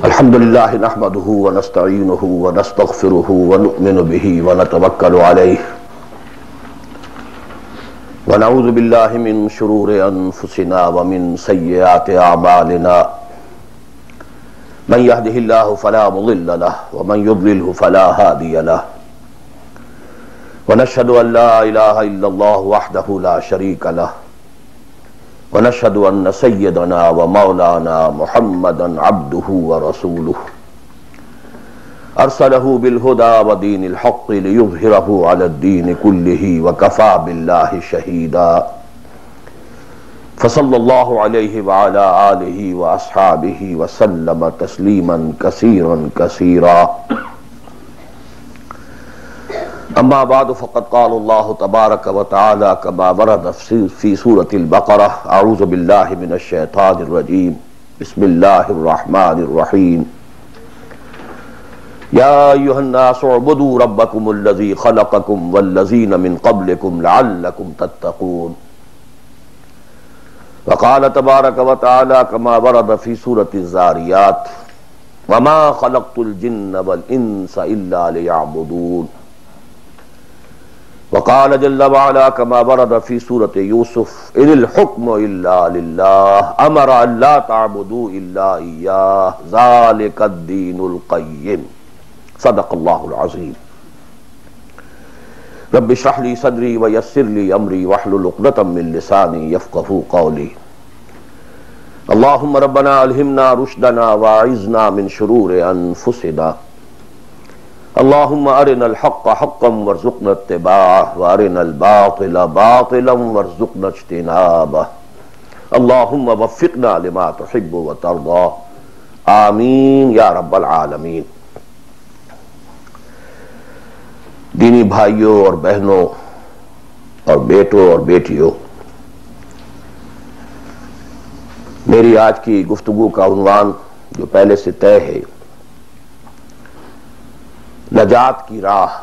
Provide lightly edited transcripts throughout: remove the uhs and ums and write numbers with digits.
الحمد لله نحمده ونستعينه ونستغفره ونؤمن به ونتوكل عليه ونعوذ بالله من شرور أنفسنا ومن سيئات أعمالنا من يهده الله فلا مضل له ومن يضلله فلا هادي له ونشهد أن لا إله إلا الله وحده لا شريك له ونشهد أن سيدنا ومولانا محمدا عبده ورسوله أرسله بالهدى ودين الحق ليظهره على الدين كله وكفى بالله شهيدا فصلى الله عليه وعلى آله وأصحابه وسلم تسليما كثيرا كثيرا اما بعد فقد قال الله تبارك وتعالى كما ورد في سورة البقرة اعوذ بالله من الشيطان الرجيم بسم الله الرحمن الرحيم يا ايها الناس اعبدوا ربكم الذي خلقكم والذين من قبلكم لعلكم تتقون وقال تبارك وتعالى كما ورد في سورة الزاريات وما خلقت الجن والانس الا ليعبدون وقال جل وعلا كما ورد في سورة يوسف إن الحكم إلا لله أمر أن لا تعبدوا إلا إياه ذلك الدين القيم صدق الله العظيم رب اشرح لي صدري ويسر لي أمري واحلل عقدة من لساني يفقهوا قولي اللهم ربنا ألهمنا رشدنا واعذنا من شرور أنفسنا اللهم ارنا الحق حقا وارزقنا اتباعه وارنا الباطل باطلا وارزقنا اجتنابه اللهم وفقنا لما تحب وترضى آمین یا رب العالمین۔ دینی بھائیوں اور بہنوں اور بیٹوں اور بیٹیوں، میری آج کی گفتگو کا عنوان جو پہلے سے طے ہے، نجات کی راہ،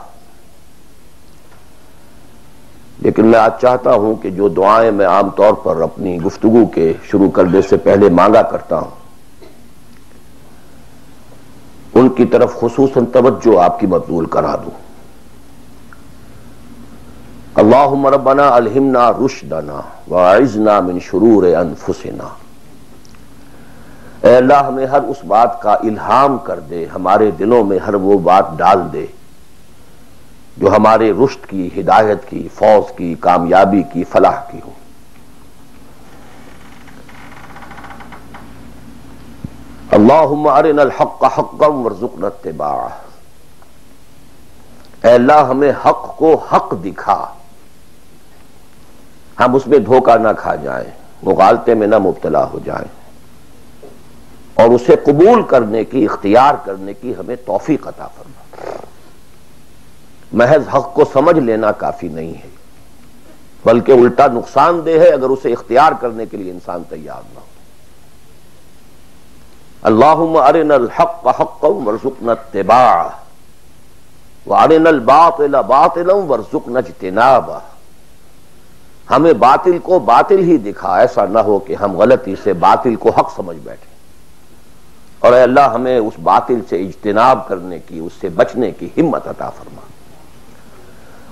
لیکن میں آج چاہتا ہوں کہ جو دعائیں میں عام طور پر اپنی گفتگو کے شروع کرنے سے پہلے مانگا کرتا ہوں، ان کی طرف خصوصاً توجہ آپ کی مبذول کرا دوں۔ اللہم ربنا الہمنا رشدنا واعذنا من شرور انفسنا، اے اللہ ہمیں ہر اس بات کا الہام کر دے، ہمارے دلوں میں ہر وہ بات ڈال دے جو ہمارے رشد کی، ہدایت کی، فوز کی، کامیابی کی، فلاح کی ہو۔ اللہم ارنا الحق حقا وارزقنا اتباعہ، اے اللہ ہمیں حق کو حق دکھا، ہم اس میں دھوکہ نہ کھا جائیں، مغالطے میں نہ مبتلا ہو جائیں، اور اسے قبول کرنے کی، اختیار کرنے کی ہمیں توفیق عطا فرما۔ محض حق کو سمجھ لینا کافی نہیں ہے، بلکہ الٹا نقصان دہ ہے اگر اسے اختیار کرنے کے لیے انسان تیار نہ ہو۔ اللہم ارنا الحق حقا وارزقنا اتباعہ وارنا الباطل باطلا وارزقنا اجتنابہ، ہمیں باطل کو باطل ہی دکھا، ایسا نہ ہو کہ ہم غلطی سے باطل کو حق سمجھ بیٹھیں، اور اے اللہ ہمیں اس باطل سے اجتناب کرنے کی، اس سے بچنے کی ہمت عطا فرما۔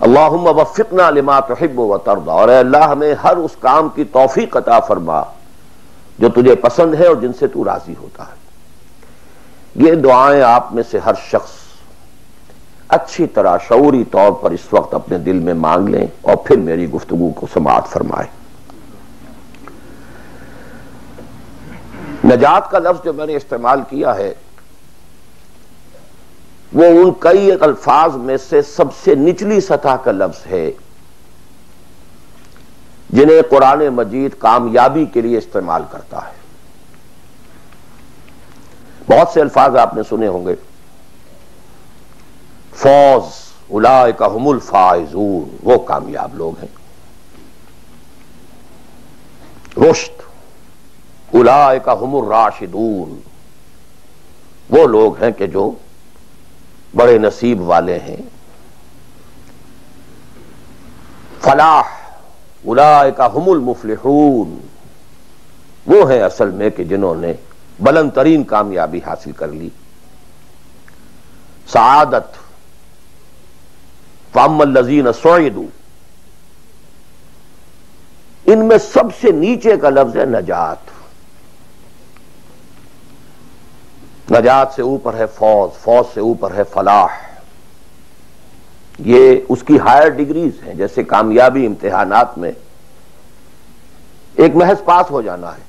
اللہم وفقنا لما تحب وترضى، اور اے اللہ ہمیں ہر اس کام کی توفیق عطا فرما جو تجھے پسند ہے اور جن سے تو راضی ہوتا ہے۔ یہ دعائیں آپ میں سے ہر شخص اچھی طرح شعوری طور پر اس وقت اپنے دل میں مانگ لیں اور پھر میری گفتگو کو سماعت فرمائیں۔ نجات کا لفظ جو میں نے استعمال کیا ہے وہ ان کئی الفاظ میں سے سب سے نچلی سطح کا لفظ ہے جنہیں قرآن مجید کامیابی کے لیے استعمال کرتا ہے۔ بہت سے الفاظ آپ نے سنے ہوں گے، فوز، اولئک ھم الفائزون، وہ کامیاب لوگ ہیں، رشد، اولئک ھم الراشدون، وہ لوگ ہیں کہ جو بڑے نصیب والے ہیں، فلاح، اولئک ھم المفلحون، وہ ہیں اصل میں کہ جنہوں نے بلند ترین کامیابی حاصل کر لی. سعادت فَأَمَّا الَّذِينَ سُعِدُوا، ان میں سب سے نیچے کا لفظ ہے نجات. نجات سے اوپر ہے فوز، فوز سے اوپر ہے فلاح. یہ اس کی ہائر ڈگریز ہیں. جیسے کامیابی امتحانات میں ایک محض پاس ہو جانا ہے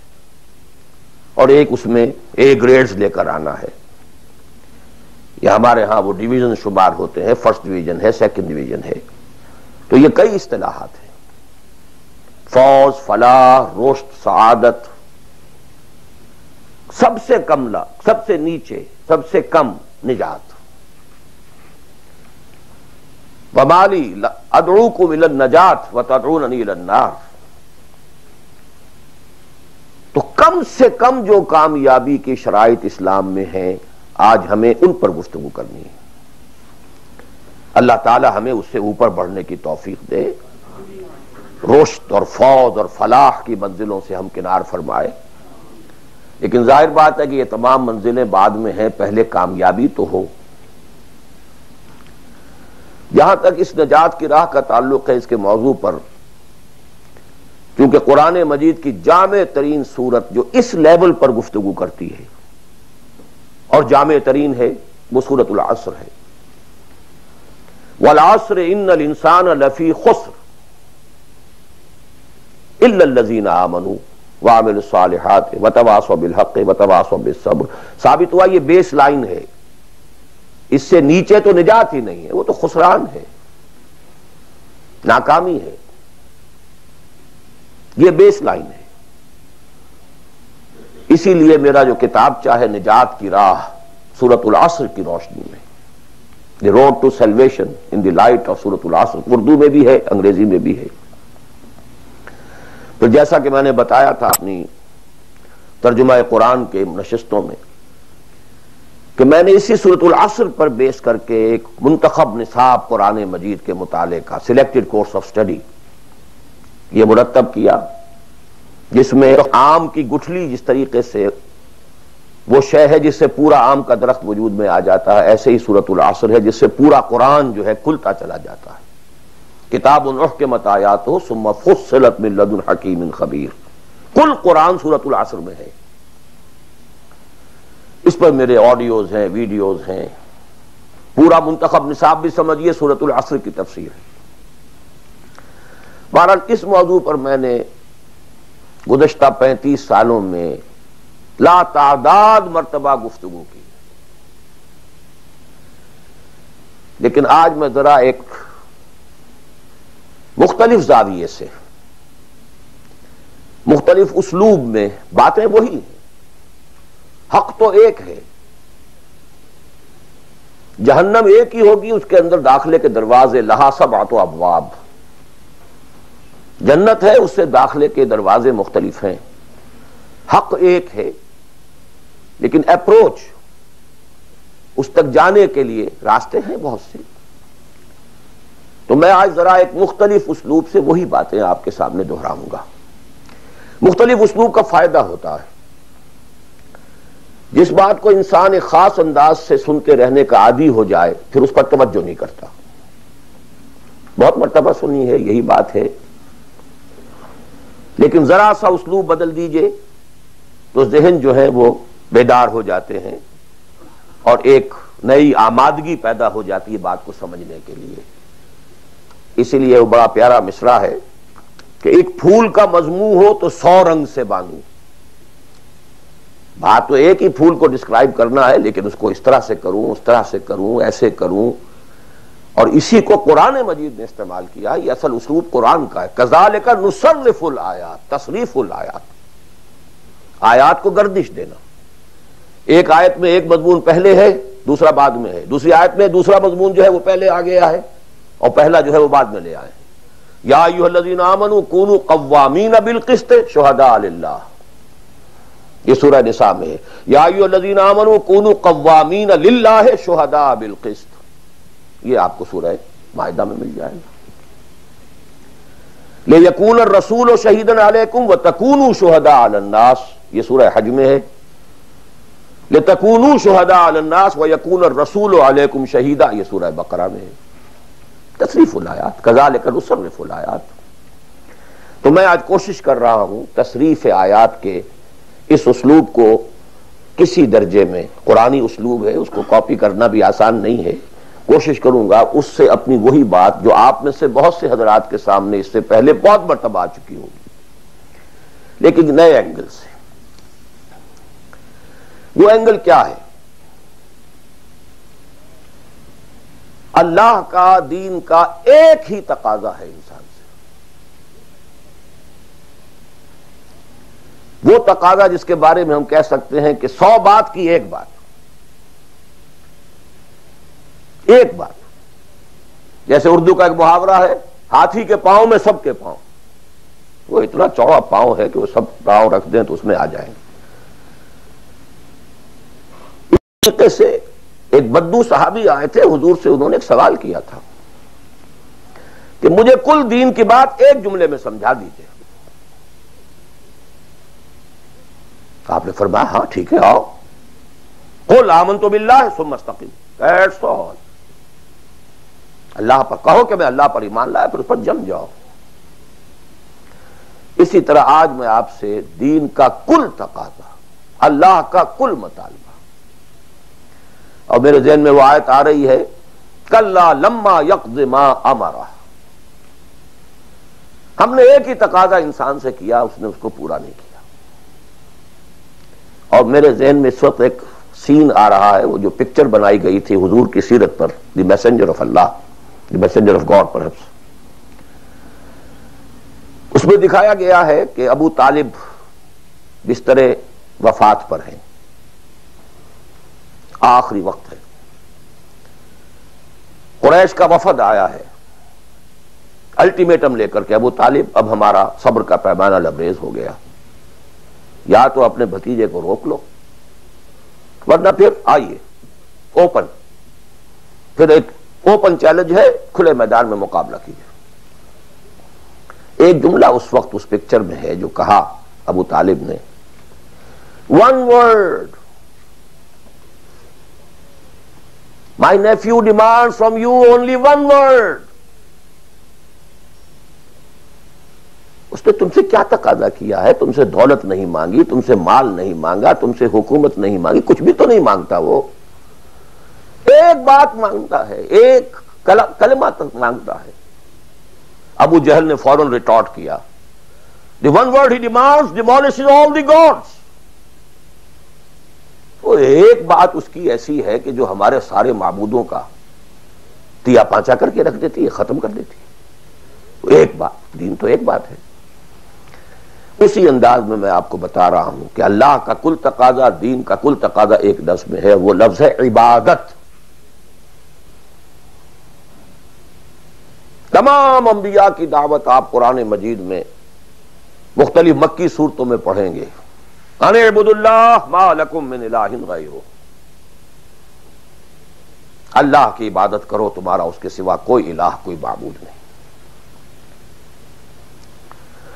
اور ایک اس میں اے گریڈز لے کر آنا ہے. یا ہمارے ہاں وہ ڈویژن شمار ہوتے ہیں، فرسٹ ڈویژن ہے، سیکنڈ ڈویژن ہے. تو یہ کئی اصطلاحات ہیں. فوز، فلاح، رشد، سعادت. سب سے کم سب سے نیچے، سب سے کم نجات. وَمَا لِي أَدْعُوكُمْ إِلَى النَّجَاةِ وَتَدْعُونَنِي إِلَى النَّارِ. تو کم سے کم جو کامیابی کی شرائط اسلام میں ہیں، آج ہمیں ان پر گفتگو کرنی ہے. اللہ تعالی ہمیں اس سے اوپر بڑھنے کی توفیق دے، رشد اور فوز اور فلاح کی منزلوں سے ہم کنار فرمائے. لیکن ظاہر بات ہے کہ یہ تمام منزلیں بعد میں ہیں، پہلے کامیابی تو ہو. جہاں تک اس نجات کی راہ کا تعلق ہے، اس کے موضوع پر کیونکہ قرآن مجید کی جامع ترین سورت جو اس لیول پر گفتگو کرتی ہے اور جامع ترین ہے، وہ سورۃ العصر ہے. والعصر ان الانسان لفی خسر الا الذین آمنوا وعملوا الصالحات وتواصوا بالحق وتواصوا بالصبر. ثابت ہوا یہ بیس لائن ہے، اس سے نیچے تو نجات ہی نہیں ہے، وہ تو خسران ہے، ناکامی ہے. یہ بیس لائن ہے. اسی لیے میرا جو کتاب چاہے نجات کی راہ سورۃ العصر کی روشنی میں، the road to salvation in the light of Surah Al-Asr, Urdu میں بھی ہے، انگریزی میں بھی ہے. تو جیسا کہ میں نے بتایا تھا اپنی ترجمہ قرآن کے نشستوں میں کہ میں نے اسی سورۃ العصر پر بیس کر کے ایک منتخب نصاب قرآن مجید کے مطالعے کا سلیکٹڈ کورس آف اسٹڈی یہ مرتب کیا، جس میں آم کی گٹھلی جس طریقے سے وہ شے ہے جس سے پورا آم کا درخت وجود میں آ جاتا ہے، ایسے ہی سورۃ العصر ہے جس سے پورا قرآن جو ہے کھلتا چلا جاتا ہے. کتاب احکمت آیاتہ ثم فصلت من لدن حکیم خبیر. کل قرآن سورۃ العصر میں ہے. اس پر میرے آڈیوز ہیں، ویڈیوز ہیں. پورا منتخب نصاب بھی سمجھیے سورۃ العصر کی تفسیر ہے. بہرحال اس موضوع پر میں نے گزشتہ 35 سالوں میں لا تعداد مرتبہ گفتگو کی، لیکن آج میں ذرا ایک مختلف زاویے سے، مختلف اسلوب میں، باتیں وہی ہیں، حق تو ایک ہے، جہنم ایک ہی ہوگی، اس کے اندر داخلے کے دروازے لہا سبعۃ ابواب. جنت ہے، اس سے داخلے کے دروازے مختلف ہیں. حق ایک ہے، لیکن اپروچ، اس تک جانے کے لیے راستے ہیں بہت سے. تو میں آج ذرا ایک مختلف اسلوب سے وہی باتیں آپ کے سامنے دہراؤں گا. مختلف اسلوب کا فائدہ ہوتا ہے. جس بات کو انسان ایک خاص انداز سے سنتے رہنے کا عادی ہو جائے پھر اس پر توجہ نہیں کرتا. بہت مرتبہ سنی ہے، یہی بات ہے، لیکن ذرا سا اسلوب بدل دیجئے تو ذہن جو ہے وہ بیدار ہو جاتے ہیں اور ایک نئی آمادگی پیدا ہو جاتی ہے بات کو سمجھنے کے لیے. اسی لیے وہ بڑا پیارا مصرع ہے کہ ایک پھول کا مضمون ہو تو 100 رنگ سے باندھوں. بات تو ایک ہی پھول کو ڈسکرائب کرنا ہے، لیکن اس کو اس طرح سے کروں، اس طرح سے کروں، ایسے کروں. اور اسی کو قرآن مجید نے استعمال کیا. یہ اصل اسلوب قرآن کا ہے. کذالک نصرف الآیات، تصریف الآیات، آیات کو گردش دینا. ایک آیت میں ایک مضمون پہلے ہے، دوسرا بعد میں ہے. دوسری آیت میں دوسرا مضمون جو ہے وہ پہلے آ گیا ہے اور پہلا جو ہے وہ بعد میں لے آئے. یا ایھا الذین آمنوا کونوا قوامین بالقسط شہداء للہ، یہ سورہ نساء میں ہے. یا ایھا الذین آمنوا کونوا قوامین للہ شہداء بالقسط، یہ آپ کو سورہ مائدہ میں مل جائے گا. لِیَکُونَ الرَّسُولُ شَہِیدًا عَلَیکُمْ وَتَکُونُوا شُہَدَاءَ عَلَى النَّاسِ، یہ سورہ حج میں ہے. لِتَكُونُوا شُهَدَاءَ عَلَى النَّاسِ وَيَكُونَ الرَّسُولُ عَلَيْكُمْ شَهِيدًا، یہ سورہ بقرہ میں ہے تصریف الآیات، كَذَلِكَ نُصَرِّفُ الآیات۔ تو میں آج کوشش کر رہا ہوں تصریف آیات کے اس اسلوب کو کسی درجے میں، قرآنی اسلوب ہے، اس کو کاپی کرنا بھی آسان نہیں ہے، کوشش کروں گا اس سے اپنی وہی بات جو آپ میں سے بہت سے حضرات کے سامنے اس سے پہلے بہت مرتبہ آ چکی ہوگی، لیکن نئے اینگل سے۔ وہ اینگل کیا ہے؟ اللہ کا دین کا ایک ہی تقاضا ہے انسان سے، وہ تقاضا جس کے بارے میں ہم کہہ سکتے ہیں کہ 100 بات کی ایک بات، ایک بات۔ جیسے اردو کا ایک محاورہ ہے، ہاتھی کے پاؤں میں سب کے پاؤں، وہ اتنا چوڑا پاؤں ہے کہ وہ سب پاؤں رکھ دیں تو اس میں آ جائیں گے۔ اس طریقے سے ایک بدو صحابی آئے تھے حضور سے، انہوں نے ایک سوال کیا تھا کہ مجھے کل دین کی بات ایک جملے میں سمجھا دیجئے۔ آپ نے فرمایا ہاں ٹھیک ہے، آؤ، قل آمنت باللہ ثم استقم، دیٹس آل، اللہ پر کہو کہ میں اللہ پر ایمان لایا، پھر اس پر جم جاؤ۔ اسی طرح آج میں آپ سے دین کا کل تقاضا، اللہ کا کل مطالبہ، اور میرے ذہن میں وہ آیت آ رہی ہے کلا لما یقض ما امرہ، ہم نے ایک ہی تقاضا انسان سے کیا، اس نے اس کو پورا نہیں کیا۔ اور میرے ذہن میں اس وقت ایک سین آ رہا ہے، وہ جو پکچر بنائی گئی تھی حضور کی سیرت پر، the messenger of Allah, the messenger of God perhaps, اس میں دکھایا گیا ہے کہ ابو طالب بستر وفات پر ہیں، آخری وقت ہے، قریش کا وفد آیا ہے الٹیمیٹم لے کر کے، ابو طالب اب ہمارا صبر کا پیمانہ لبریز ہو گیا، یا تو اپنے بھتیجے کو روک لو ورنہ پھر آئیے اوپن، پھر ایک اوپن چیلنج ہے، کھلے میدان میں مقابلہ کیجیے۔ ایک جملہ اس وقت اس پکچر میں ہے جو کہا ابو طالب نے، one word, my nephew demand from you only one word. اس نے تم سے کیا تقاضا کیا ہے؟ تم سے دولت نہیں مانگی، تم سے مال نہیں مانگا، تم سے حکومت نہیں مانگی، کچھ بھی تو نہیں مانگتا، وہ ایک بات مانگتا ہے، ایک کلمہ تک مانگتا ہے۔ ابو جہل نے فوراً ریٹارٹ کیا، the one word he demands demolishes all the gods. وہ ایک بات اس کی ایسی ہے کہ جو ہمارے سارے معبودوں کا تیا پانچا کر کے رکھ دیتی ہے، ختم کر دیتی ہے۔ ایک بات، دین تو ایک بات ہے۔ اسی انداز میں آپ کو بتا رہا ہوں کہ اللہ کا کل تقاضا، دین کا کل تقاضا ایک لفظ میں ہے، وہ لفظ ہے عبادت۔ تمام انبیاء کی دعوت آپ قرآن مجید میں مختلف مکی صورتوں میں پڑھیں گے، ان اعبدوا اللہ ما لکم من الہ غیرہ، اللہ کی عبادت کرو، تمہارا اس کے سوا کوئی الہ، کوئی معبود نہیں۔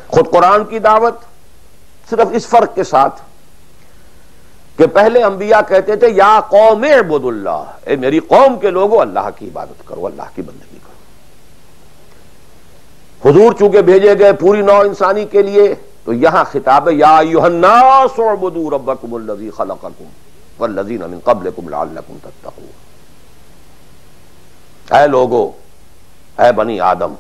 خود قرآن کی دعوت صرف اس فرق کے ساتھ کہ پہلے انبیاء کہتے تھے یا قوم اعبدوا اللہ، اے میری قوم کے لوگوں اللہ کی عبادت کرو، اللہ کی بندگی کرو۔ حضور چونکہ بھیجے گئے پوری نوع انسانی کے لیے، تو یہاں خطاب ہے یا ایھا الناس اعبدوا ربکم الذی خلقکم والذین من قبلکم لعلکم تتقون۔ اے لوگو، اے بنی آدم،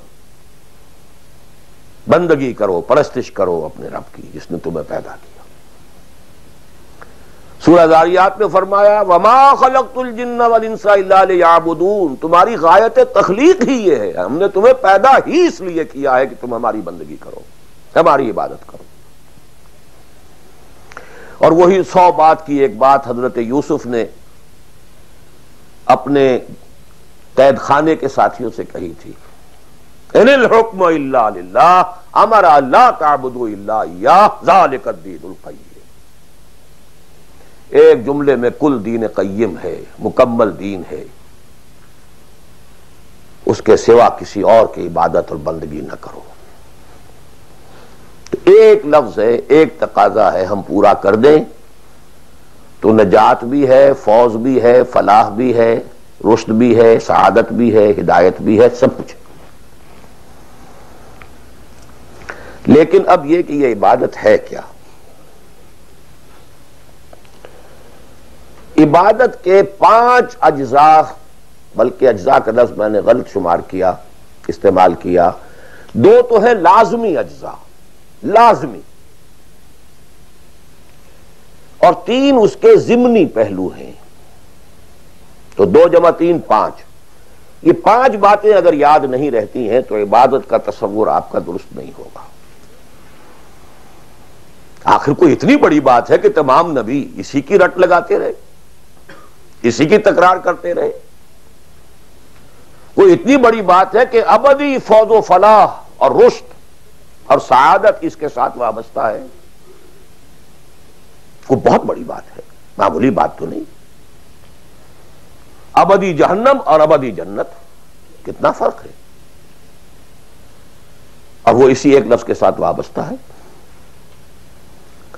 بندگی کرو، پرستش کرو اپنے رب کی جس نے تمہیں پیدا کیا۔ سورہ ذاریات میں فرمایا وَمَا خَلَقْتُ الْجِنَّ وَالْإِنسَ إِلَّا لِيَعْبُدُونَ، تمہاری غایت تخلیق ہی یہ ہے، ہم نے تمہیں پیدا ہی اس لیے کیا ہے کہ تم ہماری بندگی کرو، ہماری عبادت کرو۔ اور وہی 100 بات کی ایک بات حضرت یوسف نے اپنے قید خانے کے ساتھیوں سے کہی تھی، ان الحکم الا للہ امر لا تعبدوا الا اياه ذلك الدين القیم۔ ایک جملے میں کل دین قیم ہے، مکمل دین ہے، اس کے سوا کسی اور کی عبادت اور بندگی نہ کرو۔ تو ایک لفظ ہے، ایک تقاضا ہے، ہم پورا کر دیں تو نجات بھی ہے، فوز بھی ہے، فلاح بھی ہے، رشد بھی ہے، سعادت بھی ہے، ہدایت بھی ہے، سب کچھ ہے۔ لیکن اب یہ کہ یہ عبادت ہے کیا؟ عبادت کے 5 اجزاء، بلکہ اجزاء کا لفظ میں نے غلط شمار کیا، استعمال کیا۔ 2 تو ہے لازمی اجزاء، لازمی، اور 3 اس کے ضمنی پہلو ہیں۔ تو 2 × 3 5۔ یہ 5 باتیں اگر یاد نہیں رہتی ہیں تو عبادت کا تصور آپ کا درست نہیں ہوگا۔ آخر کوئی اتنی بڑی بات ہے کہ تمام نبی اسی کی رٹ لگاتے رہے، اسی کی تکرار کرتے رہے۔ کوئی اتنی بڑی بات ہے کہ ابدی فوز و فلاح اور رشد اور سعادت اس کے ساتھ وابستہ ہے۔ کوئی بہت بڑی بات ہے، معمولی بات تو نہیں۔ ابدی جہنم اور ابدی جنت، کتنا فرق ہے، اور وہ اسی ایک لفظ کے ساتھ وابستہ ہے۔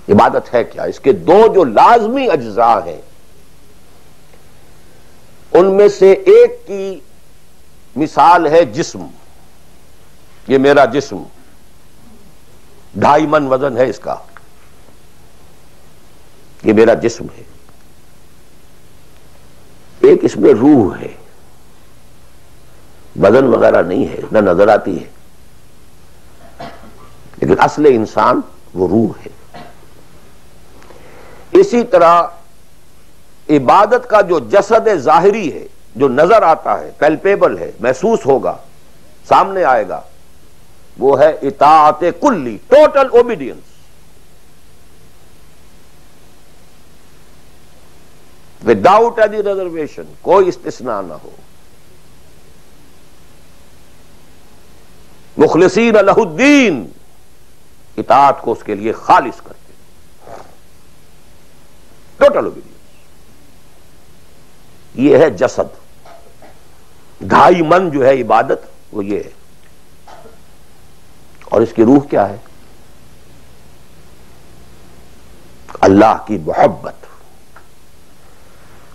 عبادت ہے کیا؟ اس کے 2 جو لازمی اجزاء ہیں، ان میں سے ایک کی مثال ہے جسم۔ یہ میرا جسم 2.5 من وزن ہے اس کا، یہ میرا جسم ہے۔ ایک اس میں روح ہے، بدن وغیرہ نہیں ہے، نہ نظر آتی ہے، لیکن اصل انسان وہ روح ہے۔ اسی طرح عبادت کا جو جسد ظاہری ہے، جو نظر آتا ہے، پیلپیبل ہے، محسوس ہوگا، سامنے آئے گا، وہ ہے اطاعت کلی، total obedience. Without any reservation, کوئی استثناء نہ ہو۔ مخلصین لہ الدین، اطاعت کو اس کے لیے خالص کرتے، ٹوٹل اوبیڈینس۔ یہ ہے جسد۔ 2.5 من جو ہے عبادت، وہ یہ ہے۔ اور اس کی روح کیا ہے؟ اللہ کی محبت۔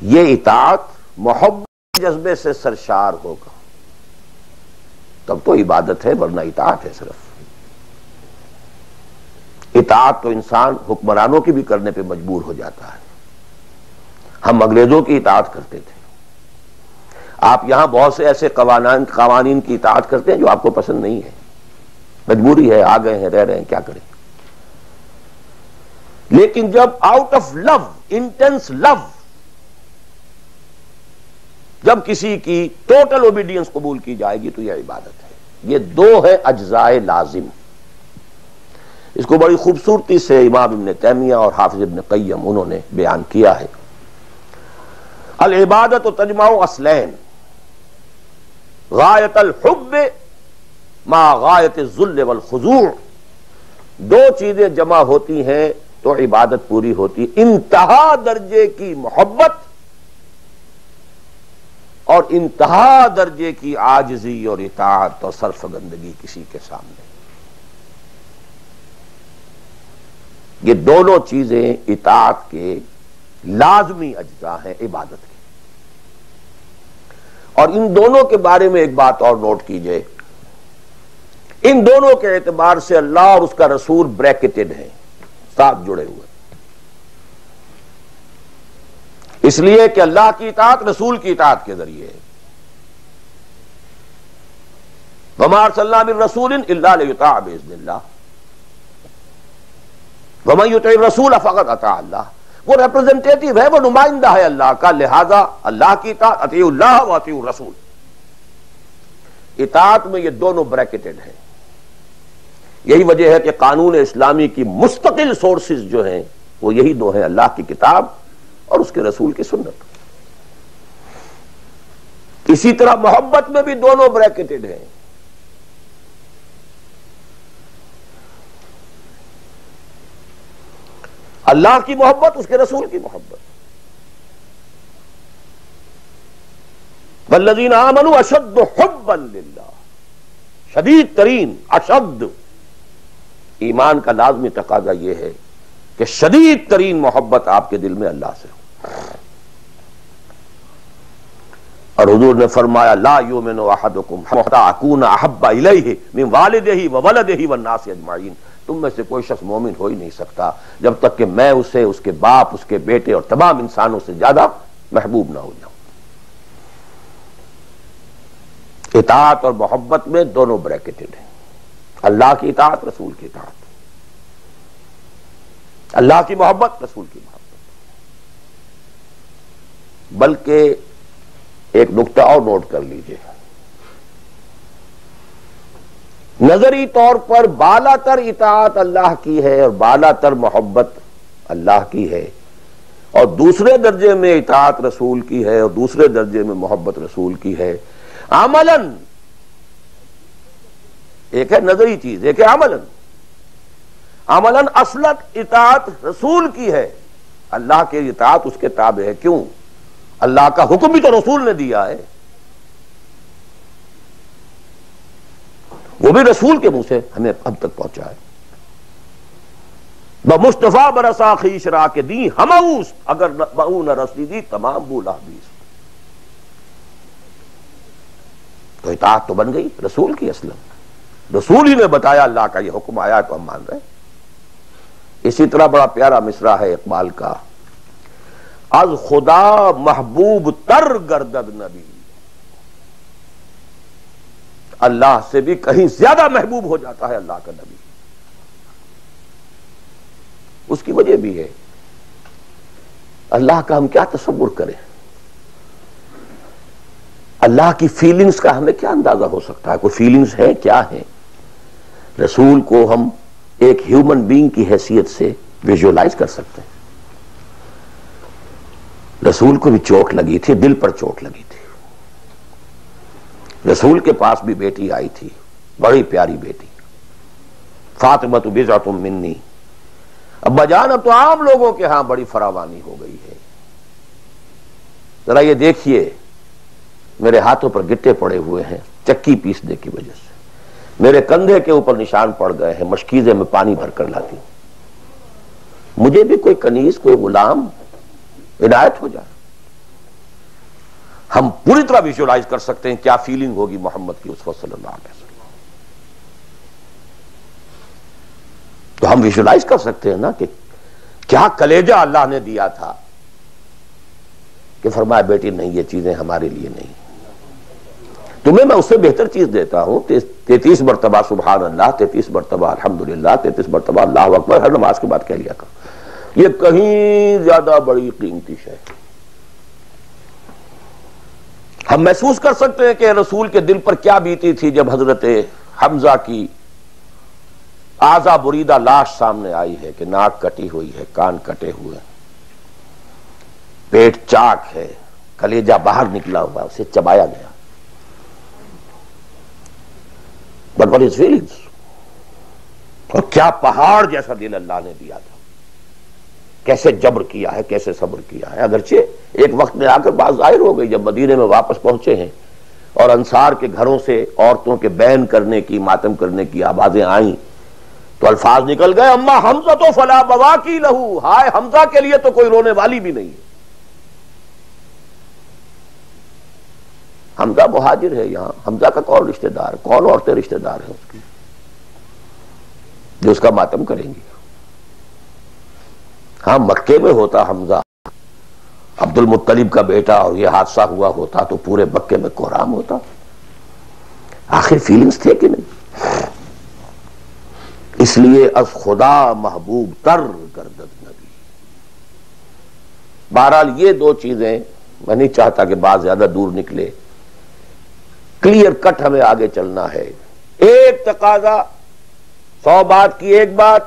یہ اطاعت محبت جذبے سے سرشار ہوگا تب تو عبادت ہے، ورنہ اطاعت ہے صرف۔ اطاعت تو انسان حکمرانوں کی بھی کرنے پہ مجبور ہو جاتا ہے۔ ہم انگریزوں کی اطاعت کرتے تھے، آپ یہاں بہت سے ایسے قوانین کی اطاعت کرتے ہیں جو آپ کو پسند نہیں ہے، مجبوری ہے، آ گئے ہیں، رہ رہے ہیں، کیا کریں۔ لیکن جب آؤٹ آف لو، انٹینس لو، جب کسی کی ٹوٹل اوبیڈینس قبول کی جائے گی تو یہ عبادت ہے۔ یہ 2 ہے اجزاء لازم۔ اس کو بڑی خوبصورتی سے امام ابن تیمیہ اور حافظ ابن قیم انہوں نے بیان کیا ہے۔ العبادت تجمع اصلین، غایت الحب مع غایت الذل والخضوع۔ 2 چیزیں جمع ہوتی ہیں تو عبادت پوری ہوتی، انتہا درجے کی محبت اور انتہا درجے کی عاجزی اور اطاعت اور سرفگندگی کسی کے سامنے۔ یہ دونوں چیزیں اطاعت کے لازمی اجزاء ہیں عبادت کے۔ اور ان دونوں کے بارے میں ایک بات اور نوٹ کیجئے، ان دونوں کے اعتبار سے اللہ اور اس کا رسول بریکٹڈ ہیں، ساتھ جڑے ہوئے، اس لیے کہ اللہ کی اطاعت رسول کی اطاعت کے ذریعے ہے۔ وَمَا أَرْسَلْنَا مِن رَّسُولٍ إِلَّا لِيُطَاعَ بِإِذْنِ اللَّهِ وَمَن يُطِعِ الرَّسُولَ فَقَدْ أَطَاعَ اللَّهَ۔ وہ ریپرزنٹیٹو ہے، وہ نمائندہ ہے اللہ کا، لہذا اللہ کی اطاعت، اطیعوا اللہ واطیعوا الرسول۔ اطاعت میں یہ دونوں بریکٹڈ ہیں۔ یہی وجہ ہے کہ قانون اسلامی کی مستقل سورسز جو ہیں وہ یہی 2 ہیں، اللہ کی کتاب اور اس کے رسول کی سنت۔ اسی طرح محبت میں بھی دونوں بریکٹڈ ہیں۔ اللہ کی محبت، اس کے رسول کی محبت۔ والذین آمنوا اشد حبا للہ، شدید ترین، اشد۔ ایمان کا لازمی تقاضا یہ ہے کہ شدید ترین محبت آپ کے دل میں اللہ سے ہو۔ اور حضور نے فرمایا لا یؤمن احدکم حتی اکون احب الیہ من والدہ وولدہ والناس اجمعین، تم میں سے کوئی شخص مومن ہو ہی نہیں سکتا جب تک کہ میں اسے، اس کے باپ، اس کے بیٹے اور تمام انسانوں سے زیادہ محبوب نہ ہو جاؤں۔ اطاعت اور محبت میں دونوں بریکٹڈ ہیں، اللہ کی اطاعت، رسول کی اطاعت، اللہ کی محبت، رسول کی محبت۔ بلکہ ایک نقطہ اور نوٹ کر لیجئے، نظری طور پر بالا تر اطاعت اللہ کی ہے اور بالا تر محبت اللہ کی ہے، اور دوسرے درجے میں اطاعت رسول کی ہے اور دوسرے درجے میں محبت رسول کی ہے۔ عملاً ایک ہے نظری چیز، ایک ہے عملاً۔ عملاً اصلت اطاعت رسول کی ہے، اللہ کے اطاعت اس کے تابع ہے۔ کیوں؟ اللہ کا حکم بھی تو رسول نے دیا ہے، وہ بھی رسول کے منہ سے ہمیں اب تک پہنچا ہے۔ بمصطفیٰ برسا خیش را کے دی ہموس اگر بہو نہ رسیدی تمام بولا بیس۔ تو اطاعت تو بن گئی رسول کی، اصلا رسول ہی نے بتایا اللہ کا یہ حکم آیا تو ہم مان رہے ہیں۔ اسی طرح بڑا پیارا مصرع ہے اقبال کا، از خدا محبوب تر گردد نبی، اللہ سے بھی کہیں زیادہ محبوب ہو جاتا ہے اللہ کا نبی۔ اس کی وجہ بھی ہے، اللہ کا ہم کیا تصور کریں، اللہ کی فیلنگز کا ہمیں کیا اندازہ ہو سکتا ہے؟ کوئی فیلنگز ہے کیا ہے؟ رسول کو ہم ایک ہیومن بینگ کی حیثیت سے ویژولائز کر سکتے ہیں۔ رسول کو بھی چوٹ لگی تھی، دل پر چوٹ لگی تھی۔ رسول کے پاس بھی بیٹی آئی تھی، بڑی پیاری بیٹی، فاطمہ بضعۃ منی۔ ابا جان اب تو عام لوگوں کے ہاں بڑی فراوانی ہو گئی ہے، ذرا یہ دیکھیے میرے ہاتھوں پر گٹے پڑے ہوئے ہیں چکی پیسنے کی وجہ سے، میرے کندھے کے اوپر نشان پڑ گئے ہیں، مشکیزے میں پانی بھر کر لاتی ہوں، مجھے بھی کوئی کنیز، کوئی غلام عنایت ہو جائے۔ ہم پوری طرح ویژولائز کر سکتے ہیں کیا فیلنگ ہوگی محمد کی اس وقت صلی اللہ علیہ وسلم۔ تو ہم ویژولائز کر سکتے ہیں نا کہ کیا کلیجہ اللہ نے دیا تھا کہ فرمایا بیٹی نہیں، یہ چیزیں ہمارے لیے نہیں، تمہیں میں اس سے بہتر چیز دیتا ہوں۔ 33 مرتبہ سبحان اللہ، 33 مرتبہ الحمدللہ، 33 مرتبہ اللہ اکبر ہر نماز کے بعد کہہ لیا کرو، یہ کہیں زیادہ بڑی قیمتی شے۔ ہم محسوس کر سکتے ہیں کہ رسول کے دل پر کیا بیتی تھی جب حضرت حمزہ کی اعضا بریدہ لاش سامنے آئی ہے کہ ناک کٹی ہوئی ہے، کان کٹے ہوئے، پیٹ چاک ہے، کلیجہ باہر نکلا ہوا، اسے چبایا گیا۔ But what is feelings؟ اور کیا پہاڑ جیسا دل اللہ نے دیا تھا، کیسے جبر کیا ہے، کیسے صبر کیا ہے۔ اگرچہ ایک وقت میں آ کر بات ظاہر ہو گئی، جب مدینے میں واپس پہنچے ہیں اور انصار کے گھروں سے عورتوں کے بین کرنے کی، ماتم کرنے کی آوازیں آئیں تو الفاظ نکل گئے اما حمزہ تو فلا بواکی لہو، ہائے حمزہ کے لیے تو کوئی رونے والی بھی نہیں ہے۔ حمزہ مہاجر ہے، یہاں حمزہ کا کون رشتہ دار، کون عورتیں رشتہ دار ہیں اس کی جو اس کا ماتم کریں گی؟ ہاں مکے میں ہوتا حمزہ عبد المطلب کا بیٹا اور یہ حادثہ ہوا ہوتا تو پورے مکے میں کوہرام ہوتا۔ آخر فیلنگز تھے کہ نہیں؟ اس لیے از خدا محبوب تر گردد نبی۔ بہرحال یہ دو چیزیں، میں نہیں چاہتا کہ بات زیادہ دور نکلے، کلیئر کٹ ہمیں آگے چلنا ہے۔ ایک تقاضا، 100 بات کی ایک بات،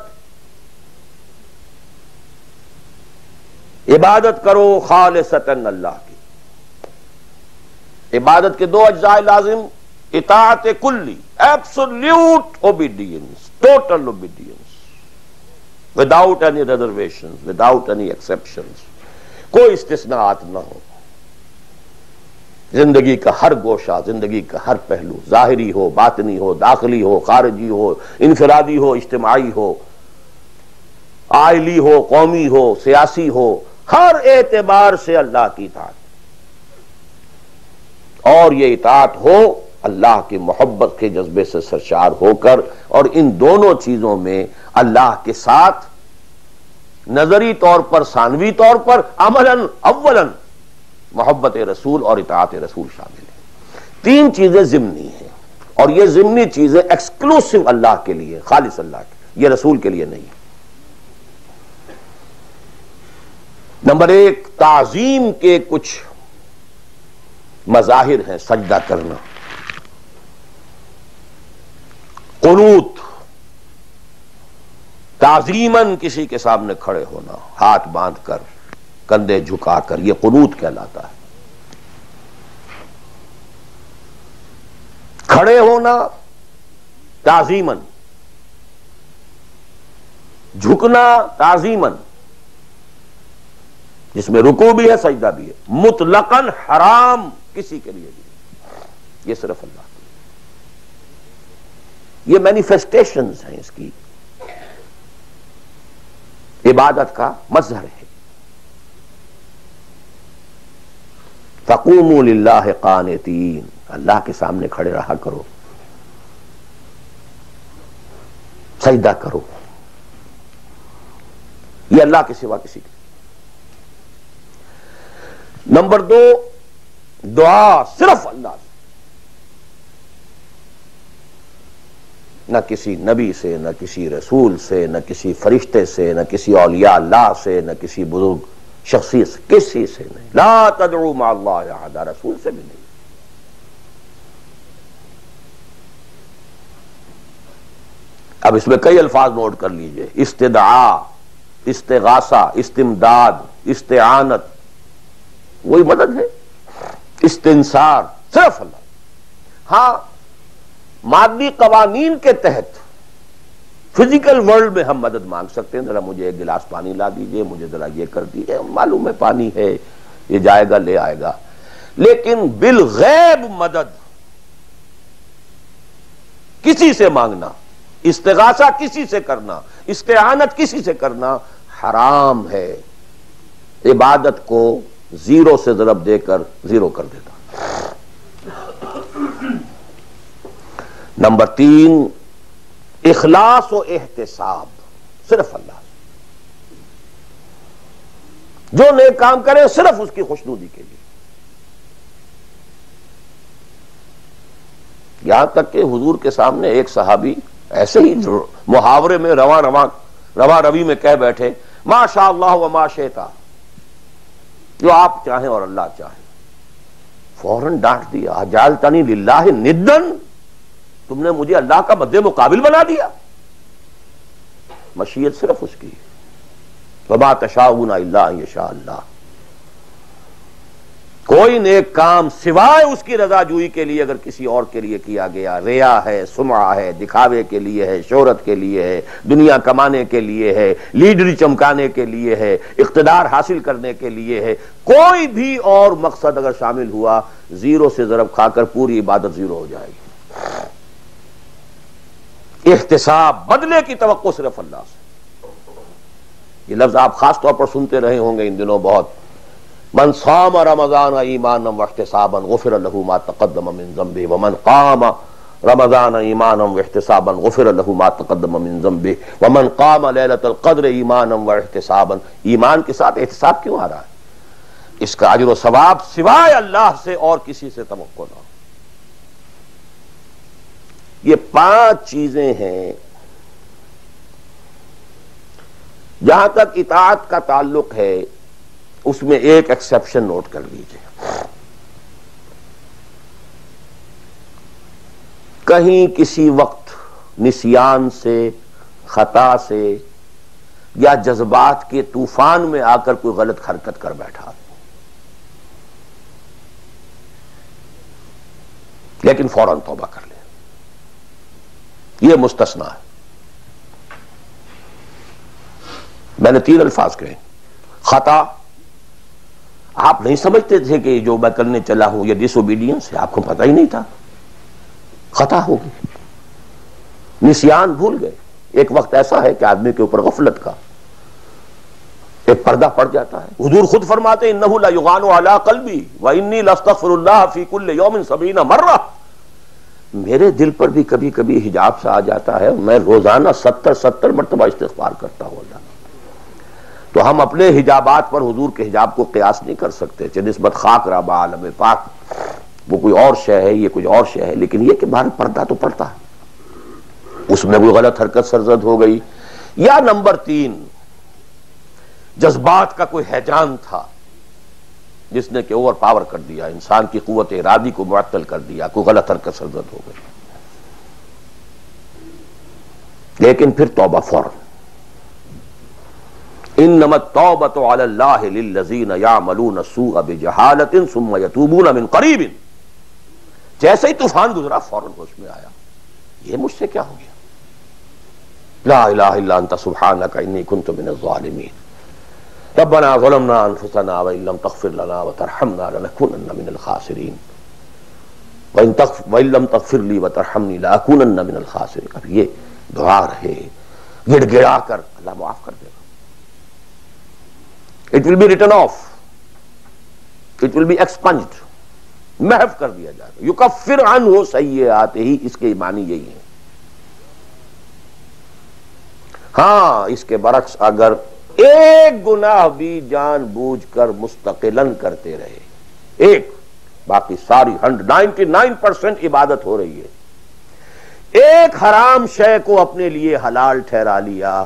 عبادت کرو خالصتاً اللہ کی۔ عبادت کے دو اجزاء لازم، اطاعت کلی، absolute obedience, total obedience, without any reservation, without any exceptions, کوئی استثناءات نہ ہو۔ زندگی کا ہر گوشہ، زندگی کا ہر پہلو، ظاہری ہو، باطنی ہو، داخلی ہو، خارجی ہو، انفرادی ہو، اجتماعی ہو، آئلی ہو، قومی ہو، سیاسی ہو، ہر اعتبار سے اللہ کی اطاعت، اور یہ اطاعت ہو اللہ کی محبت کے جذبے سے سرشار ہو کر، اور ان دونوں چیزوں میں اللہ کے ساتھ نظری طور پر، ثانوی طور پر، عملاً اولاً محبت رسول اور اطاعت رسول شامل ہے۔ تین چیزیں ضمنی ہیں، اور یہ ضمنی چیزیں ایکسکلوسیو اللہ کے لیے، خالص اللہ کے، یہ رسول کے لیے نہیں۔ نمبر ایک، تعظیم کے کچھ مظاہر ہیں، سجدہ کرنا، قنوت، تعظیماً کسی کے سامنے کھڑے ہونا، ہاتھ باندھ کر، کندھے جھکا کر، یہ قنوت کہلاتا ہے۔ کھڑے ہونا تعظیماً، جھکنا تعظیماً، جس میں رکوع بھی ہے سجدہ بھی ہے، مطلقاً حرام کسی کے لیے بھی، یہ صرف اللہ کے لیے۔ یہ مینیفیسٹیشنز ہیں اس کی، عبادت کا مظہر ہے۔ فَقُومُوا لِلَّهِ قَانِتِينَ، اللہ کے سامنے کھڑے رہا کرو، سجدہ کرو، یہ اللہ کے سوا کسی کے۔ نمبر دو، دعا صرف اللہ سے، نہ کسی نبی سے، نہ کسی رسول سے، نہ کسی فرشتے سے، نہ کسی اولیاء اللہ سے، نہ کسی بزرگ شخصیت سے، کسی سے نہیں۔ لا تدعو مع اللہ احدا، رسول سے بھی نہیں۔ اب اس میں کئی الفاظ نوٹ کر لیجئے، استدعاء، استغاثہ، استمداد، استعانت، وہی مدد ہے، استنصار، صرف اللہ۔ ہاں مادی قوانین کے تحت فزیکل ورلڈ میں ہم مدد مانگ سکتے ہیں، ذرا مجھے ایک گلاس پانی لا دیجئے، مجھے ذرا یہ کر دیجئے، معلوم ہے پانی ہے، یہ جائے گا لے آئے گا، لیکن بالغیب مدد کسی سے مانگنا، استغاثہ کسی سے کرنا، استعانت کسی سے کرنا حرام ہے، عبادت کو زیرو سے ضرب دے کر زیرو کر دیتا۔ نمبر تین، اخلاص و احتساب، صرف اللہ، جو نیک کام کرے صرف اس کی خوشنودی کے لیے۔ یہاں تک کہ حضور کے سامنے ایک صحابی ایسے ہی محاورے میں رواں روی میں کہہ بیٹھے، ما شاء اللہ و ما شئت، جو آپ چاہیں اور اللہ چاہے۔ فوراً ڈانٹ دیا، اجعلتنی للہ ندن، تم نے مجھے اللہ کا مد مقابل بنا دیا۔ مشیت صرف اس کی، وما تشاءون الا ان یشاء اللہ۔ کوئی نیک کام سوائے اس کی رضا جوئی کے لیے اگر کسی اور کے لیے کیا گیا، ریا ہے، سمعہ ہے، دکھاوے کے لیے ہے، شہرت کے لیے ہے، دنیا کمانے کے لیے ہے، لیڈری چمکانے کے لیے ہے، اقتدار حاصل کرنے کے لیے ہے، کوئی بھی اور مقصد اگر شامل ہوا، زیرو سے ضرب کھا کر پوری عبادت زیرو ہو جائے گی۔ احتساب، بدلے کی توقع صرف اللہ سے۔ یہ لفظ آپ خاص طور پر سنتے رہے ہوں گے ان دنوں بہت، من صام رمضان ایمانا واحتسابا غفر له ما تقدم من ذنبه ومن قام رمضان ایمانا واحتسابا غفر له ما تقدم من ذنبه ومن قام ليلة القدر ایمانا واحتسابا۔ ایمان کے ساتھ احتساب کیوں آ رہا ہے؟ اس کا اجر و ثواب سوائے اللہ سے اور کسی سے توقع نہ ہو۔ یہ 5 چیزیں ہیں۔ جہاں تک اطاعت کا تعلق ہے اس میں ایک ایکسیپشن نوٹ کر لیجئے، کہیں کسی وقت نسیان سے، خطا سے یا جذبات کے طوفان میں آ کر کوئی غلط حرکت کر بیٹھا، لیکن فوراً توبہ کر لے، یہ مستثنیٰ ہے۔ میں نے 3 الفاظ کہے، خطا، آپ نہیں سمجھتے تھے کہ جو میں کرنے چلا ہوں یہ ڈس اوبیڈینس ہے، آپ کو پتہ ہی نہیں تھا، خطا ہو گئی۔ نسیان، بھول گئے، ایک وقت ایسا ہے کہ آدمی کے اوپر غفلت کا ایک پردہ پڑ جاتا ہے. حضور خود فرماتے ہیں انہ لیغان علی قلبی وانی لاستغفر اللہ فی کل یوم 70 مرہ. میرے دل پر بھی کبھی کبھی حجاب سا آ جاتا ہے، میں روزانہ 70 مرتبہ استغفار کرتا ہوں اللہ. تو ہم اپنے حجابات پر حضور کے حجاب کو قیاس نہیں کر سکتے، چاہے نسبت خاک رہا عالم پاک، وہ کوئی اور شے ہے، یہ کوئی اور شے ہے، لیکن یہ کہ باہر پردہ تو پڑتا ہے، اس میں کوئی غلط حرکت سرزد ہو گئی. یا نمبر 3، جذبات کا کوئی ہیجان تھا جس نے کہ اوور پاور کر دیا، انسان کی قوت ارادی کو معطل کر دیا، کوئی غلط حرکت سرزد ہو گئی. لیکن پھر توبہ فوراً. انما التوبۃ علی اللہ للذین یعملون السوء بجہالۃ ثم یتوبون من قریب. جیسے ہی طوفان گزرا فوراً ہوش میں آیا، یہ مجھ سے کیا ہو گیا، لا الہ الا انت سبحانک انی کنت من الظالمین. ربنا ظلمنا انفسنا وان لم تغفر لنا وترحمنا لنکونن من الخاسرین وان لم تغفر لی وترحمنی لاکونن من الخاسرین. اب یہ دعا رہے، گڑ گڑا کر اللہ معاف کر دے گا. It will be written off. It will be expunged. محو کر دیا جائے گا. یکفر عنہ سیئاتہ، اس کے معنی یہی ہے. ہاں اس کے برعکس اگر ایک گناہ بھی جان بوجھ کر مستقلاً کرتے رہے، ایک، باقی ساری 99% عبادت ہو رہی ہے، ایک حرام شے کو اپنے لیے حلال ٹھہرا لیا،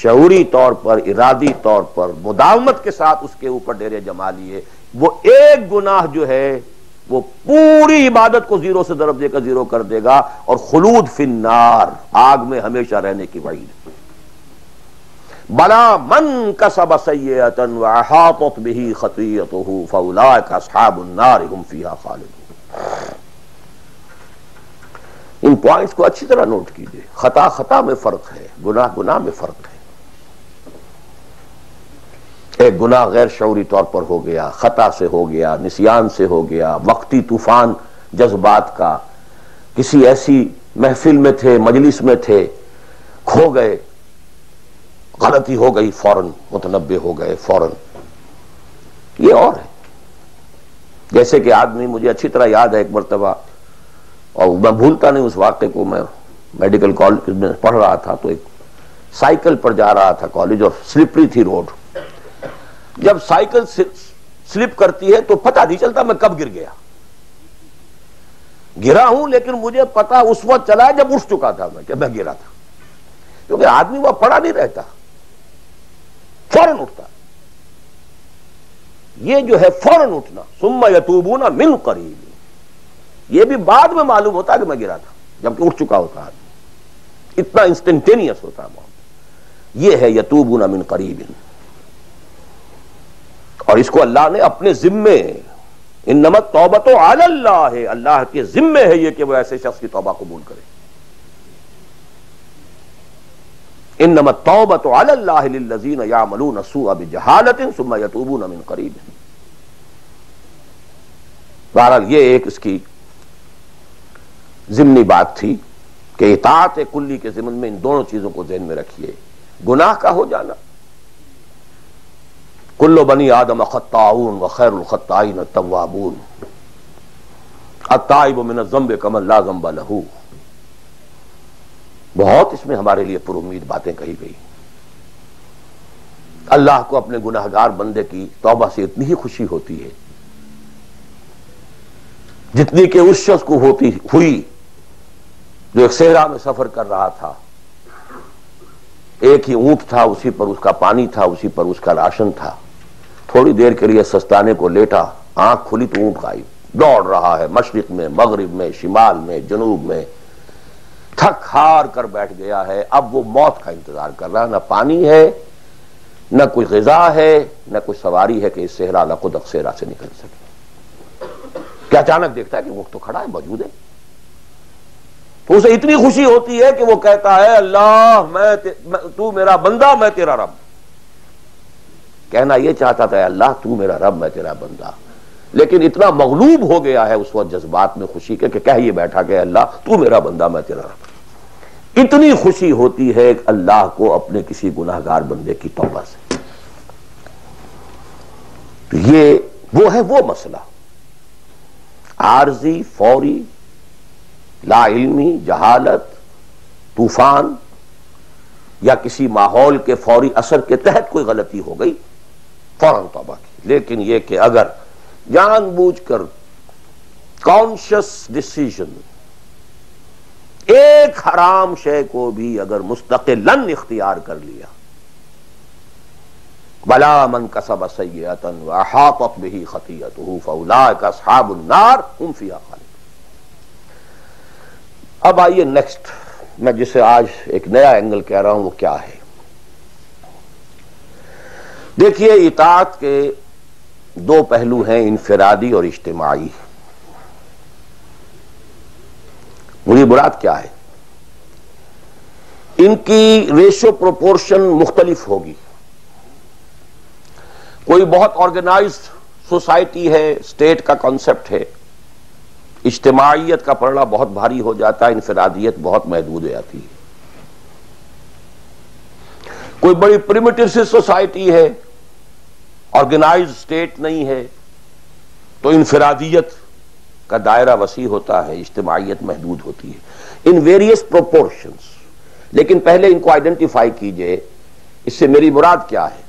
شعوری طور پر، ارادی طور پر، مداومت کے ساتھ اس کے اوپر ڈیرے جما لیے، وہ ایک گناہ جو ہے وہ پوری عبادت کو زیرو سے ضرب دے کر زیرو کر دے گا، اور خلود فی النار، آگ میں ہمیشہ رہنے کی وعید. بلا من کسب سیئۃ واحاطت بہ خطیئتہ فاولئک اصحاب النار هم فیہا خالدون. ان پوائنٹس کو اچھی طرح نوٹ کیجئے. خطا خطا میں فرق ہے، گناہ گناہ میں فرق ہے. ایک گناہ غیر شعوری طور پر ہو گیا، خطا سے ہو گیا، نسیان سے ہو گیا، وقتی طوفان جذبات کا، کسی ایسی محفل میں تھے، مجلس میں تھے، کھو گئے، غلطی ہو گئی، فوراً متنبہ ہو گئے فوراً. یہ اور ہے. جیسے کہ آدمی، مجھے اچھی طرح یاد ہے ایک مرتبہ، اور میں بھولتا نہیں اس واقعے کو، میں میڈیکل کالج میں پڑھ رہا تھا تو ایک سائیکل پر جا رہا تھا کالج، اور سلپری تھی روڈ. جب سائیکل سلپ کرتی ہے تو پتہ نہیں چلتا میں کب گر گیا. گرا ہوں لیکن مجھے پتا اس وقت چلا جب اٹھ چکا تھا میں کہ میں گرا تھا، کیونکہ آدمی وہ پڑا نہیں رہتا، فوراً اٹھتا. یہ جو ہے فوراً اٹھنا، ثم یتوبون من قریب، یہ بھی بعد میں معلوم ہوتا کہ میں گرا تھا جبکہ اٹھ چکا ہوتا آدمی. اتنا انسٹنٹینیس ہوتا ہے معاملہ. یہ ہے یتوبون من قریب. اور اس کو اللہ نے اپنے ذمے، انما التوبۃ علی اللہ، اللہ کے ذمے ہے یہ کہ وہ ایسے شخص کی توبہ قبول کرے. انما التوبۃ علی اللہ للذین یعملون السوء بجہالۃ ثم یتوبون من قریب. بہرحال یہ ایک اس کی ضمنی بات تھی کہ اطاعت کلی کے ضمن میں ان دونوں چیزوں کو ذہن میں رکھیے. گناہ کا ہو جانا، کل بنی آدم خطاؤون وخیر الخطائین التوابون، التائب من الذنب کمن لا ذنب لہ. بہت اس میں ہمارے لیے پر امید باتیں کہی گئی. اللہ کو اپنے گناہگار بندے کی توبہ سے اتنی ہی خوشی ہوتی ہے جتنی کہ اس شخص کو ہوئی جو ایک صحرا میں سفر کر رہا تھا. ایک ہی اونٹ تھا، اسی پر اس کا پانی تھا، اسی پر اس کا راشن تھا. تھوڑی دیر کے لیے سستانے کو لیٹا، آنکھ کھلی تو اونٹ غائب. دوڑ رہا ہے مشرق میں، مغرب میں، شمال میں، جنوب میں، تھک ہار کر بیٹھ گیا ہے. اب وہ موت کا انتظار کر رہا، نہ پانی ہے، نہ کوئی غذا ہے، نہ کوئی سواری ہے کہ اس صحرا لقدق صحرا سے نکل سکے. کہ اچانک دیکھتا ہے کہ اونٹ تو کھڑا ہے، موجود ہے. تو اسے اتنی خوشی ہوتی ہے کہ وہ کہتا ہے اللہ تو میرا بندہ، میں تیرا رب. کہنا یہ چاہتا تھا اللہ تو میرا رب، میں تیرا بندہ، لیکن اتنا مغلوب ہو گیا ہے اس وقت جذبات میں خوشی کے کہ کہہ یہ بیٹھا کہ اللہ تو میرا بندہ، میں تیرا رب. اتنی خوشی ہوتی ہے اللہ کو اپنے کسی گناہگار بندے کی توبہ سے. یہ وہ ہے وہ مسئلہ عارضی، فوری، لا علمی، جہالت، طوفان یا کسی ماحول کے فوری اثر کے تحت کوئی غلطی ہو گئی فوراً توبہ کی. لیکن یہ کہ اگر جان بوجھ کر کانشس ڈیسیژن ایک حرام شے کو بھی اگر مستقلاً اختیار کر لیا، بلا من کسب سیئۃ واحاطت بہ خطیئتہ فاولئک اصحاب النار هم فیہا خالدون. اب آئیے نیکسٹ، میں جسے آج ایک نیا اینگل کہہ رہا ہوں وہ کیا ہے. دیکھیے اطاعت کے دو پہلو ہیں، انفرادی اور اجتماعی. مجھے مراد کیا ہے؟ ان کی ریشو پروپورشن مختلف ہوگی. کوئی بہت آرگنائزڈ سوسائٹی ہے، اسٹیٹ کا کانسیپٹ ہے، اجتماعیت کا پڑھنا بہت بھاری ہو جاتا ہے، انفرادیت بہت محدود ہو جاتی ہے. کوئی بڑی پریمیٹیو سی سوسائٹی ہے، آرگنائزڈ اسٹیٹ نہیں ہے، تو انفرادیت کا دائرہ وسیع ہوتا ہے، اجتماعیت محدود ہوتی ہے. In various proportions. لیکن پہلے ان کو آئیڈینٹیفائی کیجئے، اس سے میری مراد کیا ہے.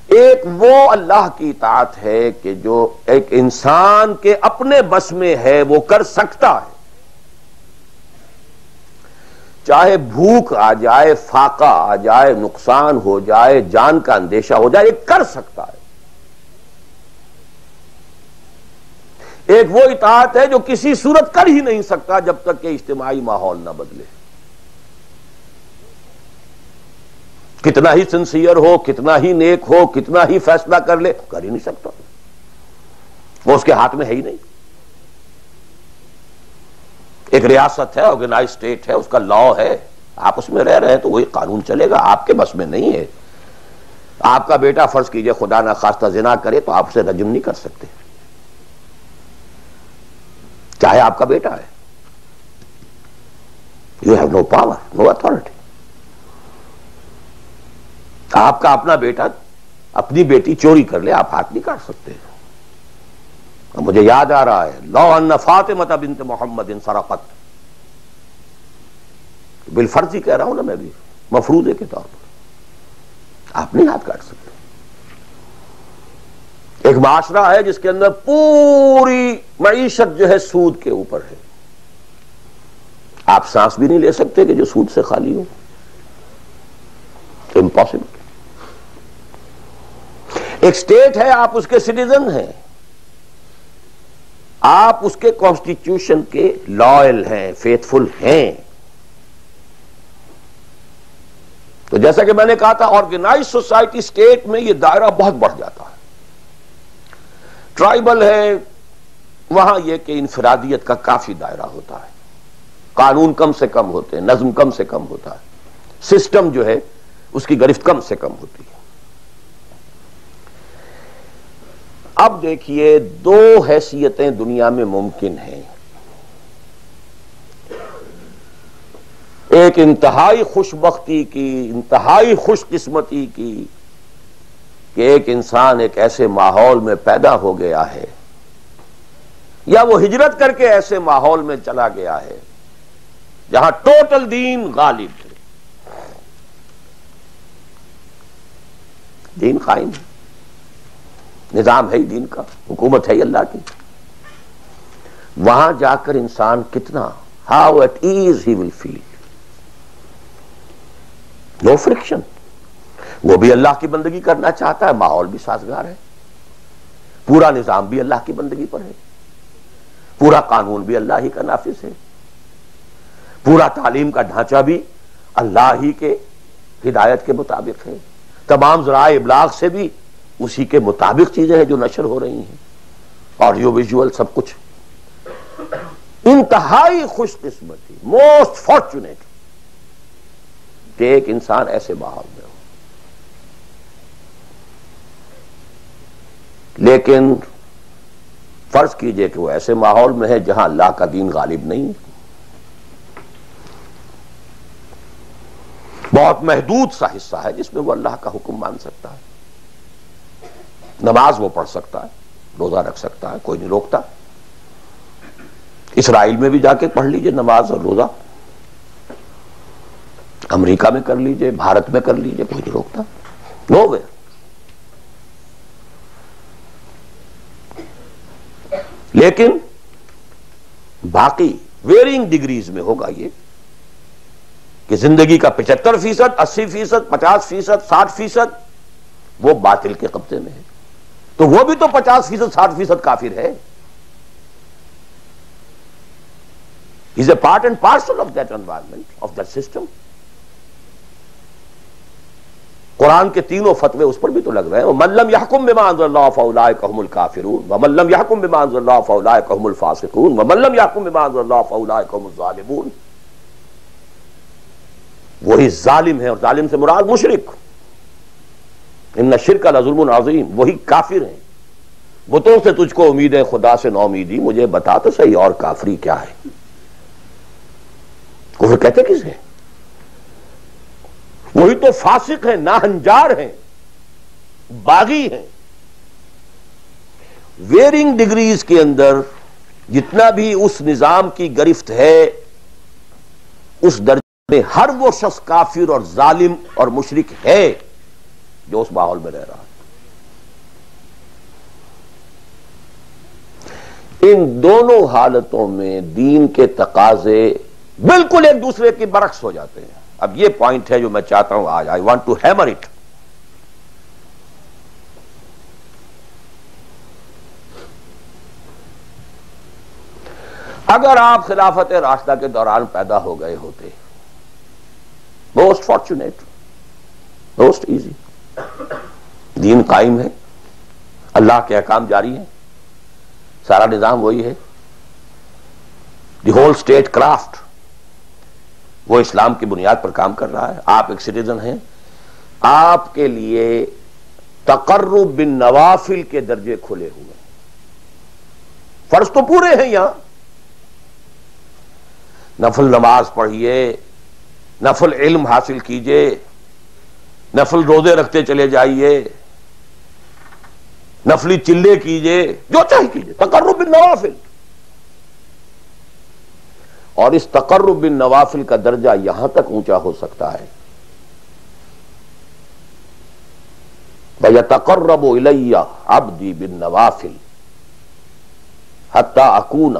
ایک وہ اللہ کی اطاعت ہے کہ جو ایک انسان کے اپنے بس میں ہے وہ کر سکتا ہے، چاہے بھوک آ جائے، فاقہ آ جائے، نقصان ہو جائے، جان کا اندیشہ ہو جائے، یہ کر سکتا ہے. ایک وہ اطاعت ہے جو کسی صورت کر ہی نہیں سکتا جب تک کہ اجتماعی ماحول نہ بدلے. کتنا ہی سنسیئر ہو، کتنا ہی نیک ہو، کتنا ہی فیصلہ کر لے، کر ہی نہیں سکتا. وہ اس کے ہاتھ میں ہے ہی نہیں. ایک ریاست ہے، آرگنائز اسٹیٹ ہے، اس کا لا ہے، آپ اس میں رہ رہے ہیں تو وہی قانون چلے گا. آپ کے بس میں نہیں ہے. آپ کا بیٹا فرض کیجئے خدا نہ خواستہ زنا کرے تو آپ اسے رجم نہیں کر سکتے، چاہے آپ کا بیٹا ہے. You have no power, no authority. آپ کا اپنا بیٹا اپنی بیٹی چوری کر لے، آپ ہاتھ نہیں کاٹ سکتے. مجھے یاد آ رہا ہے لو ان فاطمہ بنت محمد سرقت، بالفرض ہی کہہ رہا ہوں نا میں بھی، مفروضے کے طور پر آپ نہیں ہاتھ کاٹ سکتے. ایک معاشرہ ہے جس کے اندر پوری معیشت جو ہے سود کے اوپر ہے، آپ سانس بھی نہیں لے سکتے کہ جو سود سے خالی ہو. امپاسبل. ایک اسٹیٹ ہے، آپ اس کے سٹیزن ہیں، آپ اس کے کانسٹیٹیوشن کے لائل ہیں، فیتھفل ہیں. تو جیسا کہ میں نے کہا تھا آرگنائز سوسائٹی اسٹیٹ میں یہ دائرہ بہت بڑھ جاتا ہے. ٹرائبل ہے، وہاں یہ کہ انفرادیت کا کافی دائرہ ہوتا ہے، قانون کم سے کم ہوتے ہیں، نظم کم سے کم ہوتا ہے، سسٹم جو ہے اس کی گرفت کم سے کم ہوتی ہے. اب دیکھیے دو حیثیتیں دنیا میں ممکن ہیں. ایک انتہائی خوش بختی کی، انتہائی خوش قسمتی کی کہ ایک انسان ایک ایسے ماحول میں پیدا ہو گیا ہے یا وہ ہجرت کر کے ایسے ماحول میں چلا گیا ہے جہاں ٹوٹل دین غالب ہے، دین قائم ہے، نظام ہے ہی دین کا، حکومت ہے ہی اللہ کی. وہاں جا کر انسان کتنا how it is he will feel. No friction. وہ بھی اللہ کی بندگی کرنا چاہتا ہے، ماحول بھی سازگار ہے، پورا نظام بھی اللہ کی بندگی پر ہے، پورا قانون بھی اللہ ہی کا نافذ ہے، پورا تعلیم کا ڈھانچہ بھی اللہ ہی کے ہدایت کے مطابق ہے، تمام ذرائع ابلاغ سے بھی اسی کے مطابق چیزیں ہیں جو نشر ہو رہی ہیں، آڈیو ویژول سب کچھ. انتہائی خوش قسمتی، موسٹ فارچونیٹ کہ ایک انسان ایسے ماحول میں ہو. لیکن فرض کیجئے کہ وہ ایسے ماحول میں ہے جہاں اللہ کا دین غالب نہیں، بہت محدود سا حصہ ہے جس میں وہ اللہ کا حکم مان سکتا ہے. نماز وہ پڑھ سکتا ہے, روزہ رکھ سکتا ہے, کوئی نہیں روکتا. اسرائیل میں بھی جا کے پڑھ لیجئے نماز اور روزہ, امریکہ میں کر لیجئے, بھارت میں کر لیجئے, کوئی نہیں روکتا. نو وے. لیکن باقی ویرینگ ڈگریز میں ہوگا یہ کہ زندگی کا 75%, 80%, 50%, 60% وہ باطل کے قبضے میں ہے. تو وہ بھی تو 50%, 60% کافر ہے. is a part and parcel of that environment, of that system. قرآن کے تینوں فتوے اس پر بھی تو لگ رہے ہیں. وَمَن لَّمْ يَحْكُم بِمَا أَنزَلَ اللَّهُ فَأُولَٰئِكَ هُمُ الْكَافِرُونَ وَمَن لَّمْ يَحْكُم بِمَا أَنزَلَ اللَّهُ فَأُولَٰئِكَ هُمُ الْفَاسِقُونَ وَمَن لَّمْ يَحْكُم بِمَا أَنزَلَ اللَّهُ فَأُولَٰئِكَ هُمُ الظَّالِمُونَ. وہی ظالم ہے, اور ظالم سے مراد مشرک. ان الشرک لظلم عظیم, وہی کافر ہیں. بتوں سے تجھ کو امید ہے, خدا سے نو امیدی. مجھے بتا تو صحیح اور کافری کیا ہے. کفر کہتے کس ہے؟ وہی تو فاسق ہیں, ناہنجار ہیں, باغی ہیں. ویرنگ ڈگریز کے اندر جتنا بھی اس نظام کی گرفت ہے, اس درجے میں ہر وہ شخص کافر اور ظالم اور مشرک ہے جو اس ماحول میں رہ رہا ہے. ان دونوں حالتوں میں دین کے تقاضے بالکل ایک دوسرے کے برعکس ہو جاتے ہیں. اب یہ پوائنٹ ہے جو میں چاہتا ہوں آج, I want to hammer it. اگر آپ خلافت راشدہ کے دوران پیدا ہو گئے ہوتے, موسٹ فارچونیٹ, موسٹ ایزی. دین قائم ہے, اللہ کے احکام جاری ہیں, سارا نظام وہی ہے, دی ہول اسٹیٹ کرافٹ وہ اسلام کی بنیاد پر کام کر رہا ہے. آپ ایک سٹیزن ہیں, آپ کے لیے تقرب بالنوافل کے درجے کھلے ہوئے ہیں. فرض تو پورے ہیں یہاں, نفل نماز پڑھیے, نفل علم حاصل کیجئے, نفل روزے رکھتے چلے جائیے, نفلی چلے کیجئے, جو چاہے کیجئے. تقرب بالنوافل. اور اس تقرب بالنوافل کا درجہ یہاں تک اونچا ہو سکتا ہے, وَيَتَقَرَّبُ إِلَيَّ عَبْدِي بِالنَّوَافِلِ حَتَّى أَكُونَ,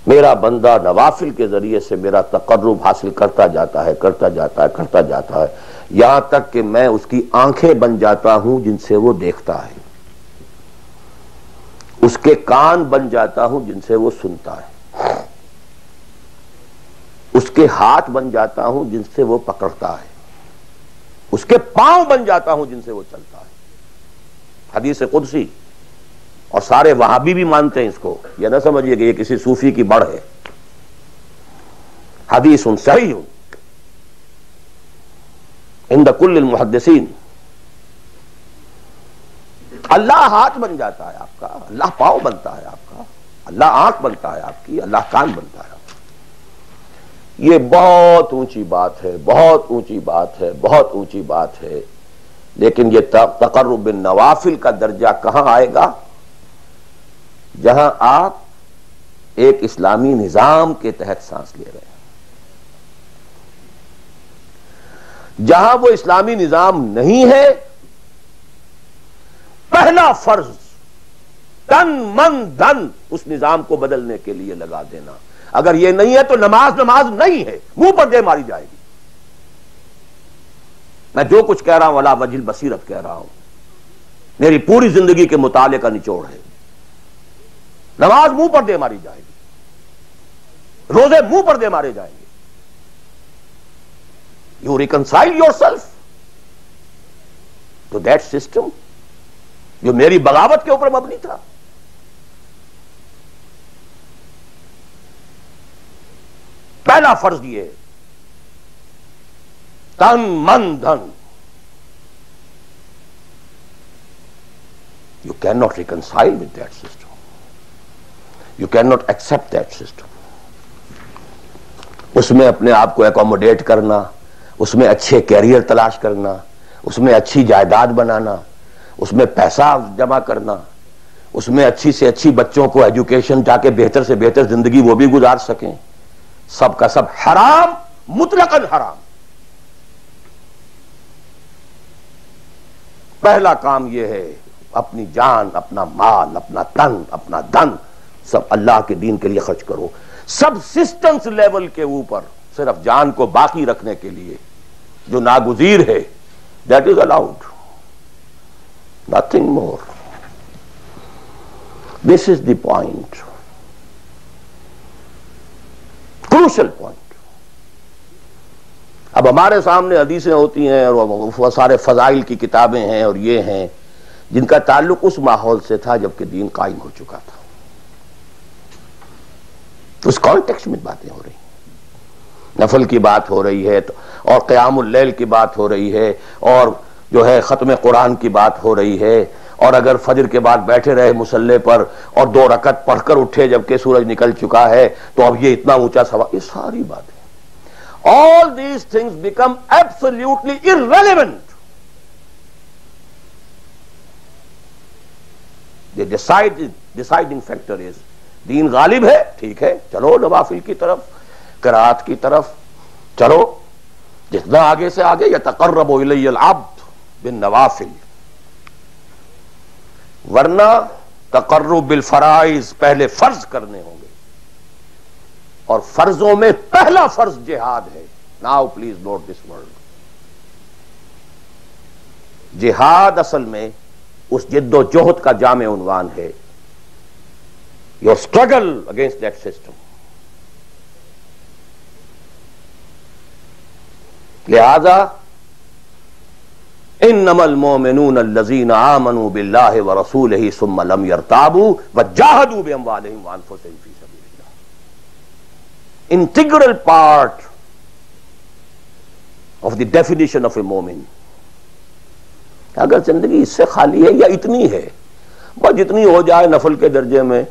میرا بندہ نوافل کے ذریعے سے میرا تقرب حاصل کرتا جاتا ہے, کرتا جاتا ہے, کرتا جاتا ہے, یہاں تک کہ میں اس کی آنکھیں بن جاتا ہوں جن سے وہ دیکھتا ہے, اس کے کان بن جاتا ہوں جن سے وہ سنتا ہے, اس کے ہاتھ بن جاتا ہوں جن سے وہ پکڑتا ہے, اس کے پاؤں بن جاتا ہوں جن سے وہ چلتا ہے. حدیث قدسی, اور سارے وہابی بھی مانتے ہیں اس کو, یہ نہ سمجھیے کہ یہ کسی صوفی کی بڑھ ہے. حدیث صحیح عند کل المحدثین. اللہ ہاتھ بن جاتا ہے آپ کا, اللہ پاؤں بنتا ہے آپ کا, اللہ آنکھ بنتا ہے آپ کی, اللہ کان بنتا ہے آپ کا. یہ بہت اونچی بات ہے, بہت اونچی بات ہے, بہت اونچی بات ہے. لیکن یہ تقرب بالنوافل کا درجہ کہاں آئے گا؟ جہاں آپ ایک اسلامی نظام کے تحت سانس لے رہے ہیں, جہاں وہ اسلامی نظام نہیں ہے. پہلا فرض تن من دھن اس نظام کو بدلنے کے لیے لگا دینا. اگر یہ نہیں ہے تو نماز نہیں ہے, منہ پر دے ماری جائے گی. میں جو کچھ کہہ رہا ہوں علی وجہ البصیرت کہہ رہا ہوں, میری پوری زندگی کے مطالعے کا نچوڑ ہے. نماز منہ پر دے ماری جائے گی, روزے منہ پر دے مارے جائیں گے. You reconcile your self to that system جو میری بغاوت کے اوپر مبنی تھا. پہلا فرض یہ تن من دھن. You can not reconcile with that system, you can not accept that system. اس میں اپنے آپ کو ایکوموڈیٹ کرنا، اس میں اچھے کیریئر تلاش کرنا، اس میں اچھی جائیداد بنانا، اس میں پیسہ جمع کرنا، اس میں اچھی سے اچھی بچوں کو ایجوکیشن تاکہ بہتر سے بہتر زندگی وہ بھی گزار سکیں، سب کا سب حرام، مطلقاً حرام۔ پہلا کام یہ ہے اپنی جان، اپنا مال، اپنا تن، اپنا دھن سب اللہ کے دین کے لیے خرچ کرو۔ سب سسٹمز لیول کے اوپر صرف جان کو باقی رکھنے کے لیے جو ناگزیر ہے، that is allowed, nothing more. This is the point, crucial point. اب ہمارے سامنے حدیثیں ہوتی ہیں اور وہ سارے فضائل کی کتابیں ہیں اور یہ ہیں جن کا تعلق اس ماحول سے تھا جبکہ دین قائم ہو چکا تھا، اس کانٹیکسٹ میں باتیں ہو رہی ہیں، نفل کی بات ہو رہی ہے اور قیام اللیل کی بات ہو رہی ہے اور جو ہے ختم قرآن کی بات ہو رہی ہے، اور اگر فجر کے بعد بیٹھے رہے مصلے پر اور 2 رکعت پڑھ کر اٹھے جبکہ سورج نکل چکا ہے تو اب یہ اتنا اونچا ثواب، یہ ساری باتیں، all these things become absolutely irrelevant. The deciding factor is دین غالب ہے، ٹھیک ہے، چلو نوافل کی طرف، قرات کی طرف چلو، جتنا آگے سے آگے یتقرب الی العبد بالنوافل، ورنہ تقرب بالفرائض پہلے فرض کرنے ہوں گے، اور فرضوں میں پہلا فرض جہاد ہے۔ Now please note this word, جہاد اصل میں اس جد و جہد کا جامع عنوان ہے، your struggle against that system. لہذا انما المؤمنون الذين آمنوا بالله ورسوله ثم لم يرتابوا وجاهدوا باموالهم وانفسهم في سبيل الله. Integral part of the definition of a مومن. اگر زندگی اس سے خالی ہے یا اتنی ہے، بس جتنی ہو جائے نفل کے درجے میں،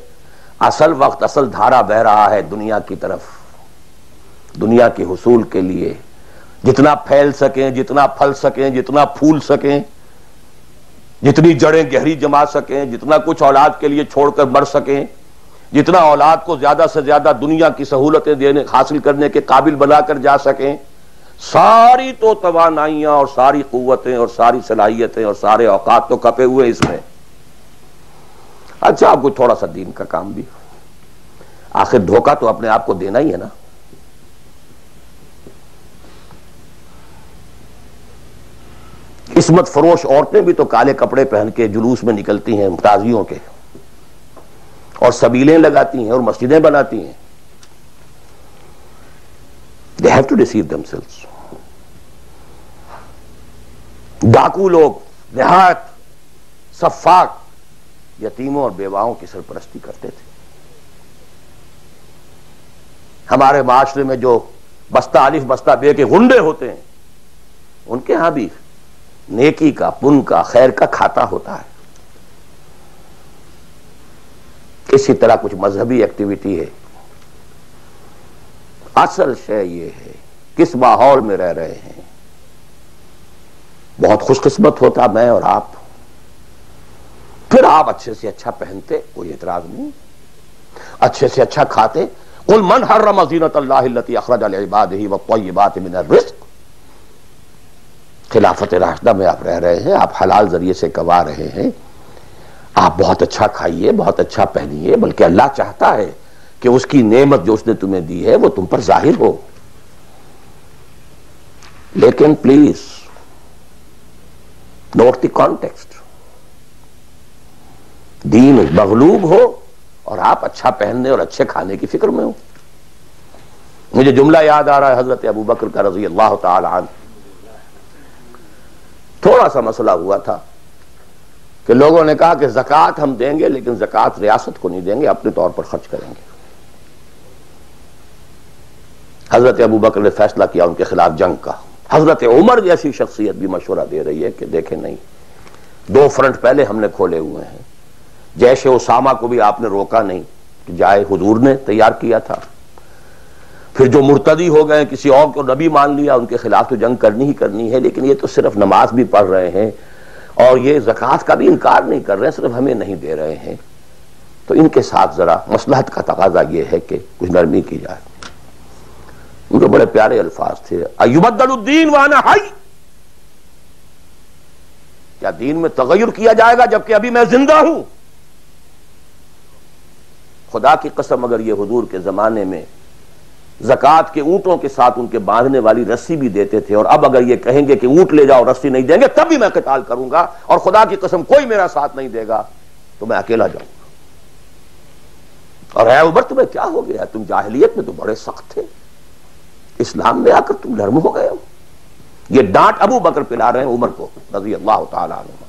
اصل وقت اصل دھارا بہ رہا ہے دنیا کی طرف، دنیا کے حصول کے لیے، جتنا پھیل سکیں، جتنا پھل سکیں، جتنا پھول سکیں، جتنی جڑیں گہری جما سکیں، جتنا کچھ اولاد کے لیے چھوڑ کر مر سکیں، جتنا اولاد کو زیادہ سے زیادہ دنیا کی سہولتیں دینے حاصل کرنے کے قابل بنا کر جا سکیں، ساری تو توانائیاں اور ساری قوتیں اور ساری صلاحیتیں اور سارے اوقات تو کپے ہوئے اس میں۔ اچھا آپ کو تھوڑا سا دین کا کام بھی، آخر دھوکہ تو اپنے آپ کو دینا ہی ہے نا۔ عصمت فروش عورتیں بھی تو کالے کپڑے پہن کے جلوس میں نکلتی ہیں تازیوں کے، اور سبیلیں لگاتی ہیں اور مسجدیں بناتی ہیں۔ They have to deceive themselves. ڈاکو لوگ نہایت صفاق یتیموں اور بیواؤں کی سرپرستی کرتے تھے۔ ہمارے معاشرے میں جو بستہ الف بستہ بے کے غنڈے ہوتے ہیں، ان کے ہاں بھی نیکی کا، پن کا، خیر کا کھاتا ہوتا ہے۔ اسی طرح کچھ مذہبی ایکٹیویٹی ہے۔ اصل شے یہ ہے کس ماحول میں رہ رہے ہیں۔ بہت خوش قسمت ہوتا میں اور آپ، پھر آپ اچھے سے اچھا پہنتے، کوئی اعتراض نہیں، اچھے سے اچھا کھاتے۔ قل من حرم زینۃ اللہ التی اخرج لعبادہ والطیبات من الرزق۔ خلافت راشدہ میں آپ رہ رہے ہیں، آپ حلال ذریعے سے کما رہے ہیں، آپ بہت اچھا کھائیے، بہت اچھا پہنیے، بلکہ اللہ چاہتا ہے کہ اس کی نعمت جو اس نے تمہیں دی ہے وہ تم پر ظاہر ہو۔ لیکن پلیز نوٹ دی کانٹیکسٹ، دین مغلوب ہو اور آپ اچھا پہننے اور اچھے کھانے کی فکر میں ہو۔ مجھے جملہ یاد آ رہا ہے حضرت ابو بکر کا رضی اللہ تعالی عنہ۔ تھوڑا سا مسئلہ ہوا تھا کہ لوگوں نے کہا کہ زکوٰۃ ہم دیں گے لیکن زکوٰۃ ریاست کو نہیں دیں گے، اپنے طور پر خرچ کریں گے۔ حضرت ابو بکر نے فیصلہ کیا ان کے خلاف جنگ کا۔ حضرت عمر جیسی شخصیت بھی مشورہ دے رہی ہے کہ دیکھیں نہیں، 2 فرنٹ پہلے ہم نے کھولے ہوئے ہیں، جیش اسامہ کو بھی آپ نے روکا نہیں کہ جائے، حضور نے تیار کیا تھا۔ پھر جو مرتدی ہو گئے کسی اور کو نبی مان لیا ان کے خلاف تو جنگ کرنی ہی کرنی ہے، لیکن یہ تو صرف نماز بھی پڑھ رہے ہیں اور یہ زکوٰۃ کا بھی انکار نہیں کر رہے ہیں، صرف ہمیں نہیں دے رہے ہیں، تو ان کے ساتھ ذرا مصلحت کا تقاضا یہ ہے کہ کچھ نرمی کی جائے۔ ان کے بڑے پیارے الفاظ تھے، ایبدل الدین وانا حی، کیا دین میں تغیر کیا جائے گا جبکہ ابھی میں زندہ ہوں؟ خدا کی قسم اگر یہ حضور کے زمانے میں زکوٰۃ کے اونٹوں کے ساتھ ان کے باندھنے والی رسی بھی دیتے تھے، اور اب اگر یہ کہیں گے کہ اونٹ لے جاؤ رسی نہیں دیں گے، تب بھی میں قتال کروں گا، اور خدا کی قسم کوئی میرا ساتھ نہیں دے گا تو میں اکیلا جاؤں گا۔ اور اے عمر تمہیں کیا ہو گیا؟ تم جاہلیت میں تو بڑے سخت تھے، اسلام میں آ کر تم نرم ہو گئے ہو۔ یہ ڈانٹ ابو بکر پلا رہے ہیں عمر کو رضی اللہ تعالی عنہ۔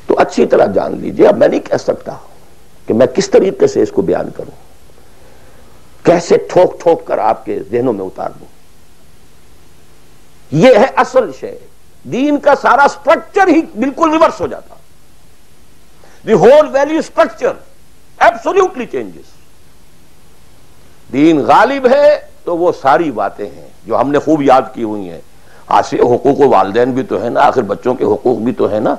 تو اچھی طرح جان لیجئے، اب میں نہیں کہہ سکتا کہ میں کس طریقے سے اس کو بیان کروں، کیسے ٹھوک ٹھوک کر آپ کے ذہنوں میں اتار دوں۔ یہ ہے اصل شے، دین کا سارا سٹرکچر ہی بالکل ریورس ہو جاتا، the whole value structure absolutely changes. دین غالب ہے تو وہ ساری باتیں ہیں جو ہم نے خوب یاد کی ہوئی ہیں، آسے حقوق والدین بھی تو ہے نا، آخر بچوں کے حقوق بھی تو ہے نا۔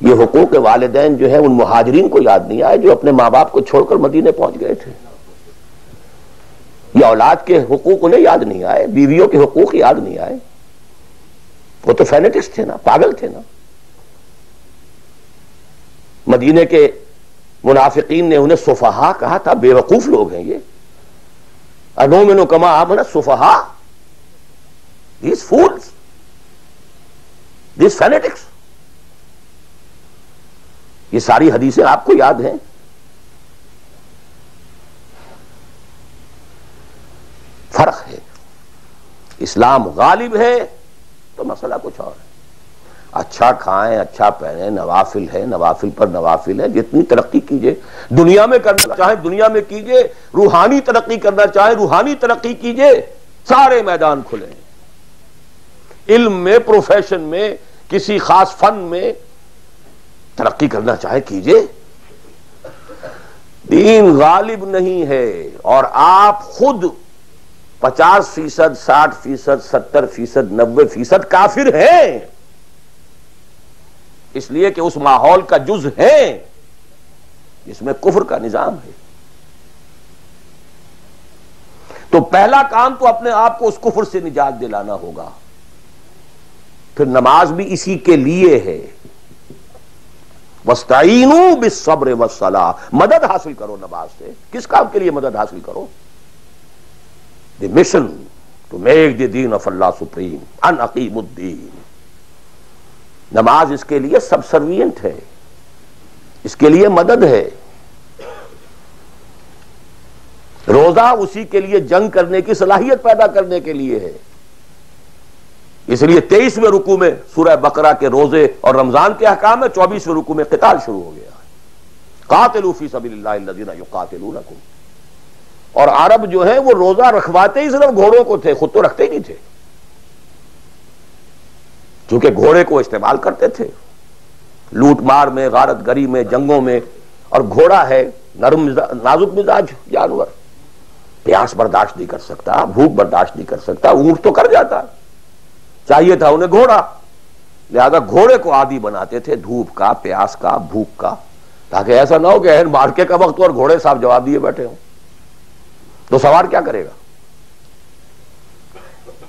یہ حقوق والدین جو ہے ان مہاجرین کو یاد نہیں آئے جو اپنے ماں باپ کو چھوڑ کر مدینے پہنچ گئے تھے، یہ اولاد کے حقوق انہیں یاد نہیں آئے، بیویوں کے حقوق یاد نہیں آئے، وہ تو فینیٹکس تھے نا، پاگل تھے نا۔ مدینے کے منافقین نے انہیں سفہاء کہا تھا، بے وقوف لوگ ہیں یہ، انؤمن کما آمن السفہاء، these fools, these fanatics۔ یہ ساری حدیثیں آپ کو یاد ہیں۔ فرق ہے، اسلام غالب ہے تو مسئلہ کچھ اور ہے۔ اچھا کھائیں، اچھا پہنیں، نوافل ہے، نوافل پر نوافل ہے، جتنی ترقی کیجئے، دنیا میں کرنا چاہیں دنیا میں کیجئے، روحانی ترقی کرنا چاہیں روحانی ترقی کیجئے، سارے میدان کھلے ہیں۔ علم میں، پروفیشن میں، کسی خاص فن میں ترقی کرنا چاہے کیجئے۔ دین غالب نہیں ہے، اور آپ خود 50%، 60%، 70%، 90% کافر ہیں، اس لیے کہ اس ماحول کا جز ہیں جس میں کفر کا نظام ہے۔ تو پہلا کام تو اپنے آپ کو اس کفر سے نجات دلانا ہوگا، پھر نماز بھی اسی کے لیے ہے۔ وَاسْتَعِينُوا بِالصَّبْرِ وَالصَّلَاةِ، مدد حاصل کرو نماز سے۔ کس کام کے لیے مدد حاصل کرو؟ the mission to make the deen of Allah supreme، ان اقیموا الدین۔ نماز اس کے لیے سب سروینٹ ہے، اس کے لیے مدد ہے۔ روزہ اسی کے لیے جنگ کرنے کی صلاحیت پیدا کرنے کے لیے ہے۔ اس لیے 23ویں رکوع میں سورہ بقرہ کے روزے اور رمضان کے احکام میں 24ویں رکوع میں قتال شروع ہو گیا، قاتلوا فی سبیل اللہ الذین یقاتلونکم۔ اور عرب جو ہیں وہ روزہ رکھواتے ہی صرف گھوڑوں کو تھے، خود تو رکھتے ہی نہیں تھے، کیونکہ گھوڑے کو استعمال کرتے تھے لوٹ مار میں، غارت گری میں، جنگوں میں، اور گھوڑا ہے نرم نازک مزاج جانور، پیاس برداشت نہیں کر سکتا، بھوک برداشت نہیں کر سکتا، اونٹ تو کر جاتا، چاہیے تھا انہیں گھوڑا، لہذا گھوڑے کو عادی بناتے تھے دھوپ کا، پیاس کا، بھوک کا، تاکہ ایسا نہ ہو کہ اہل مارکے کا وقت اور گھوڑے صاحب جواب دیے بیٹھے ہوں تو سوار کیا کرے گا۔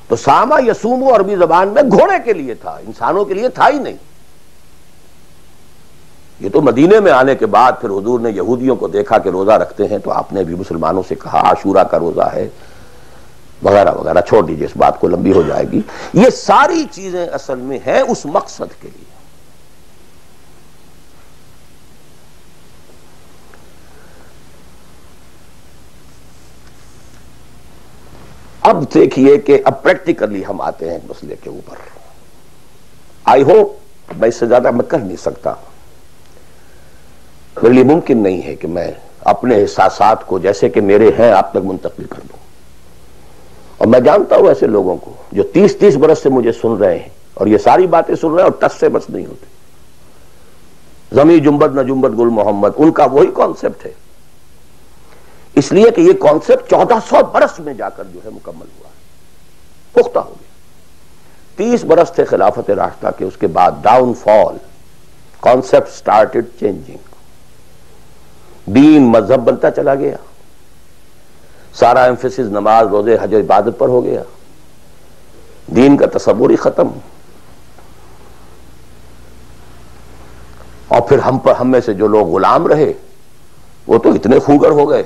تو ساما یسومو عربی زبان میں گھوڑے کے لیے تھا، انسانوں کے لیے تھا ہی نہیں۔ یہ تو مدینے میں آنے کے بعد پھر حضور نے یہودیوں کو دیکھا کہ روزہ رکھتے ہیں، تو آپ نے بھی مسلمانوں سے کہا عاشورہ کا روزہ ہے وغیرہ وغیرہ، چھوڑ دیجیے اس بات کو، لمبی ہو جائے گی۔ یہ ساری چیزیں اصل میں ہیں اس مقصد کے لیے۔ اب دیکھیے کہ اب پریکٹیکلی ہم آتے ہیں مسئلے کے اوپر۔ آئی ہوپ میں اس سے زیادہ میں کر نہیں سکتا، میرے لیے ممکن نہیں ہے کہ میں اپنے احساسات کو جیسے کہ میرے ہیں آپ تک منتقل کر دوں۔ اور میں جانتا ہوں ایسے لوگوں کو جو 30 برس سے مجھے سن رہے ہیں اور یہ ساری باتیں سن رہے ہیں اور ٹس سے بس نہیں ہوتے۔ زمیں جنبت نہ جنبت گل محمد، ان کا وہی کانسیپٹ ہے. اس لیے کہ یہ کانسیپٹ 1400 برس میں جا کر جو ہے مکمل ہوا ہے، پختہ ہو گیا. 30 برس تھے خلافت راشدہ کے، اس کے بعد ڈاؤن فال، کانسیپٹ سٹارٹڈ چینجنگ. دین مذہب بنتا چلا گیا، سارا ایمفیسس نماز روزے حج عبادت پر ہو گیا، دین کا تصور ہی ختم. اور پھر ہم میں سے جو لوگ غلام رہے وہ تو اتنے خوگر ہو گئے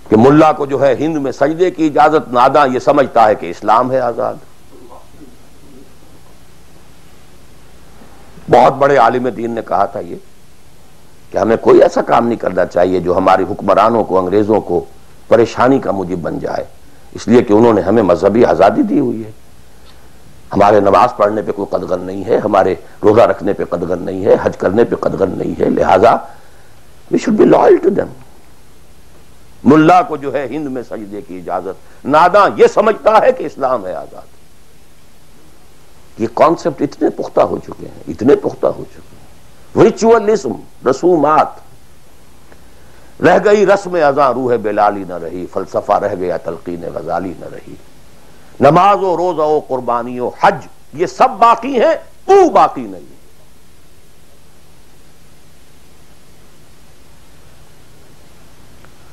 کہ ملا کو جو ہے ہند میں سجدے کی اجازت، ناداں یہ سمجھتا ہے کہ اسلام ہے آزاد. بہت بڑے عالم دین نے کہا تھا یہ کہ ہمیں کوئی ایسا کام نہیں کرنا چاہیے جو ہماری حکمرانوں کو، انگریزوں کو پریشانی کا موجب بن جائے، اس لیے کہ انہوں نے ہمیں مذہبی آزادی دی ہوئی ہے. ہمارے نماز پڑھنے پہ کوئی قدغن نہیں ہے، ہمارے روزہ رکھنے پہ قدغن نہیں ہے، حج کرنے پہ قدغن نہیں ہے، لہذا we should be loyal to them. ملا کو جو ہے ہند میں سجدے کی اجازت، ناداں یہ سمجھتا ہے کہ اسلام ہے آزاد. یہ کانسیپٹ اتنے پختہ ہو چکے ہیں، اتنے پختہ ہو چکے ہیں. ریچولزم، رسومات، رہ گئی رسم ازاں روح بلالی نہ رہی، فلسفہ رہ گیا تلقین غزالی نہ رہی. نماز و روزہ و قربانی و حج یہ سب باقی ہیں، تو باقی نہیں.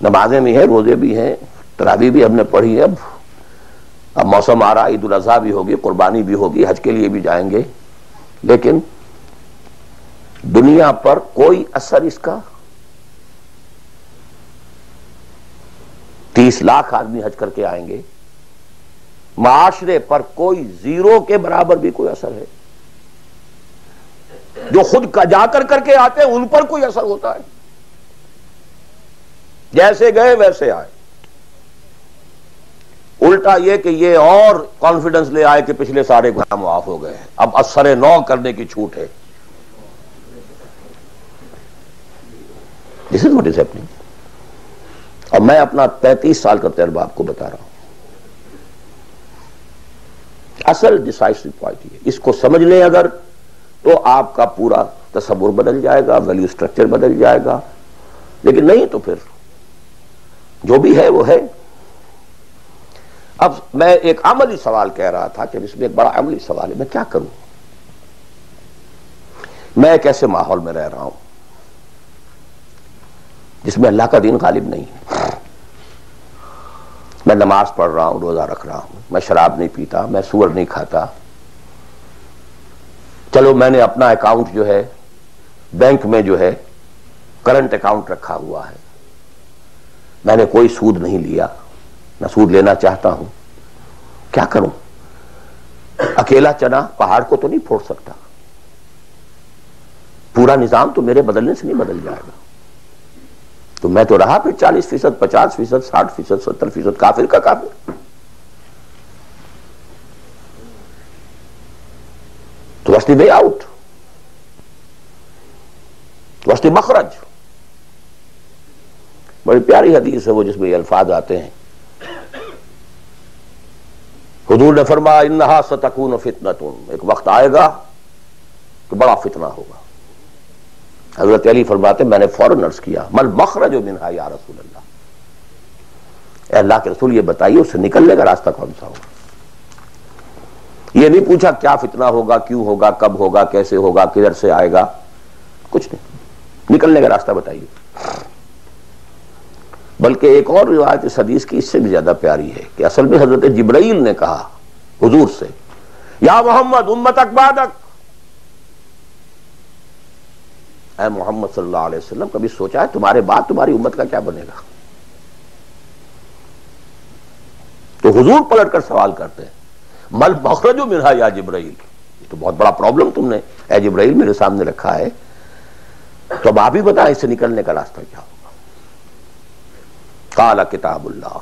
نمازیں بھی ہیں، روزے بھی ہیں، تراویح بھی ہم نے پڑھی ہے. اب موسم آ رہا، عید الاضحیٰ بھی ہوگی، قربانی بھی ہوگی، حج کے لیے بھی جائیں گے، لیکن دنیا پر کوئی اثر اس کا. 30 لاکھ آدمی حج کر کے آئیں گے، معاشرے پر کوئی زیرو کے برابر بھی کوئی اثر ہے؟ جو خود جا کر کے آتے ہیں ان پر کوئی اثر ہوتا ہے؟ جیسے گئے ویسے آئے. الٹا یہ کہ یہ اور کانفیڈنس لے آئے کہ پچھلے سارے گناہ معاف ہو گئے، اب اثر نو کرنے کی چھوٹ ہے. This is what is happening. اور میں اپنا 35 سال کا تجربہ آپ کو بتا رہا ہوں. اصل ڈیسائسو پوائنٹ یہ، اس کو سمجھ لیں اگر تو آپ کا پورا تصور بدل جائے گا، ویلیو سٹرکچر بدل جائے گا. لیکن نہیں تو پھر جو بھی ہے وہ ہے. اب میں ایک عملی سوال کہہ رہا تھا کہ اس میں ایک بڑا عملی سوال ہے، میں کیا کروں؟ میں ایک ایسے ماحول میں رہ رہا ہوں جس میں اللہ کا دین غالب نہیں ہے. میں نماز پڑھ رہا ہوں، روزہ رکھ رہا ہوں، میں شراب نہیں پیتا، میں سور نہیں کھاتا. چلو میں نے اپنا اکاؤنٹ جو ہے بینک میں جو ہے کرنٹ اکاؤنٹ رکھا ہوا ہے، میں نے کوئی سود نہیں لیا، نہ سود لینا چاہتا ہوں. کیا کروں؟ اکیلا چنا پہاڑ کو تو نہیں پھوڑ سکتا، پورا نظام تو میرے بدلنے سے نہیں بدل جائے گا. تو میں تو رہا پھر 40%، 50%، 60%، 70% کافر کا کافر. تو واسطے وے آؤٹ، واسطے مخرج. بڑی پیاری حدیث ہے وہ جس میں یہ الفاظ آتے ہیں. حضور نے فرمایا انہا ستکون فتنۃ، ایک وقت آئے گا کہ بڑا فتنہ ہوگا. حضرت علی فرماتے میں نے فوراً عرض کیا مل مخرج منہا یا رسول اللہ، اے اللہ کے رسول یہ بتائیے اس سے نکلنے کا راستہ کون سا ہوگا. یہ نہیں پوچھا کیا فتنہ ہوگا، کیوں ہوگا، کب ہوگا، کیسے ہوگا، کدھر سے آئے گا، کچھ نہیں، نکلنے کا راستہ بتائیے. بلکہ ایک اور روایت اس حدیث کی اس سے بھی زیادہ پیاری ہے کہ اصل میں حضرت جبرائیل نے کہا حضور سے یا محمد امتک بعدک، اے محمد صلی اللہ علیہ وسلم کبھی سوچا ہے تمہارے بعد تمہاری امت کا کیا بنے گا؟ تو حضور پلٹ کر سوال کرتے ہیں مل مخرج منہا یا جبرائیل، یہ تو بہت بڑا پرابلم تم نے اے جبرائیل میرے سامنے رکھا ہے، تو اب آپ ہی بتائیں اس سے نکلنے کا راستہ کیا ہوگا. قال کتاب اللہ،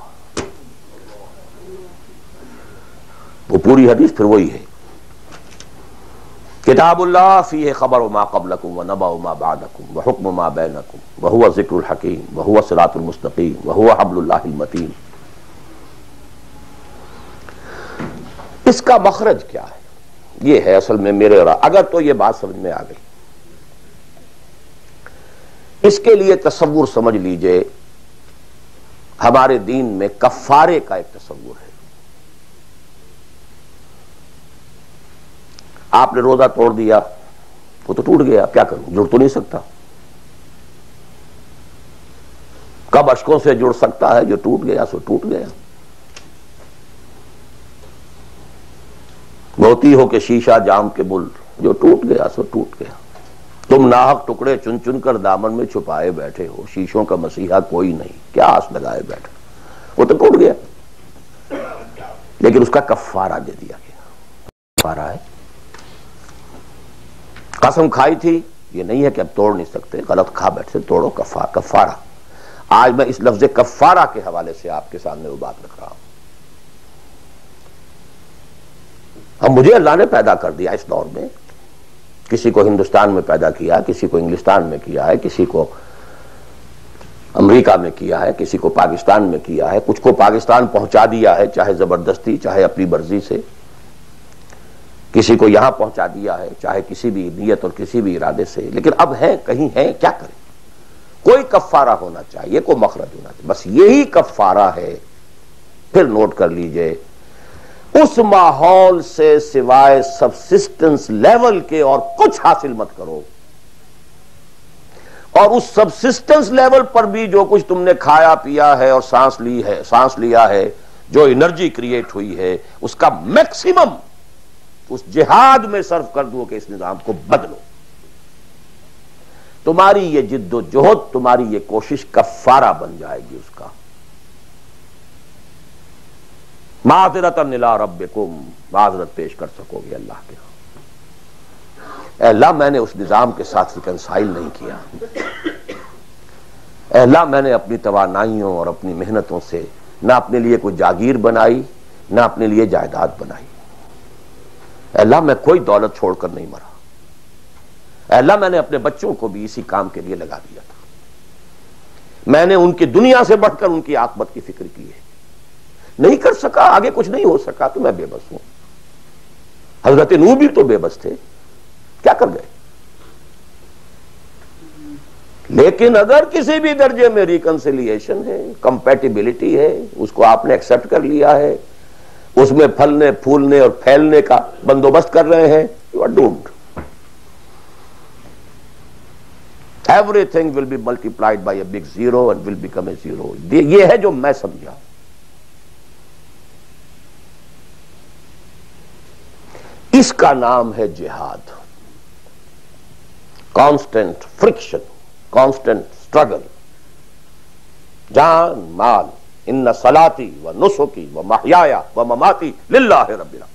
وہ پوری حدیث پھر وہی ہے. کتاب اللہ فیہ خبر ما قبلکم ونبأ ما بعدکم وحکم ما بینکم وہو ذکر الحکیم وہو صراط المستقیم وہو حبل اللہ المتین. اس کا مخرج کیا ہے؟ یہ ہے اصل میں میرے اگر تو یہ بات سمجھ میں آ گئی. اس کے لیے تصور سمجھ لیجئے، ہمارے دین میں کفارے کا ایک تصور ہے. آپ نے روزہ توڑ دیا، وہ تو ٹوٹ گیا، کیا کروں، جڑ تو نہیں سکتا. کب اشکوں سے جڑ سکتا ہے؟ جو ٹوٹ گیا سو ٹوٹ گیا. موتی ہو کہ شیشہ جام کے بل، جو ٹوٹ گیا سو ٹوٹ گیا. تم ناحق ٹکڑے چن چن کر دامن میں چھپائے بیٹھے ہو، شیشوں کا مسیحا کوئی نہیں، کیا آس لگائے بیٹھے. وہ تو ٹوٹ گیا، لیکن اس کا کفارہ دے دیا گیا. کفارہ ہے. قسم کھائی تھی، یہ نہیں ہے کہ اب توڑ نہیں سکتے، غلط کھا بیٹھے، توڑو. کفارہ. آج میں اس لفظ کفارہ کے حوالے سے آپ کے سامنے وہ بات رکھ رہا ہوں. اب مجھے اللہ نے پیدا کر دیا اس دور میں، کسی کو ہندوستان میں پیدا کیا، کسی کو انگلستان میں کیا ہے، کسی کو امریکہ میں کیا ہے، کسی کو پاکستان میں کیا ہے، کچھ کو پاکستان پہنچا دیا ہے، چاہے زبردستی چاہے اپنی مرضی سے، کسی کو یہاں پہنچا دیا ہے چاہے کسی بھی نیت اور کسی بھی ارادے سے. لیکن اب ہے کہیں ہے، کیا کریں. کوئی کفارہ ہونا چاہیے، کوئی مخرج ہونا چاہیے، بس یہی کفارہ ہے. پھر نوٹ کر لیجئے، اس ماحول سے سوائے سبسسٹنس لیول کے اور کچھ حاصل مت کرو، اور اس سبسسٹنس لیول پر بھی جو کچھ تم نے کھایا پیا ہے اور سانس لیا ہے، جو انرجی کریٹ ہوئی ہے، اس کا میکسیمم اس جہاد میں صرف کر دو کہ اس نظام کو بدلو. تمہاری یہ جد و جہد، تمہاری یہ کوشش کفارہ بن جائے گی اس کا. معذرتاً الی ربکم، معذرت پیش کر سکو گے اللہ کے. اے اللہ میں نے اس نظام کے ساتھ ریکنسائل نہیں کیا. اے اللہ میں نے اپنی توانائیوں اور اپنی محنتوں سے نہ اپنے لیے کوئی جاگیر بنائی، نہ اپنے لیے جائیداد بنائی. اے اللہ میں کوئی دولت چھوڑ کر نہیں مرا. اے اللہ میں نے اپنے بچوں کو بھی اسی کام کے لیے لگا دیا تھا. میں نے ان کی دنیا سے بڑھ کر ان کی عاقبت کی فکر کی ہے. نہیں کر سکا، آگے کچھ نہیں ہو سکا تو میں بے بس ہوں. حضرت نوح بھی تو بے بس تھے، کیا کر گئے. لیکن اگر کسی بھی درجے میں ریکنسیلیشن ہے، کمپیٹیبلٹی ہے، اس کو آپ نے ایکسپٹ کر لیا ہے، اس میں پھلنے پھولنے اور پھیلنے کا بندوبست کر رہے ہیں، you are doomed. Everything will be multiplied by a big zero and will become a zero. یہ ہے جو میں سمجھا. اس کا نام ہے جہاد. کانسٹنٹ فرکشن، کانسٹنٹ اسٹرگل، جان مال. ان صلاتی و نسکی و محیای و مماتی للہ رب العالمین.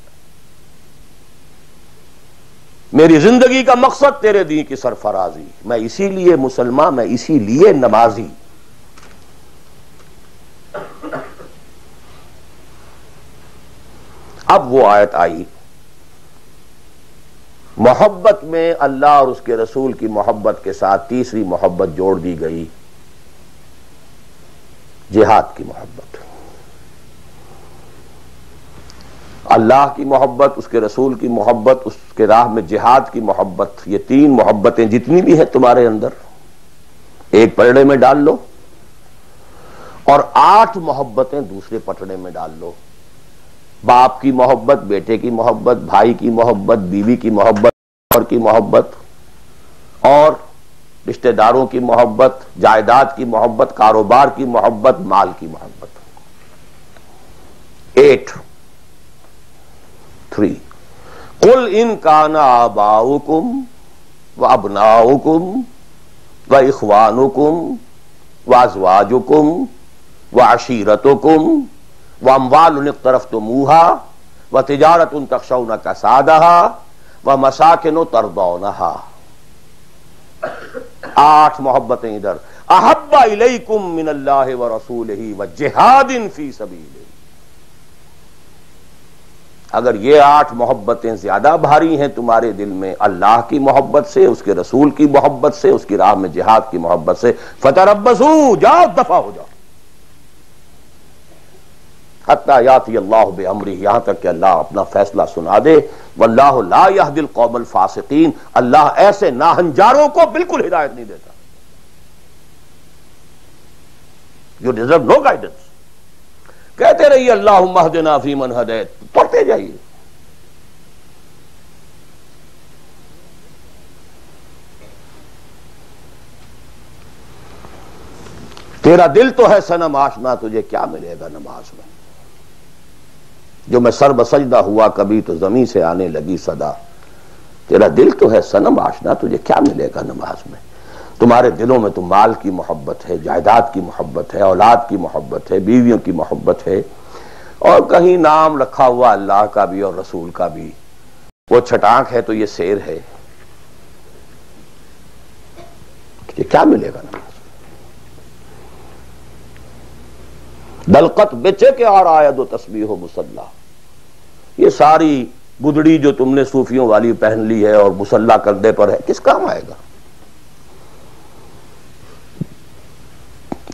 میری زندگی کا مقصد تیرے دین کی سرفرازی، میں اسی لیے مسلمان، میں اسی لیے نمازی. اب وہ آیت آئی، محبت میں اللہ اور اس کے رسول کی محبت کے ساتھ تیسری محبت جوڑ دی گئی، جہاد کی محبت. اللہ کی محبت، اس کے رسول کی محبت، اس کے راہ میں جہاد کی محبت. یہ تین محبتیں جتنی بھی ہیں تمہارے اندر، ایک پٹڑے میں ڈال لو اور 8 محبتیں دوسرے پٹڑے میں ڈال لو. باپ کی محبت، بیٹے کی محبت، بھائی کی محبت، بیوی کی محبت، اور کی محبت، اور رشتہ داروں کی محبت، جائیداد کی محبت، کاروبار کی محبت، مال کی محبت. 8 3 قل ان کان آباؤکم وابناؤکم واخوانکم وازواجکم وعشیرتکم واموال اقترفتموها وتجارۃ تخشون کسادها ومساکن ترضونها. 8 محبتیں ادھر. احب الیکم من اللہ ورسولہ وجہاد فی سبیلہ. اگر یہ 8 محبتیں زیادہ بھاری ہیں تمہارے دل میں اللہ کی محبت سے، اس کے رسول کی محبت سے، اس کی راہ میں جہاد کی محبت سے، فتربصوا، جاؤ دفع ہو جاؤ. حتی یاتی اللہ بامرہ، یہاں تک کہ اللہ اپنا فیصلہ سنا دے. واللہ لا یہدی القوم الفاسقین، اللہ ایسے ناہنجاروں کو بالکل ہدایت نہیں دیتا. You deserve no guidance. کہتے رہیے اللہم اہدنا فیمن ہدیت، پڑھتے جائیے. تیرا دل تو ہے صنم آشنا، تجھے کیا ملے گا نماز میں. جو میں سر بسجدہ ہوا کبھی تو زمین سے آنے لگی صدا. تیرا دل تو ہے صنم آشنا، تجھے کیا ملے گا نماز میں. تمہارے دلوں میں تو مال کی محبت ہے، جائیداد کی محبت ہے، اولاد کی محبت ہے، بیویوں کی محبت ہے، اور کہیں نام رکھا ہوا اللہ کا بھی اور رسول کا بھی. وہ چھٹانک ہے تو یہ سیر ہے. یہ کیا ملے گا نماز. دلقت بچے کے اور آید و تسبیح و مصلی، یہ ساری گدڑی جو تم نے صوفیوں والی پہن لی ہے اور مصلی کردے پر ہے، کس کام آئے گا.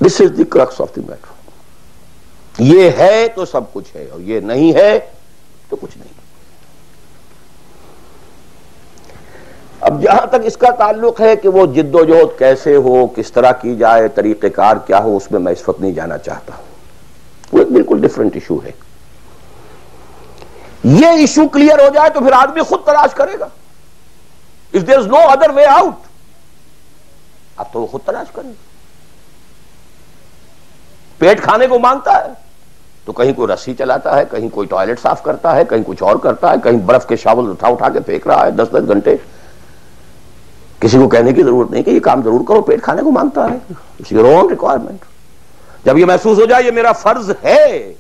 This is the crux of the matter. یہ ہے تو سب کچھ ہے، اور یہ نہیں ہے تو کچھ نہیں. اب جہاں تک اس کا تعلق ہے کہ وہ جد و جہد کیسے ہو، کس طرح کی جائے، طریقہ کار کیا ہو، اس میں میں اس وقت نہیں جانا چاہتا. وہ ایک بالکل ڈیفرنٹ ایشو ہے. یہ ایشو کلیئر ہو جائے تو پھر آدمی خود تلاش کرے گا. If there is no other way out، اب تو وہ خود تلاش کرے گا. پیٹ کھانے کو مانگتا ہے تو کہیں کوئی رسی چلاتا ہے، کہیں کوئی ٹوائلٹ صاف کرتا ہے، کہیں کچھ اور کرتا ہے، کہیں برف کے شاول اٹھا کے پھینک رہا ہے 10 گھنٹے. کسی کو کہنے کی ضرورت نہیں کہ یہ کام ضرور کرو، پیٹ کھانے کو مانگتا ہے. It's your own requirement. جب یہ محسوس ہو جائے یہ میرا فرض ہے،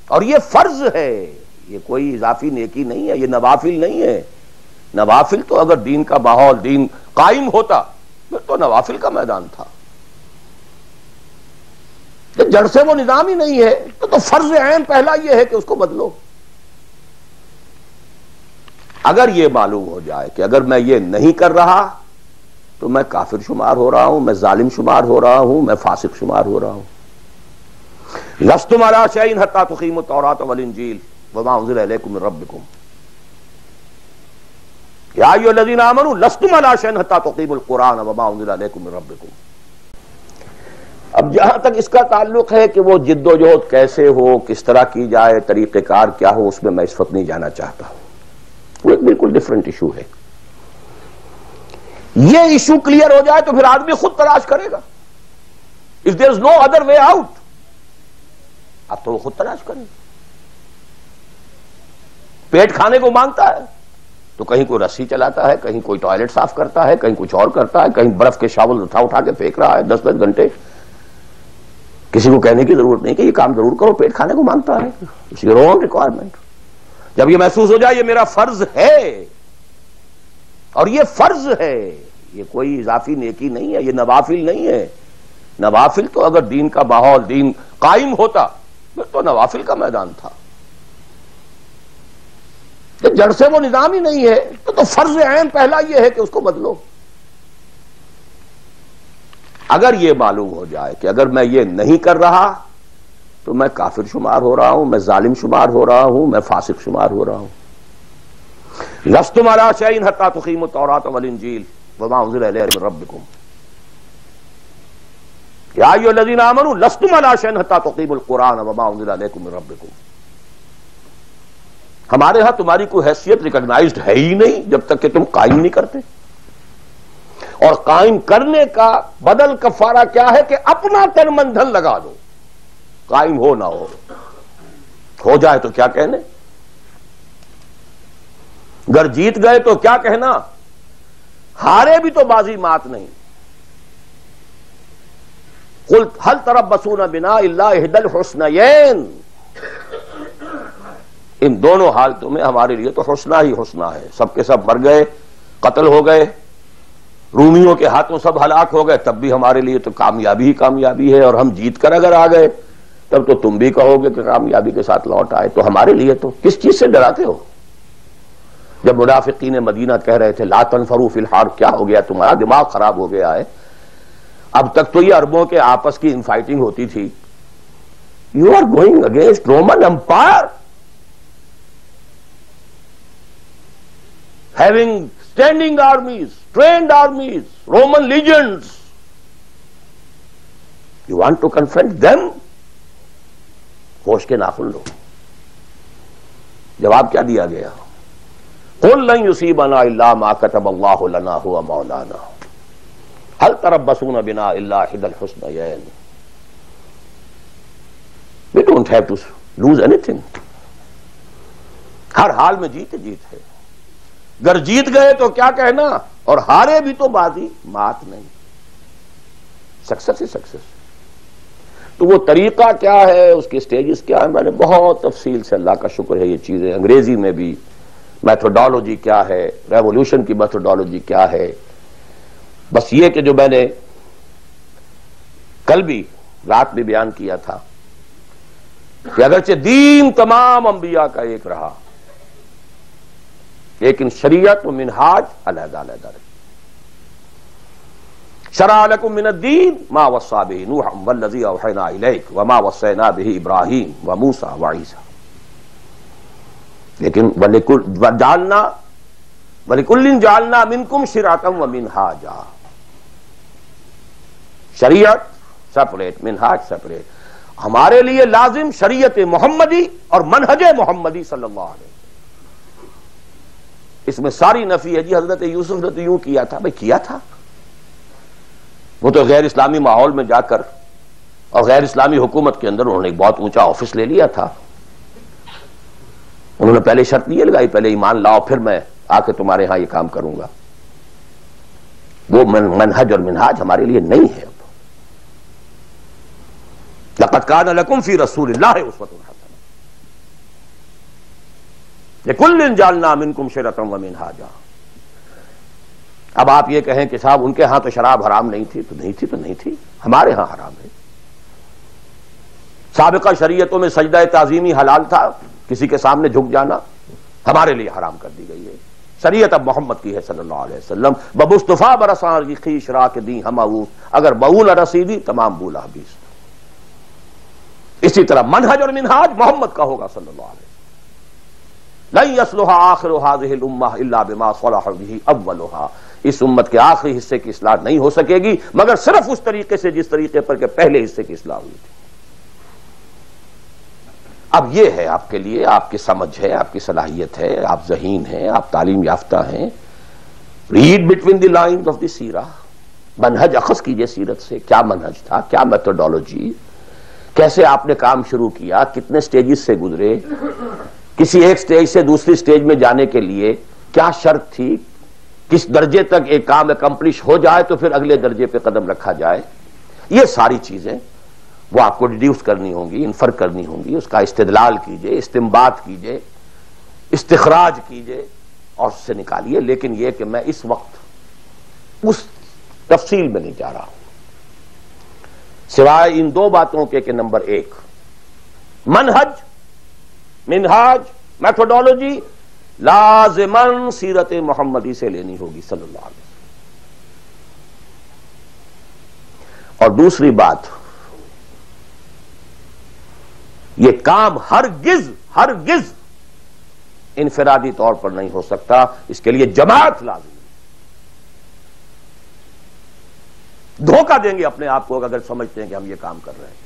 اور یہ فرض ہے، یہ کوئی اضافی نیکی نہیں ہے، یہ نوافل نہیں ہے. نوافل تو اگر دین کا ماحول، دین قائم ہوتا پھر تو نوافل کا میدان تھا. جڑ سے وہ نظام ہی نہیں ہے تو فرض عین پہلا یہ ہے کہ اس کو بدلو. اگر یہ معلوم ہو جائے کہ اگر میں یہ نہیں کر رہا تو میں کافر شمار ہو رہا ہوں، میں ظالم شمار ہو رہا ہوں، میں فاسق شمار ہو رہا ہوں. لستم علی شیء حتی تقیموا التوراۃ والانجیل وما انزل الیکم من ربکم یا ایھا الذین آمنوا لستم علی شیء حتی تقیموا القرآن وما انزل الیکم من ربکم. اب جہاں تک اس کا تعلق ہے کہ وہ جد و جہد کیسے ہو، کس طرح کی جائے، طریقہ کار کیا ہو، اس میں میں اس وقت نہیں جانا چاہتا. وہ ایک بالکل ڈیفرنٹ ایشو ہے. یہ ایشو کلیئر ہو جائے تو پھر آدمی خود تلاش کرے گا. If there is no other way out، اب تو وہ خود تلاش کرے گا. پیٹ کھانے کو مانگتا ہے تو کہیں کوئی رسی چلاتا ہے، کہیں کوئی ٹوائلٹ صاف کرتا ہے، کہیں کچھ اور کرتا ہے، کہیں برف کے شاول اٹھا کے پھینک رہا ہے 10 گھنٹے. کسی کو کہنے کی ضرورت نہیں کہ یہ کام ضرور کرو، پیٹ کھانے کو مانگتا ہے. It's your own requirement. جب یہ محسوس ہو جائے یہ میرا فرض ہے، اور یہ فرض ہے، یہ کوئی اضافی نیکی نہیں ہے، یہ نوافل نہیں ہے. نوافل تو اگر دین کا ماحول، دین قائم ہوتا پھر تو نوافل کا میدان تھا. جڑ سے وہ نظام ہی نہیں ہے تو فرض عین پہلا یہ ہے کہ اس کو بدلو. اگر یہ معلوم ہو جائے کہ اگر میں یہ نہیں کر رہا تو میں کافر شمار ہو رہا ہوں، میں ظالم شمار ہو رہا ہوں، میں فاسق شمار ہو رہا ہوں. لستم علی شیء حتی تقیموا التوراۃ والانجیل وما انزل الیکم من ربکم یا ایھا الذین آمنوا لستم علی شیء حتی تقیموا القرآن وما انزل الیکم من ربکم. ہمارے ہاں تمہاری کوئی حیثیت ریکگنائزڈ ہے ہی نہیں جب تک کہ تم قائم نہیں کرتے. اور قائم کرنے کا بدل کفارہ کیا ہے کہ اپنا تن من دھن لگا دو. قائم ہو نہ ہو جائے تو کیا کہنے، گر جیت گئے تو کیا کہنا، ہارے بھی تو بازی مات نہیں. قل هل تربصون بنا الا احدى الحسنيين. ان دونوں حالتوں میں ہمارے لیے تو حسنہ ہی حسنہ ہے. سب کے سب مر گئے، قتل ہو گئے، رومیوں کے ہاتھوں سب ہلاک ہو گئے، تب بھی ہمارے لیے تو کامیابی ہی کامیابی ہے. اور ہم جیت کر اگر آ گئے تب تو تم بھی کہو گے کہ کامیابی کے ساتھ لوٹ آئے. تو ہمارے لیے تو کس چیز سے ڈراتے ہو؟ جب منافقین مدینہ کہہ رہے تھے لا تنفروا فی الحار، کیا ہو گیا تمہارا دماغ خراب ہو گیا ہے؟ اب تک تو یہ عربوں کے آپس کی انفائٹنگ ہوتی تھی، You are going against Roman Empire, having standing armies, trained armies, Roman legions. You want to confront them? ہوش کے ناخن لو. جواب کیا دیا گیا؟ قل لن يصيبنا الا ما كتب الله لنا هو مولانا هل تربصون بنا الا احدى الحسنيين. We don't have to lose anything. ہر حال میں جیت ہے. اگر جیت گئے تو کیا کہنا، اور ہارے بھی تو بازی مات نہیں. سکسس ہی سکسس. تو وہ طریقہ کیا ہے، اس کے سٹیجز کیا ہے، میں نے بہت تفصیل سے، اللہ کا شکر ہے، یہ چیزیں انگریزی میں بھی، میتھڈالوجی کیا ہے، ریولوشن کی میتھڈالوجی کیا ہے. بس یہ کہ جو میں نے کل بھی رات میں بیان کیا تھا کہ اگرچہ دین تمام انبیاء کا ایک رہا، لیکن شریعت و منہاج علیحدہ علیحدہ رہی. شرع لکم من الدین ما وصی بہ نوحا والذی اوحینا الیک وما وصینا بہ ابراہیم وموسیٰ وعیسیٰ. لیکن وَلِكُلٍّ جَعَلْنَا مِنْكُمْ شِرْعَةً وَمِنْهَاجًا. شریعت سپریٹ، منہاج سپریٹ. ہمارے لیے لازم شریعت محمدی اور منہج محمدی صلی اللہ علیہ وسلم. اس میں ساری نفی ہے. جی حضرت یوسف نے تو یوں کیا تھا. بھئی کیا تھا، وہ تو غیر اسلامی ماحول میں جا کر اور غیر اسلامی حکومت کے اندر انہوں نے ایک بہت اونچا آفس لے لیا تھا. انہوں نے پہلے شرط یہ لگائی، پہلے ایمان لاؤ پھر میں آ کے تمہارے ہاں یہ کام کروں گا. وہ منہج اور منہاج ہمارے لیے نہیں ہے. اب لقد کان لکم فی رسول اللہ اسوۃ حسنہ لکل جعلنا منکم شرعۃ ومنہاجا. اب آپ یہ کہیں کہ صاحب ان کے ہاں تو شراب حرام نہیں تھی، تو نہیں تھی تو نہیں تھی، ہمارے ہاں حرام ہے. سابقہ شریعتوں میں سجدہ تعظیمی حلال تھا، کسی کے سامنے جھک جانا، ہمارے لیے حرام کر دی گئی ہے. شریعت اب محمد کی ہے صلی اللہ علیہ وسلم. بمصطفیٰ برسان کی خیش را کے دی ہم اگر بول رسیدی تمام بولا حبیث. اسی طرح منہج اور منہاج محمد کا ہوگا صلی اللہ علیہ وسلم. لن يصلح آخر هذه الامہ الا بما صلح به اولها. اس امت کے آخری حصے کی اصلاح نہیں ہو سکے گی مگر صرف اس طریقے سے جس طریقے پر کہ پہلے حصے کی اصلاح ہوئی تھی. اب یہ ہے آپ کے لیے، آپ کی سمجھ ہے، آپ کی صلاحیت ہے، آپ ذہین ہیں، آپ تعلیم یافتہ ہیں. Read between the lines of the Seerah. منہج اخذ کیجئے سیرت سے. کیا منہج تھا، کیا میتھڈالوجی، کیسے آپ نے کام شروع کیا، کتنے سٹیجز سے گزرے، کسی ایک سٹیج سے دوسری سٹیج میں جانے کے لیے کیا شرط تھی، کس درجے تک ایک کام اکمپلش ہو جائے تو پھر اگلے درجے پہ قدم رکھا جائے. یہ ساری چیزیں وہ آپ کو ڈیڈیوس کرنی ہوں گی، انفر کرنی ہوں گی. اس کا استدلال کیجئے، استنباط کیجئے، استخراج کیجئے اور اس سے نکالیے. لیکن یہ کہ میں اس وقت اس تفصیل میں نہیں جا رہا ہوں، سوائے ان دو باتوں کے کہ نمبر ایک، منہج، منہاج، میتھڈالوجی لازماً سیرت محمدی سے لینی ہوگی صلی اللہ علیہ وسلم. اور دوسری بات، یہ کام ہرگز انفرادی طور پر نہیں ہو سکتا. اس کے لیے جماعت لازم ہے. دھوکہ دیں گے اپنے آپ کو اگر سمجھتے ہیں کہ ہم یہ کام کر رہے ہیں.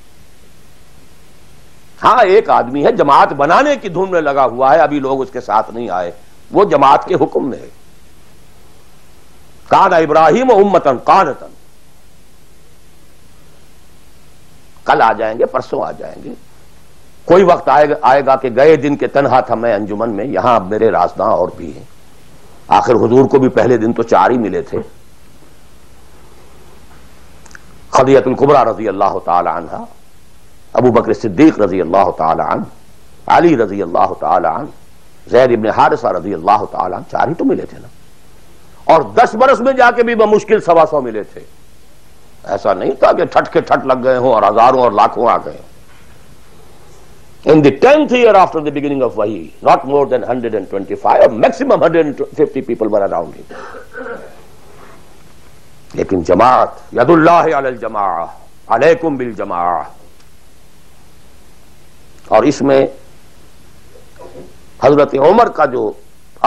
ہاں ایک آدمی ہے جماعت بنانے کی دھن میں لگا ہوا ہے، ابھی لوگ اس کے ساتھ نہیں آئے، وہ جماعت کے حکم میں ہے. کان ابراہیم امتن قانتن. کل آ جائیں گے، پرسوں آ جائیں گے. کوئی وقت آئے گا کہ گئے دن کے تنہا تھا میں انجمن میں، یہاں میرے رازداں اور بھی ہیں. آخر حضور کو بھی پہلے دن تو 4 ہی ملے تھے. خدیجہ الکبریٰ رضی اللہ تعالی عنہ، ابو بکر صدیق رضی اللہ تعالی عنہ، علی رضی اللہ تعالی عنہ، زید ابن حارثہ رضی اللہ تعالی عنہ، 4 ہی تو ملے تھے نا. اور 10 برس میں جا کے بھی بمشکل 125 ملے تھے. ایسا نہیں تھا کہ ٹھٹ کے ٹھٹ لگ گئے ہوں اور ہزاروں اور لاکھوں آ گئے. In the 10th year after the beginning of Wahi, not more than 125 or maximum 150 people were around him. لیکن جماعت، ید اللہ علی الجماعہ، علیکم بالجماعہ. اور اس میں حضرت عمر کا جو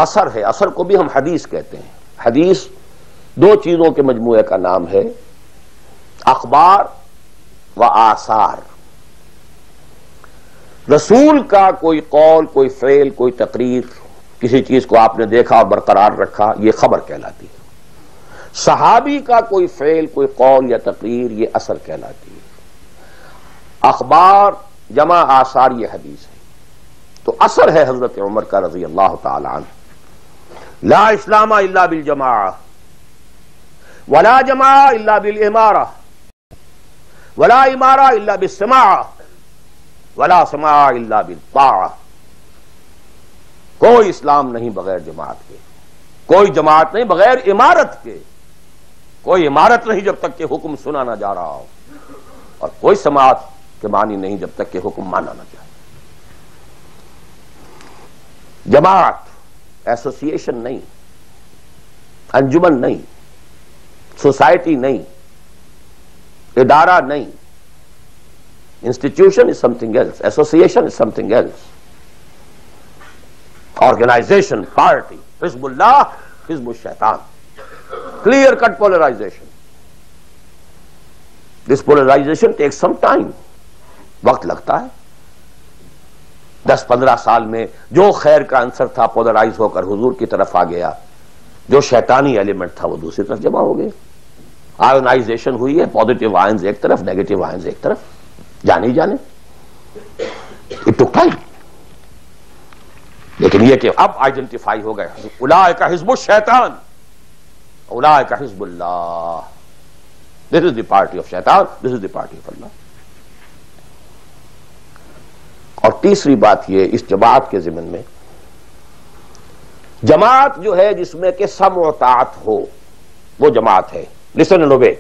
اثر ہے، اثر کو بھی ہم حدیث کہتے ہیں. حدیث دو چیزوں کے مجموعے کا نام ہے، اخبار و آثار. رسول کا کوئی قول، کوئی فعل، کوئی تقریر، کسی چیز کو آپ نے دیکھا اور برقرار رکھا، یہ خبر کہلاتی ہے. صحابی کا کوئی فعل، کوئی قول یا تقریر، یہ اثر کہلاتی ہے. اخبار جمع آثار یہ حدیث ہے. تو اثر ہے حضرت عمر کا رضی اللہ تعالی عنہ، لا اسلام الا بالجماعہ ولا جماعہ الا بالامارہ ولا امارہ الا بالسماعہ ولا سماع الا بالطاعہ. کوئی اسلام نہیں بغیر جماعت کے، کوئی جماعت نہیں بغیر امارت کے، کوئی امارت نہیں جب تک کہ حکم سنا نہ جا رہا ہو، اور کوئی سماعت کے معنی نہیں جب تک کہ حکم مانا نہ جائے. جماعت ایسوسیشن نہیں، انجمن نہیں، سوسائٹی نہیں، ادارہ نہیں. Institution is something else. Association is something else. Organization, party, Hizbullah, Hizbul Shaitan. Clear-cut polarization. This polarization takes some time. وقت لگتا ہے. 10-15 سال میں جو خیر کا عنصر تھا پولرائز ہو کر حضور کی طرف آ گیا، جو شیطانی ایلیمنٹ تھا وہ دوسری طرف جمع ہو گئے. آئونائزیشن ہوئی ہے، پازیٹیو آئنز ایک طرف، نیگیٹو آئنز ایک طرف. جانے ہی جانے. It took time. لیکن یہ کہ اب آئیڈینٹیفائی ہو گئے، اولئک حزب الشیطان اولئک حزب اللہ. This is the party of شیطان، this is the party of اللہ. اور تیسری بات یہ اس جماعت کے ضمن میں، جماعت جو ہے جس میں کہ سمع و طاعت ہو، وہ جماعت ہے. Listen and obey.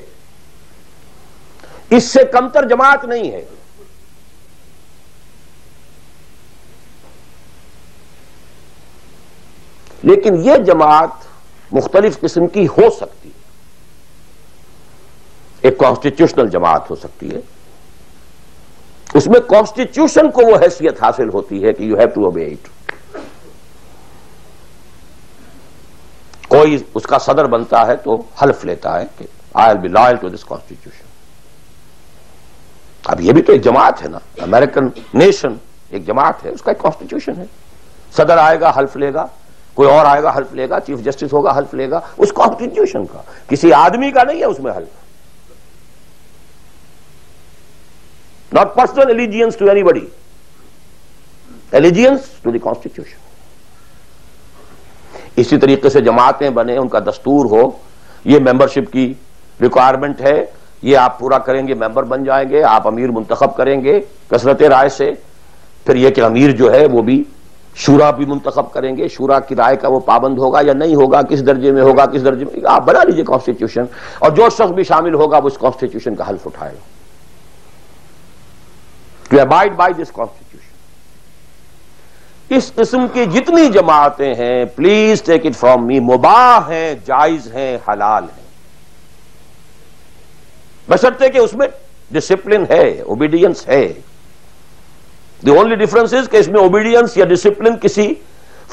اس سے کمتر جماعت نہیں ہے. لیکن یہ جماعت مختلف قسم کی ہو سکتی ہے. ایک کانسٹیٹیوشنل جماعت ہو سکتی ہے، اس میں کانسٹیٹیوشن کو وہ حیثیت حاصل ہوتی ہے کہ you have to obey it. کوئی اس کا صدر بنتا ہے تو حلف لیتا ہے کہ I will be loyal to this constitution. اب یہ بھی تو ایک جماعت ہے نا. امریکن نیشن ایک جماعت ہے، اس کا ایک کانسٹیٹیوشن ہے. صدر آئے گا حلف لے گا، کوئی اور آئے گا حلف لے گا، چیف جسٹس ہوگا حلف لے گا. اس کانسٹیٹیوشن کا، کسی آدمی کا نہیں ہے اس میں حلف. Not personal allegiance to anybody. Allegiance to the constitution. اسی طریقے سے جماعتیں بنے، ان کا دستور ہو، یہ ممبرشپ کی ریکوائرمنٹ ہے، یہ آپ پورا کریں گے ممبر بن جائیں گے، آپ امیر منتخب کریں گے کثرت رائے سے. پھر یہ کہ امیر جو ہے وہ بھی شورا بھی منتخب کریں گے، شورا کی رائے کا وہ پابند ہوگا یا نہیں ہوگا، کس درجے میں ہوگا، کس درجے میں. آپ بنا لیجئے کانسٹیٹیوشن، اور جو شخص بھی شامل ہوگا وہ اس کانسٹیٹیوشن کا حلف اٹھائے گا. To abide by this constitution. اس قسم کی جتنی جماعتیں ہیں، please take it from me, مباح ہیں، جائز ہیں، حلال ہیں، بشرطے کہ اس میں ڈسپلن ہے، اوبیڈینس ہے. دی اونلی ڈفرنس از کہ اس میں اوبیڈینس یا ڈسپلن کسی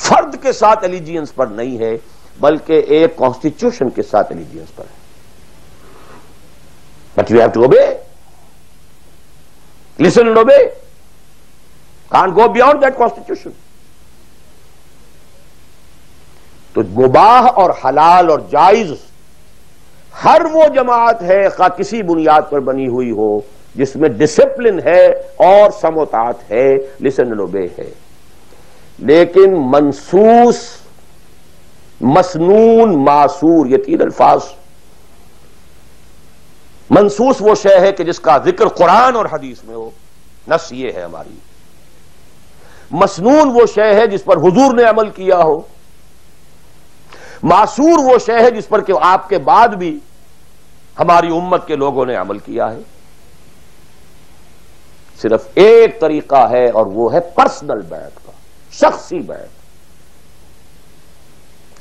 فرد کے ساتھ ایلیجینس پر نہیں ہے، بلکہ ایک کانسٹیٹیوشن کے ساتھ ایلیجینس پر ہے. But you have to obey. Listen and obey. Can't go beyond that constitution. تو مباح اور حلال اور جائز ہر وہ جماعت ہے خواہ کسی بنیاد پر بنی ہوئی ہو جس میں ڈسپلن ہے اور سمع و طاعت ہے، listen and obey ہے. لیکن منصوص، مسنون، معصور، یہ تین الفاظ. منصوص وہ شے ہے کہ جس کا ذکر قرآن اور حدیث میں ہو، نص یہ ہے ہماری. مسنون وہ شے ہے جس پر حضور نے عمل کیا ہو. معصور وہ شے ہے جس پر کہ آپ کے بعد بھی ہماری امت کے لوگوں نے عمل کیا ہے. صرف ایک طریقہ ہے اور وہ ہے پرسنل بیعت کا، شخصی بیعت.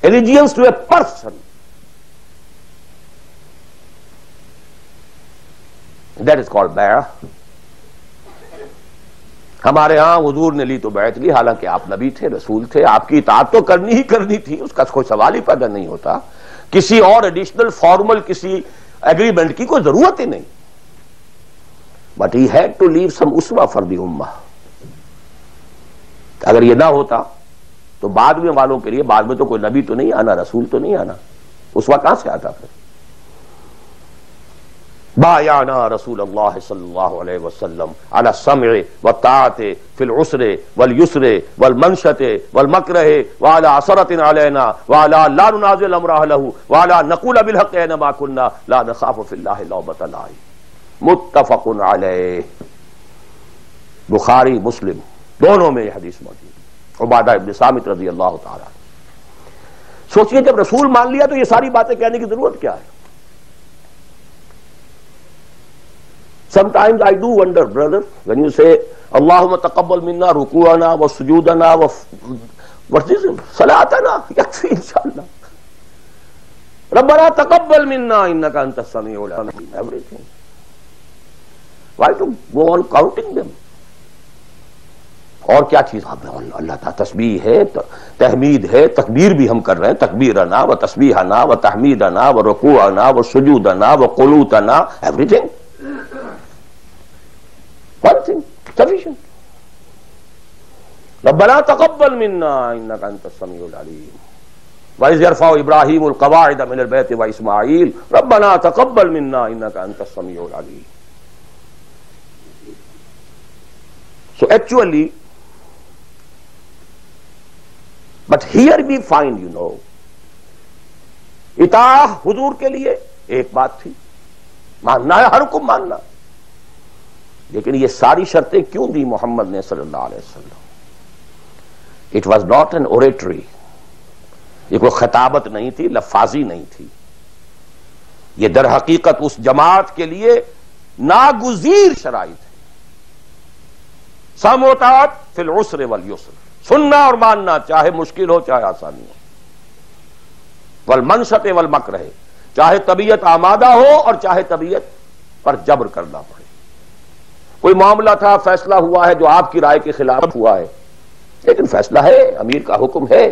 allegiance to a person. That is called bay'ah. ہمارے ہاں حضور نے لی تو بیعت لی، حالانکہ آپ نبی تھے، رسول تھے، آپ کی اطاعت تو کرنی ہی کرنی تھی، اس کا کوئی سوال ہی پیدا نہیں ہوتا، کسی اور ایڈیشنل فارمل کسی ایگریمنٹ کی کوئی ضرورت ہی نہیں. But he had to leave some uswa for the ummah. اگر یہ نہ ہوتا تو بعد میں والوں کے لیے، بعد میں تو کوئی نبی تو نہیں آنا، رسول تو نہیں آنا، اسوہ کہاں سے آتا پھر؟ بایعنا رسول اللہ صلی اللہ علیہ وسلم علی السمع والطاعۃ فی العسر والیسر والمنشۃ والمکرہ وعلی عثرۃ علینا وعلی لا ننازع الامر اہلہ وعلی نقول بالحق اینما کنا لا نخاف فی اللہ لومۃ لائم. متفق علیہ، بخاری مسلم دونوں میں یہ حدیث موجود ہے. عبادہ ابن صامت رضی اللہ تعالی. سوچئے جب رسول مان لیا تو یہ ساری باتیں کہنے کی ضرورت کیا ہے؟ Sometimes I do wonder, brother, when you say, Allahumma taqabbal minna ruku'ana wa sujudana wa what is it? Salatana, yakfi inshallah. Rabbana taqabbal minna innaka anta as-sami'ul alim. Everything. Why to go on counting them? اور کیا چیز؟ اللہ تعالیٰ تسبیح ہے، تحمید ہے، تکبیر بھی ہم کر رہے ہیں، تکبیرنا و تسبیحنا و تحمیدنا و رکوعنا و سجودنا و قنوتنا، everything. One thing, sufficient. ربنا تقبل منا انك انت السميع العليم. وإذ يرفع إبراهيم القواعد من البيت وإسماعيل ربنا تقبل منا انك انت السميع العليم. So actually, but here we find, اطاعت حضور کے لیے ایک بات تھی، ماننا ہے، ہر حکم ماننا. لیکن یہ ساری شرطیں کیوں دی محمد نے صلی اللہ علیہ وسلم؟ It was not an oratory, یہ کوئی خطابت نہیں تھی، لفاظی نہیں تھی، یہ در حقیقت اس جماعت کے لیے ناگزیر شرائط ہے. سمع و طاعت فی العسر والیسر، سننا اور ماننا چاہے مشکل ہو چاہے آسانی ہو. والمنشط والمکرہ، چاہے طبیعت آمادہ ہو اور چاہے طبیعت پر جبر کرنا پڑے. کوئی معاملہ تھا، فیصلہ ہوا ہے جو آپ کی رائے کے خلاف ہوا ہے، لیکن فیصلہ ہے، امیر کا حکم ہے،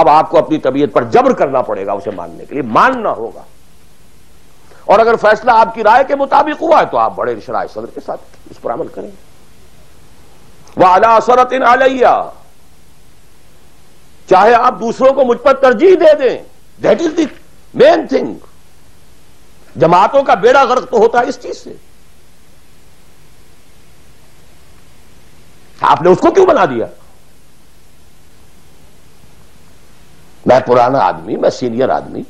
اب آپ کو اپنی طبیعت پر جبر کرنا پڑے گا اسے ماننے کے لیے، ماننا ہوگا. اور اگر فیصلہ آپ کی رائے کے مطابق ہوا ہے تو آپ بڑے شرح صدر کے ساتھ اس پر عمل کریں. وَعَلَىٰ عَثَرَةٍ عَلَيَّ، چاہے آپ دوسروں کو مجھ پر ترجیح دے دیں، that is the main thing. جماعتوں کا بیڑا غرق تو ہوتا ہے اس چیز سے. آپ نے اس کو کیوں بنا دیا؟ میں پرانا آدمی، میں سینئر آدمی،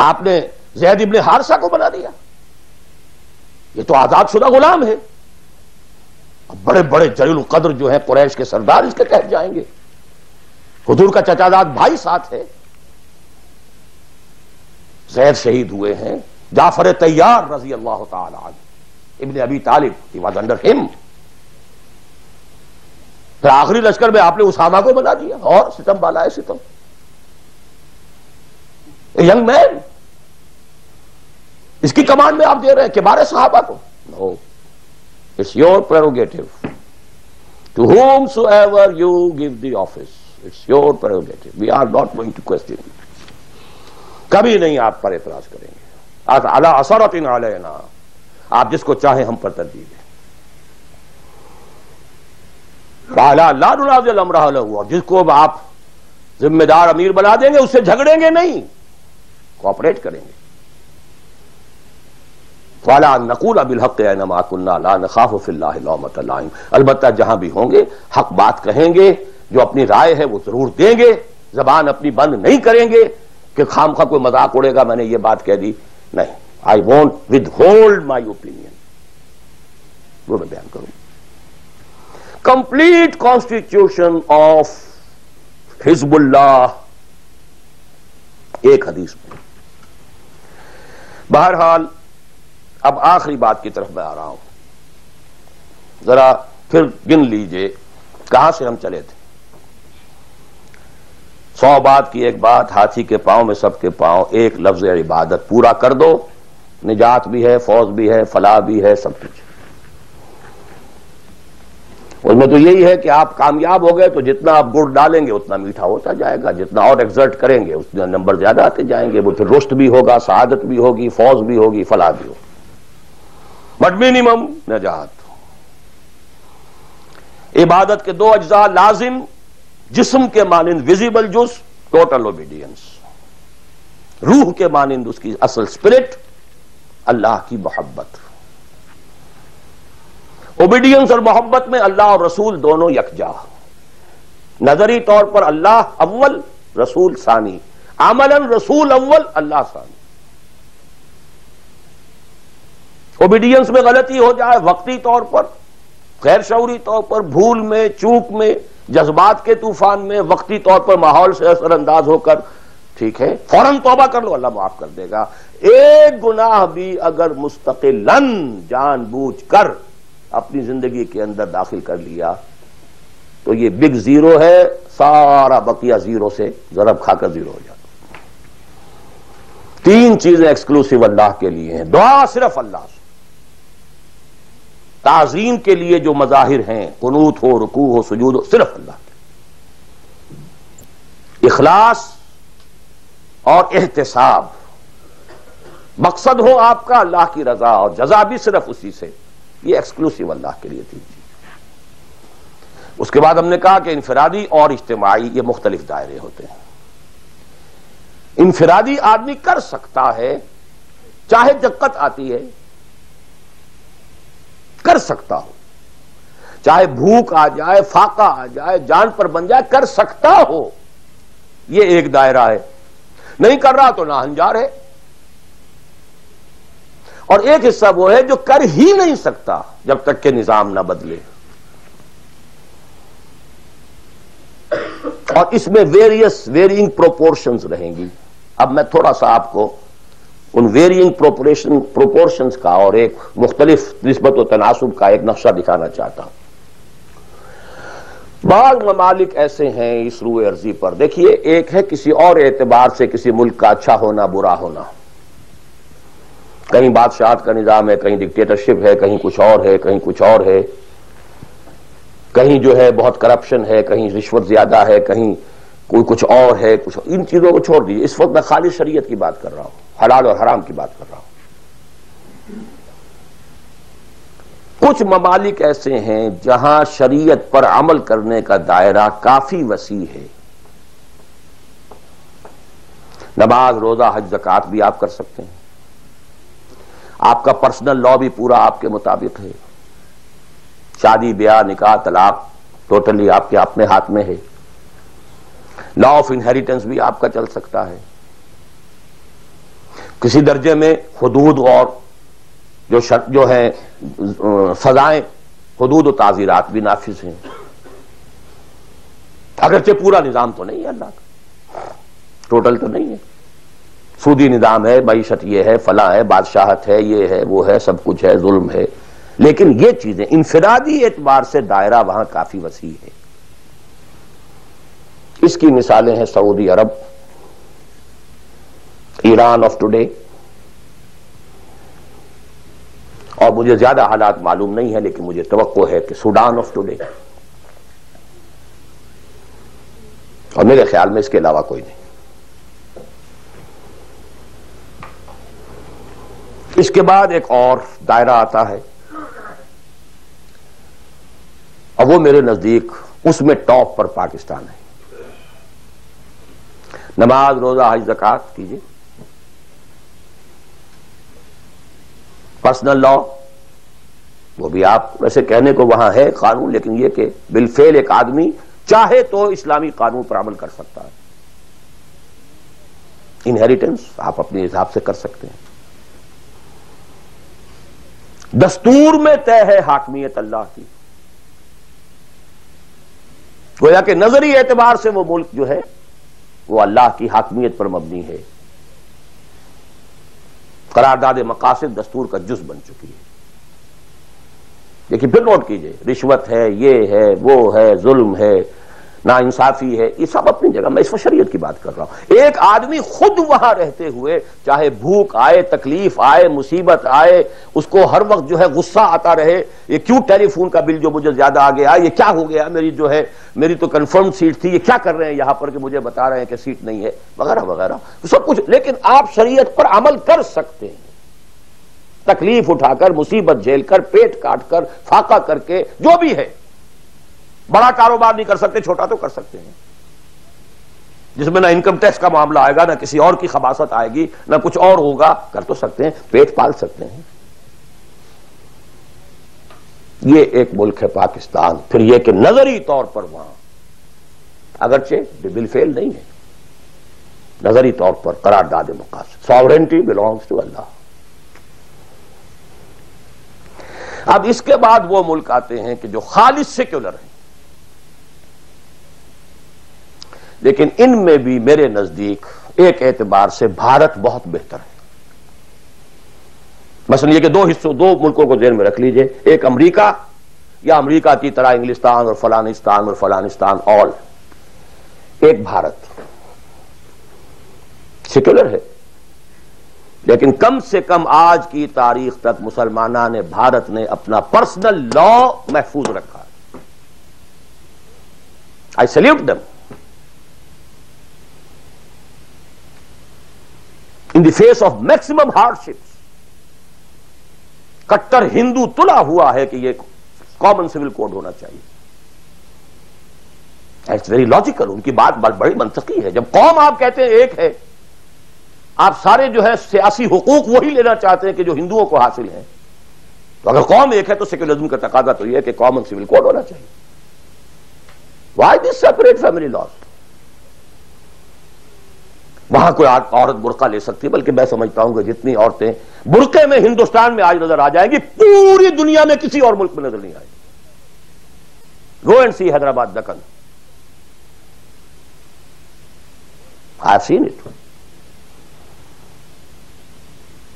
آپ نے زید ابن حارثہ کو بنا دیا. یہ تو آزاد شدہ غلام ہے. بڑے بڑے جلیل القدر جو ہیں قریش کے سردار اس کے تحت جائیں گے. حضور کا چچا زاد بھائی ساتھ ہے. زید شہید ہوئے ہیں، جعفر طیار رضی اللہ تعالی عنہ، ابن ابی طالب، he was under him. پھر آخری لشکر میں آپ نے اسامہ کو بنا دیا، اور ستم بالا ہے ستم. ینگ مین، اس کی کمانڈ میں آپ دے رہے ہیں کبار صحابہ کو. نو، it's your prerogative. To whomsoever you give the office, it's your prerogative. We are not going to question it. کبھی نہیں آپ پر اعتراض کریں گے. عَلَىٰ عَثَرَةٍ عَلَيْنَا، آپ جس کو چاہیں ہم پر ترجیح دیں. وَعَلَىٰ لَا نُنَازِعُ الْأَمْرَ أَهْلَهُ، اور جس کو آپ ذمہ دار امیر بنا دیں گے اس سے جھگڑیں گے نہیں، کوآپریٹ کریں گے. وَعَلَىٰ أَن نَّقُولَ بِالْحَقِّ أَيْنَمَا كُنَّا لَا نَخَافُ فِي اللَّهِ لَوْمَةَ لَائِمٍ. البتہ جہاں بھی ہوں گے حق بات کہیں گے، جو اپنی رائے ہے وہ ضرور دیں گے، زبان اپنی بند نہیں کریں گے کہ خام خواہ کوئی مذاق اڑے گا میں نے یہ بات کہہ دی. نہیں، I won't withhold my opinion. وہ میں بیان کروں. Complete constitution of حزب اللہ ایک حدیث میں. بہرحال اب آخری بات کی طرف میں آ رہا ہوں. ذرا پھر گن لیجئے کہاں سے ہم چلے تھے. 100 بات کی ایک بات، ہاتھی کے پاؤں میں سب کے پاؤں، ایک لفظ عبادت پورا کر دو، نجات بھی ہے، فوز بھی ہے، فلاح بھی ہے، سب کچھ. اس میں تو یہی ہے کہ آپ کامیاب ہو گئے تو جتنا آپ گڑ ڈالیں گے اتنا میٹھا ہوتا جائے گا، جتنا اور ایکزرٹ کریں گے اتنا نمبر زیادہ آتے جائیں گے، وہ پھر رشد بھی ہوگا، سعادت بھی ہوگی، فوز بھی ہوگی، فلاح بھی ہوگی، بٹ منیمم نجات۔ عبادت کے دو اجزاء لازم، جسم کے مانند ویزیبل جز ٹوٹل اوبیڈینس، روح کے مانند اس کی اصل اسپرٹ اللہ کی محبت۔ اوبیڈینس اور محبت میں اللہ اور رسول دونوں یکجا، نظری طور پر اللہ اول رسول ثانی، عملاً رسول اول اللہ ثانی۔ اوبیڈینس میں غلطی ہو جائے وقتی طور پر، غیر شعوری طور پر، بھول میں، چوک میں، جذبات کے طوفان میں، وقتی طور پر ماحول سے اثر انداز ہو کر، ٹھیک ہے، فوراً توبہ کر لو، اللہ معاف کر دے گا۔ ایک گناہ بھی اگر مستقلاً جان بوجھ کر اپنی زندگی کے اندر داخل کر لیا تو یہ بگ زیرو ہے، سارا بقیہ زیرو سے ضرب کھا کر زیرو ہو جاتا۔ تین چیزیں ایکسکلوسیو اللہ کے لیے ہیں، دعا صرف اللہ سے، تعظیم کے لیے جو مظاہر ہیں، قنوت ہو، رکوع ہو، سجود ہو، صرف اللہ کے، اخلاص اور احتساب، مقصد ہو آپ کا اللہ کی رضا اور جزا بھی صرف اسی سے، یہ ایکسکلوسیو اللہ کے لیے تھی۔ اس کے بعد ہم نے کہا کہ انفرادی اور اجتماعی یہ مختلف دائرے ہوتے ہیں۔ انفرادی آدمی کر سکتا ہے، چاہے دقت آتی ہے کر سکتا ہو، چاہے بھوک آ جائے، فاقہ آ جائے، جان پر بن جائے، کر سکتا ہو، یہ ایک دائرہ ہے۔ نہیں کر رہا تو ناہنجار ہے۔ اور ایک حصہ وہ ہے جو کر ہی نہیں سکتا جب تک کہ نظام نہ بدلے، اور اس میں ویرینگ پروپورشنز رہیں گی۔ اب میں تھوڑا سا آپ کو ان ویرینگ پروپورشنز کا اور ایک مختلف نسبت و تناسب کا ایک نقشہ دکھانا چاہتا ہوں۔ بعض ممالک ایسے ہیں اس روئے ارضی پر، دیکھیے، ایک ہے کسی اور اعتبار سے کسی ملک کا اچھا ہونا، برا ہونا، کہیں بادشاہت کا نظام ہے، کہیں ڈکٹیٹرشپ ہے، کہیں کچھ اور ہے، کہیں کچھ اور ہے، کہیں جو ہے بہت کرپشن ہے، کہیں رشوت زیادہ ہے، کہیں کوئی کچھ اور ہے، کچھ ان چیزوں کو چھوڑ دیجیے، اس وقت میں خالی شریعت کی بات کر رہا ہوں، حلال اور حرام کی بات کر رہا ہوں۔ کچھ ممالک ایسے ہیں جہاں شریعت پر عمل کرنے کا دائرہ کافی وسیع ہے، نماز، روزہ، حج، زکوٰۃ بھی آپ کر سکتے ہیں، آپ کا پرسنل لا بھی پورا آپ کے مطابق ہے، شادی، بیاہ، نکاح، طلاق ٹوٹلی آپ کے اپنے ہاتھ میں ہے، لا آف انہیریٹنس بھی آپ کا چل سکتا ہے، کسی درجے میں حدود اور جو ہیں سزائیں، حدود و تعزیرات بھی نافذ ہیں، اگرچہ پورا نظام تو نہیں ہے اللہ کا، ٹوٹل تو نہیں ہے، سودی نظام ہے، معیشت یہ ہے، فلاں ہے، بادشاہت ہے، یہ ہے، وہ ہے، سب کچھ ہے، ظلم ہے، لیکن یہ چیزیں انفرادی اعتبار سے دائرہ وہاں کافی وسیع ہے۔ اس کی مثالیں ہیں سعودی عرب، ایران آف ٹوڈے، اور مجھے زیادہ حالات معلوم نہیں ہے لیکن مجھے توقع ہے کہ سوڈان آف ٹوڈے، اور میرے خیال میں اس کے علاوہ کوئی نہیں۔ اس کے بعد ایک اور دائرہ آتا ہے، اور وہ میرے نزدیک اس میں ٹاپ پر پاکستان ہے۔ نماز، روزہ، حج، زکوٰۃ کیجیے، پرسنل لا وہ بھی آپ ویسے کہنے کو وہاں ہے قانون، لیکن یہ کہ بالفعل ایک آدمی چاہے تو اسلامی قانون پر عمل کر سکتا ہے۔ انہیریٹنس آپ اپنے حساب سے کر سکتے ہیں، دستور میں طے ہے حاکمیت اللہ کی، گویا کہ نظری اعتبار سے وہ ملک جو ہے وہ اللہ کی حاکمیت پر مبنی ہے، قرارداد مقاصد دستور کا جز بن چکی ہے۔ لیکن پھر نوٹ کیجئے، رشوت ہے، یہ ہے، وہ ہے، ظلم ہے، نا انصافی ہے، یہ سب اپنی جگہ، میں اس وقت شریعت کی بات کر رہا ہوں۔ ایک آدمی خود وہاں رہتے ہوئے چاہے بھوک آئے، تکلیف آئے، مصیبت آئے، اس کو ہر وقت جو ہے غصہ آتا رہے، یہ کیوں ٹیلی فون کا بل جو مجھے زیادہ آ گیا، یہ کیا ہو گیا، میری تو کنفرم سیٹ تھی، یہ کیا کر رہے ہیں یہاں پر کہ مجھے بتا رہے ہیں کہ سیٹ نہیں ہے، وغیرہ وغیرہ سب کچھ۔ لیکن آپ شریعت پر عمل کر سکتے ہیں، تکلیف اٹھا کر، مصیبت جھیل کر، پیٹ کاٹ کر، فاقہ کر کے، جو بھی ہے۔ بڑا کاروبار نہیں کر سکتے، چھوٹا تو کر سکتے ہیں، جس میں نہ انکم ٹیکس کا معاملہ آئے گا، نہ کسی اور کی خباثت آئے گی، نہ کچھ اور ہوگا، کر تو سکتے ہیں، پیٹ پال سکتے ہیں۔ یہ ایک ملک ہے پاکستان۔ پھر یہ کہ نظری طور پر وہاں اگرچہ بل فیل نہیں ہے، نظری طور پر قرارداد مقاصد، ساورنٹی belongs to اللہ۔ اب اس کے بعد وہ ملک آتے ہیں کہ جو خالص سیکولر ہیں، لیکن ان میں بھی میرے نزدیک ایک اعتبار سے بھارت بہت بہتر ہے۔ مثلا یہ کہ دو ملکوں کو ذہن میں رکھ لیجئے، ایک امریکہ یا امریکہ کی طرح انگلستان اور فلانستان اور ایک بھارت سیکولر ہے، لیکن کم سے کم آج کی تاریخ تک مسلمانان بھارت نے اپنا پرسنل لا محفوظ رکھا ہے۔ I salute them in the face of maximum hardships۔ کٹر ہندو تلا ہوا ہے کہ یہ کامن سول کوڈ ہونا چاہیے۔ اٹس ویری لاجیکل، ان کی بات بڑی منطقی ہے۔ جب قوم آپ کہتے ہیں ایک ہے، آپ سارے جو ہے سیاسی حقوق وہی لینا چاہتے ہیں کہ جو ہندوؤں کو حاصل ہیں، تو اگر قوم ایک ہے تو سیکولرزم کا تقاضا تو یہ ہے کہ کامن سول کوڈ ہونا چاہیے۔ Why this separate family laws? وہاں کوئی عورت برقع لے سکتی ہے، بلکہ میں سمجھتا ہوں کہ جتنی عورتیں برقعے میں ہندوستان میں آج نظر آ جائیں گی، پوری دنیا میں کسی اور ملک میں نظر نہیں آئے گی۔ Go and see Hyderabad Deccan, I have seen it.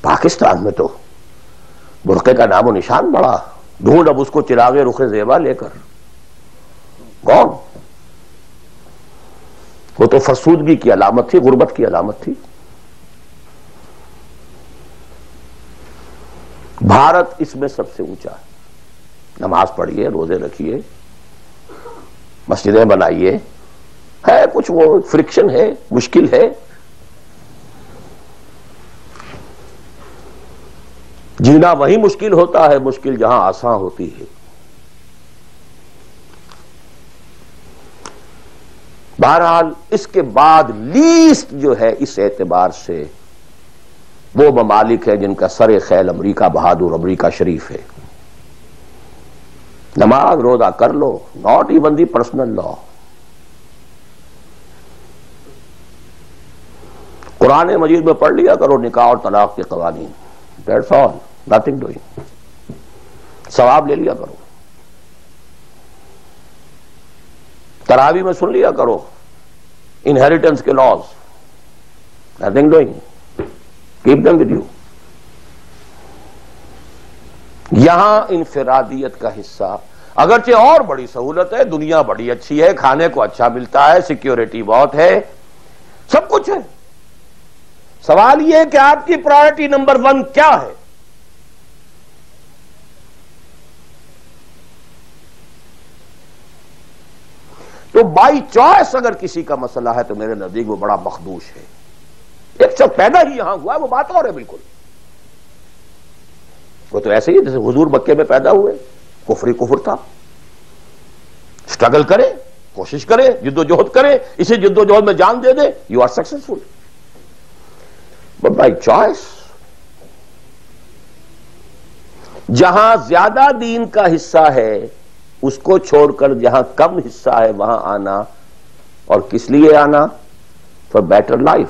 Pakistan میں تو برقعے کا نام و نشان بڑا، ڈھونڈ اب اس کو چراغ رخ زیبا لے کر، کون؟ وہ تو فرسودگی کی علامت تھی، غربت کی علامت تھی۔ بھارت اس میں سب سے اونچا ہے۔ نماز پڑھیے، روزے رکھیے، مسجدیں بنائیے، ہے کچھ وہ فرکشن ہے، مشکل ہے، جینا وہی مشکل ہوتا ہے، مشکل جہاں آسان ہوتی ہے۔ بہرحال اس کے بعد لیسٹ جو ہے اس اعتبار سے وہ ممالک ہیں جن کا سر خیل امریکہ بہادر امریکہ شریف ہے۔ نماز روزہ کر لو، ناٹ ایون دی پرسنل لا۔ قرآن مجید میں پڑھ لیا کرو نکاح اور طلاق کے قوانین، دیٹس آل، نتھنگ ڈوئنگ، ثواب لے لیا کرو۔ تراوی میں سن لیا کرو انہیریٹنس کے laws, nothing doing, keep them with you. یہاں انفرادیت کا حصہ، اگرچہ اور بڑی سہولت ہے، دنیا بڑی اچھی ہے، کھانے کو اچھا ملتا ہے، سیکیورٹی بہت ہے، سب کچھ ہے۔ سوال یہ ہے کہ آپ کی پرائرٹی نمبر 1 کیا ہے؟ تو بائی چوائس اگر کسی کا مسئلہ ہے تو میرے نزدیک وہ بڑا مخدوش ہے۔ ایک شخص پیدا ہی یہاں ہوا ہے، وہ بات اور ہے بالکل۔ وہ تو ایسے ہی جیسے حضور مکے میں پیدا ہوئے، کفر ہی کفر تھا۔ اسٹرگل کرے، کوشش کرے، جد و جہد کرے، اسی جد و جہد میں جان دے دے، you are successful. But by choice جہاں زیادہ دین کا حصہ ہے اس کو چھوڑ کر جہاں کم حصہ ہے وہاں آنا، اور کس لیے آنا؟ For better life,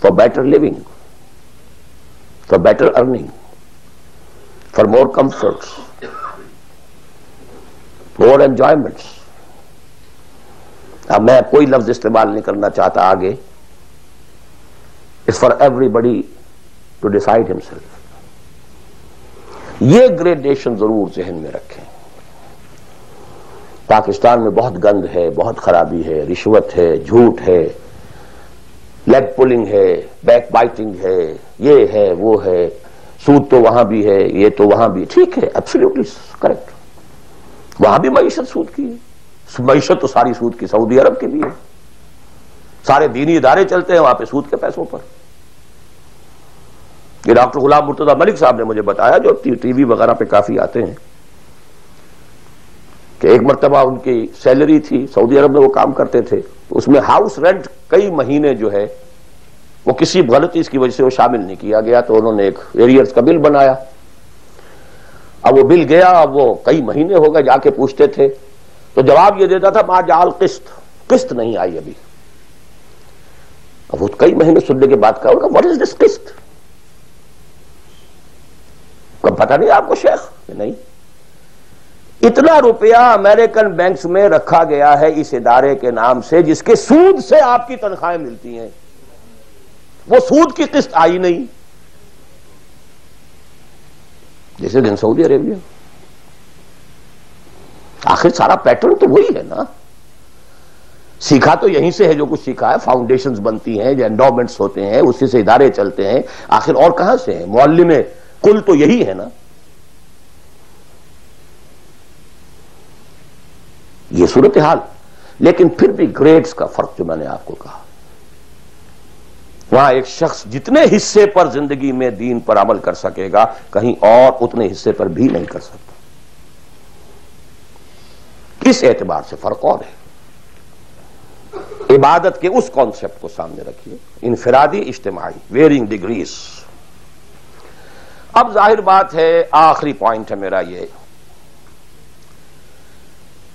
for better living, for better earning, for more comforts, more enjoyments. اب میں کوئی لفظ استعمال نہیں کرنا چاہتا آگے، it's for everybody to decide himself. یہ گریڈیشن ضرور ذہن میں رکھیں۔ پاکستان میں بہت گند ہے، بہت خرابی ہے، رشوت ہے، جھوٹ ہے، لیگ پولنگ ہے، بیک بائٹنگ ہے، یہ ہے وہ ہے، سود تو وہاں بھی ہے، یہ تو وہاں بھی، ٹھیک ہے، ایبسلیوٹلی کریکٹ، وہاں بھی معیشت سود کی ہے، معیشت تو ساری سود کی سعودی عرب کی بھی ہے، سارے دینی ادارے چلتے ہیں وہاں پہ سود کے پیسوں پر۔ یہ ڈاکٹر غلام مرتضی ملک صاحب نے مجھے بتایا، جو ٹی وی وغیرہ پہ کافی آتے ہیں، کہ ایک مرتبہ ان کی سیلری تھی، سعودی عرب میں وہ کام کرتے تھے، اس میں ہاؤس رینٹ کئی مہینے جو ہے وہ کسی غلطی کی وجہ سے وہ شامل نہیں کیا گیا، تو انہوں نے ایک ایریئرز کا بل بنایا۔ اب وہ بل گیا، اب وہ کئی مہینے ہو گئے، جا کے پوچھتے تھے تو جواب یہ دیتا تھا ما جعل قسط نہیں آئی ابھی۔ اب وہ کئی مہینے سننے کے بعد کہا واٹ از دس قسط؟ پتہ نہیں آپ کو شیخ؟ نہیں، اتنا روپیہ امریکن بینکس میں رکھا گیا ہے اس ادارے کے نام سے جس کے سود سے آپ کی تنخواہیں ملتی ہیں، وہ سود کی قسط آئی نہیں، جیسے دن سعودی عربیہ۔ آخر سارا پیٹرن تو وہی ہے نا، سیکھا تو یہیں سے ہے، جو کچھ سیکھا ہے، فاؤنڈیشنز بنتی ہیں، جو انڈومنٹس ہوتے ہیں، اسی سے ادارے چلتے ہیں، آخر اور کہاں سے ہیں؟ معلم کل تو یہی ہے نا۔ یہ صورتحال، لیکن پھر بھی گریڈز کا فرق جو میں نے آپ کو کہا، وہاں ایک شخص جتنے حصے پر زندگی میں دین پر عمل کر سکے گا، کہیں اور اتنے حصے پر بھی نہیں کر سکتا۔ کس اعتبار سے فرق اور ہے؟ عبادت کے اس کانسیپٹ کو سامنے رکھیے، انفرادی، اجتماعی، ویئرنگ ڈگریز۔ اب ظاہر بات ہے، آخری پوائنٹ ہے میرا یہ،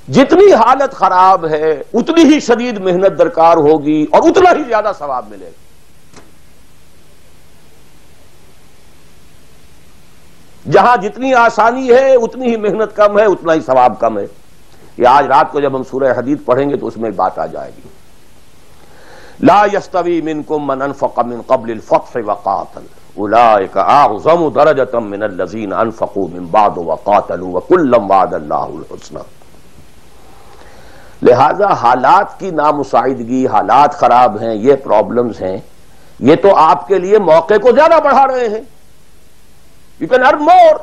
جتنی حالت خراب ہے اتنی ہی شدید محنت درکار ہوگی اور اتنا ہی زیادہ ثواب ملے گا۔ جہاں جتنی آسانی ہے اتنی ہی محنت کم ہے، اتنا ہی ثواب کم ہے۔ یہ آج رات کو جب ہم سورہ حدید پڑھیں گے تو اس میں بات آ جائے گی۔ لا يستوی منکم من انفق من قبل الفتح وقاتل اولئک اعظم درجۃ من الذین انفقوا من بعد وقاتلوا وکلا وعد اللہ الحسنی۔ لہذا حالات کی نامساعدگی، حالات خراب ہیں، یہ پرابلمز ہیں، یہ تو آپ کے لیے موقع کو زیادہ بڑھا رہے ہیں۔ You can earn more.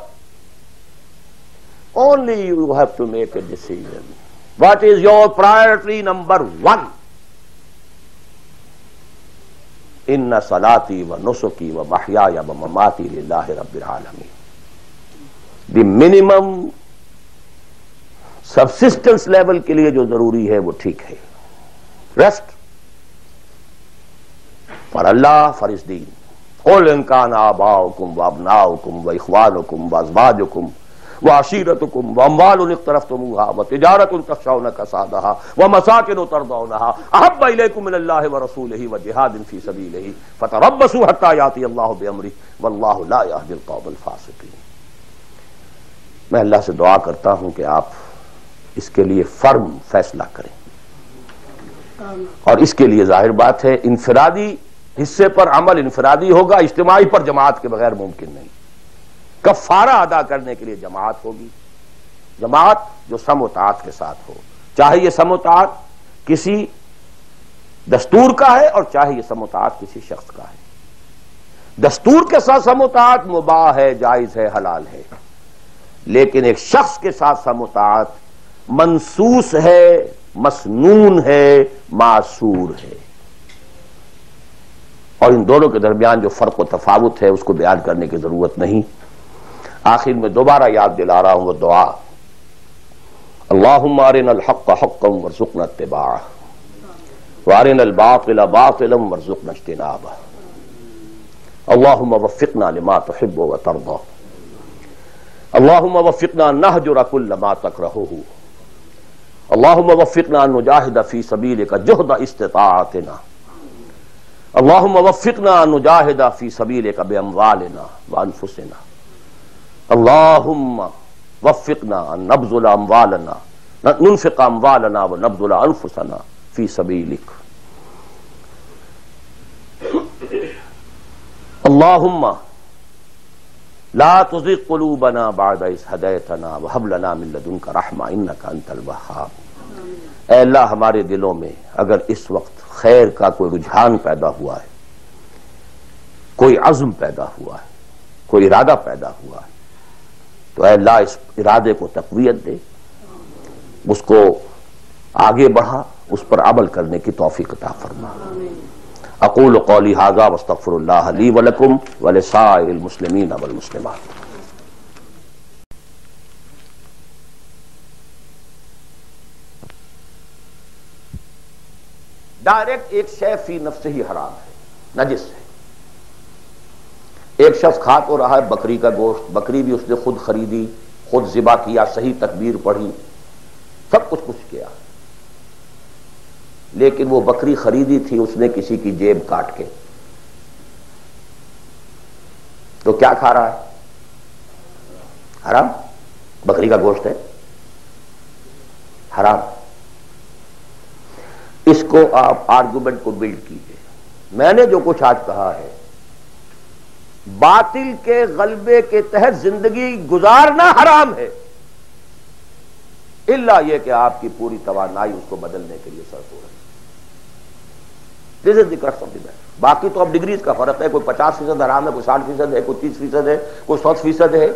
Only you have to make a decision. What is your priority number one? Inna salati wa nusuki wa mahyaya wa mamati lillahi rabbil alamin. The minimum subsistence level کے لیے جو ضروری ہے وہ ٹھیک ہے، rest for Allah, for اس دین۔ قل ان کان آباؤکم وابناؤکم واخوانکم وازواجکم وعشیرتکم واموال اقترفتموها وتجارۃ تخشون کسادها ومساکن ترضونها احب الیکم من اللہ ورسولہ وجہاد فی سبیلہ فتربصوا حتی یأتی اللہ بامرہ واللہ لا یہدی القوم الفاسقین۔ میں اللہ سے دعا کرتا ہوں کہ آپ اس کے لیے فرم فیصلہ کریں، اور اس کے لیے ظاہر بات ہے انفرادی حصے پر عمل انفرادی ہوگا، اجتماعی پر جماعت کے بغیر ممکن نہیں۔ کفارہ ادا کرنے کے لیے جماعت ہوگی، جماعت جو سم و طاعت کے ساتھ ہو، چاہے یہ سم و طاعت کسی دستور کا ہے اور چاہے یہ سم و طاعت کسی شخص کا ہے۔ دستور کے ساتھ سم و طاعت مباح ہے، جائز ہے، حلال ہے، لیکن ایک شخص کے ساتھ سم و طاعت منسوس ہے، مسنون ہے، معصور ہے، اور ان دونوں کے درمیان جو فرق و تفاوت ہے اس کو بیان کرنے کی ضرورت نہیں۔ آخر میں دوبارہ یاد دلا رہا ہوں وہ دعا، اللہم ارنا الحق حقا وارزقنا اتباعہ وارنا الباطل باطلا وارزقنا اجتنابہ، اللہم وفقنا لما تحب وترضى، اللہم وفقنا ان نہجر کل ما تکرہہ، اللہم وفقنا ان نجاہد فی سبیلک جہد استطاعتنا، اللہم وفقنا ان نجاہد فی سبیلک باموالنا وانفسنا، اللہم وفقنا ان نبذل اموالنا ننفق اموالنا ونبذل انفسنا فی سبیلک، اللہم لا تزغ قلوبنا بعد اذ ہدیتنا وہب لنا من لدنک رحمہ انک انت الوہاب۔ اے اللہ ہمارے دلوں میں اگر اس وقت خیر کا کوئی رجحان پیدا ہوا ہے، کوئی عزم پیدا ہوا ہے، کوئی ارادہ پیدا ہوا ہے، تو اے اللہ اس ارادے کو تقویت دے، اس کو آگے بڑھا، اس پر عمل کرنے کی توفیق عطا فرما۔ اقول قولی ھذا واستغفر اللہ لی ولکم ولسائر المسلمین والمسلمات۔ ڈائریکٹ ایک شے فی نفسہ ہی حرام ہے، نجس ہے۔ ایک شخص کھا تو رہا ہے بکری کا گوشت، بکری بھی اس نے خود خریدی، خود ذبح کیا، صحیح تکبیر پڑھی، سب کچھ کیا، لیکن وہ بکری خریدی تھی اس نے کسی کی جیب کاٹ کے، تو کیا کھا رہا ہے؟ حرام۔ بکری کا گوشت ہے، حرام۔ اس کو آپ آرگومنٹ کو بلڈ کیجئے۔ میں نے جو کچھ آج کہا ہے، باطل کے غلبے کے تحت زندگی گزارنا حرام ہے، الا یہ کہ آپ کی پوری توانائی اس کو بدلنے کے لیے صرف ہو رہی ہے۔ This is the crux of the matter۔ باقی تو اب ڈگریز کا فرق ہے، کوئی 50% حرام ہے، کوئی 60% ہے، کوئی 30% ہے، کوئی 100% ہے۔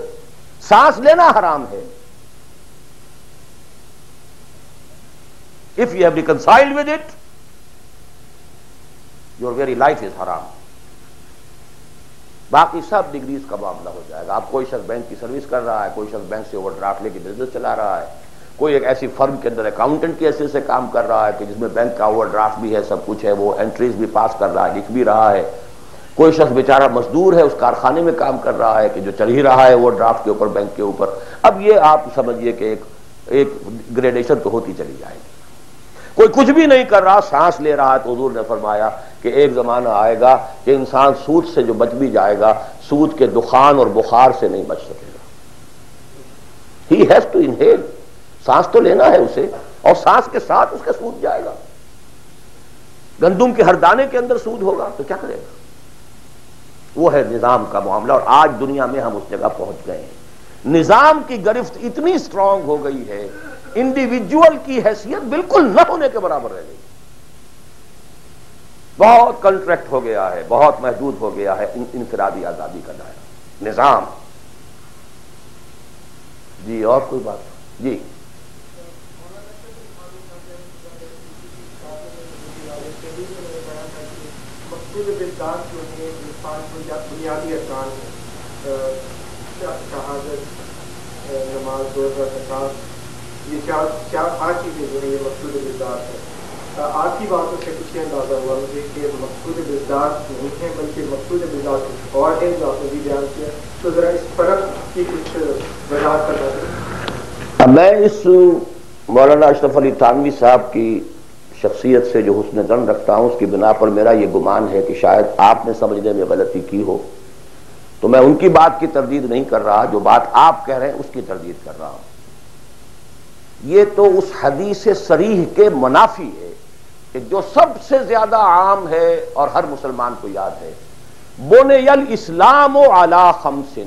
سانس لینا حرام ہے۔ If you have reconciled with it, your very life is haram۔ باقی سب ڈگریز کا معاملہ ہو جائے گا۔ اب کوئی شخص بینک کی سروس کر رہا ہے، کوئی شخص بینک سے اوور ڈرافٹ لے کے بزنس چلا رہا ہے، کوئی ایک ایسی فرم کے اندر اکاؤنٹنٹ کی حیثیت سے کام کر رہا ہے کہ جس میں بینک کا اوور ڈرافٹ بھی ہے، سب کچھ ہے، وہ انٹریز بھی پاس کر رہا ہے، لکھ بھی رہا ہے۔ کوئی شخص بیچارہ مزدور ہے، اس کارخانے میں کام کر رہا ہے کہ جو چل ہی رہا ہے اوور ڈرافٹ کے اوپر، بینک کے اوپر۔ اب یہ آپ سمجھیے کہ ایک گریڈیشن تو ہوتی چلی جائے گی۔ کوئی کچھ بھی نہیں کر رہا، سانس لے رہا ہے، تو حضور نے فرمایا کہ ایک زمانہ آئے گا کہ انسان سود سے جو بچ بھی جائے گا، سود کے دخان اور بخار سے نہیں بچ سکے گا۔ He has to inhale۔ سانس تو لینا ہے اسے، اور سانس کے ساتھ اس کا سود جائے گا۔ گندم کے ہر دانے کے اندر سود ہوگا تو کیا کرے گا؟ وہ ہے نظام کا معاملہ، اور آج دنیا میں ہم اس جگہ پہنچ گئے ہیں۔ نظام کی گرفت اتنی سٹرونگ ہو گئی ہے، انڈیویجول کی حیثیت بالکل نہ ہونے کے برابر رہ گئی۔ بہت کنٹریکٹ ہو گیا ہے، بہت محدود ہو گیا ہے انفرادی آزادی کا دائرہ، نظام۔ جی اور کوئی بات؟ جی بنیادی ارکان شہادت، نماز، روزہ، زکوٰۃ، یہ چار 5 چیزیں جو ہیں یہ مقصود بالذات ہے۔ آپ کی باتوں سے کچھ یہ اندازہ ہوا مجھے کہ مقصود بالذات نہیں ہے بلکہ مقصود بالذات کچھ اور ہے جو آپ نے بھی بیان کیا، تو ذرا اس فرق کی کچھ وضاحت کرنا چاہیے۔ میں اس مولانا اشرف علی تھانوی صاحب کی شخصیت سے جو حسن ظن رکھتا ہوں، اس کی بنا پر میرا یہ گمان ہے کہ شاید آپ نے سمجھنے میں غلطی کی ہو، تو میں ان کی بات کی تردید نہیں کر رہا، جو بات آپ کہہ رہے ہیں اس کی تردید کر رہا ہوں۔ یہ تو اس حدیث صریح کے منافی ہے کہ جو سب سے زیادہ عام ہے اور ہر مسلمان کو یاد ہے، بنی الاسلام علی 5،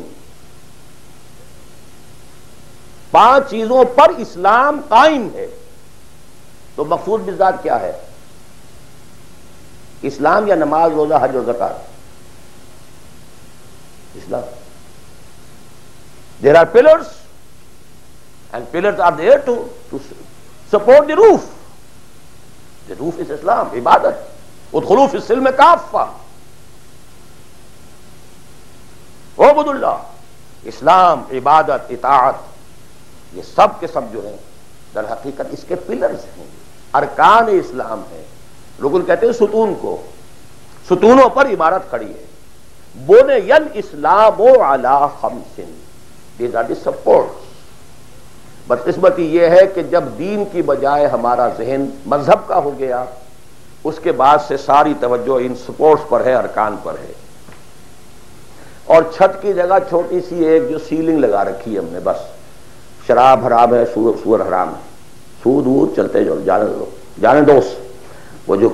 5 چیزوں پر اسلام قائم ہے۔ تو مقصود بالذات کیا ہے؟ اسلام یا نماز، روزہ، حج اور زکوٰۃ؟ اسلام۔ There are pillars and pillars are there to support the roof. The roof is Islam، عبادت۔ ادخلوا فی السلم کافہ، اعبدوا اللہ۔ اسلام، عبادت، اطاعت، یہ سب کے سب جو ہیں در حقیقت اس کے پلرز ہیں، ارکان اسلام ہے۔ رکن کہتے ہیں ستون کو، ستونوں پر عمارت کھڑی ہے۔ بنی الاسلام علی 5، these are the supports۔ بدقسمتی یہ ہے کہ جب دین کی بجائے ہمارا ذہن مذہب کا ہو گیا، اس کے بعد سے ساری توجہ ان سپورٹس پر ہے، ارکان پر ہے، اور چھت کی جگہ چھوٹی سی ایک جو سیلنگ لگا رکھی ہے ہم نے، بس شراب حرام ہے، سور حرام ہے، سود وود چلتے جو جانے دوست، وہ جو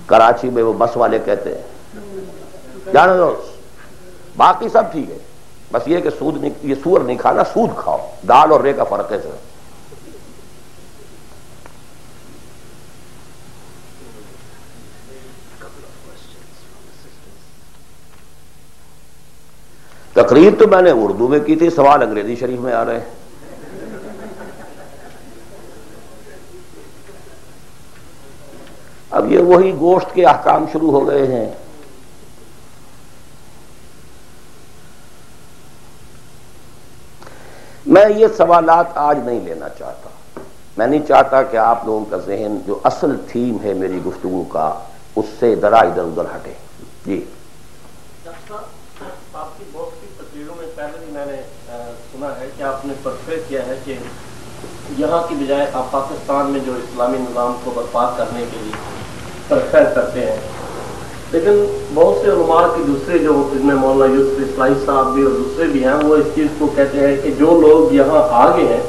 کراچی میں وہ بس والے کہتے ہیں جانے دوست، باقی سب ٹھیک ہے، بس یہ کہ سود نہیں، یہ سور نہیں کھانا، سود کھاؤ، دال اور رے کا فرق ہے سر. تقریر تو میں نے اردو میں کی تھی، سوال انگریزی شریف میں آ رہے ہیں. اب یہ وہی گوشت کے احکام شروع ہو گئے ہیں. میں یہ سوالات آج نہیں لینا چاہتا. میں نہیں چاہتا کہ آپ لوگوں کا ذہن جو اصل تھیم ہے میری گفتگو کا اس سے ذرا ادھر ادھر ہٹے. جی آپ کی بہت سی تقریروں میں پہلے بھی میں نے سنا ہے کہ آپ نے پرفیز کیا ہے کہ یہاں کی بجائے آپ پاکستان میں جو اسلامی نظام کو برپا کرنے کے لیے پرفیز کرتے ہیں، لیکن بہت سے علماء کے دوسرے جو ان میں مولانا یوسف اصلاحی صاحب بھی اور دوسرے بھی ہیں، وہ اس چیز کو کہتے ہیں کہ جو لوگ یہاں آگے ہیں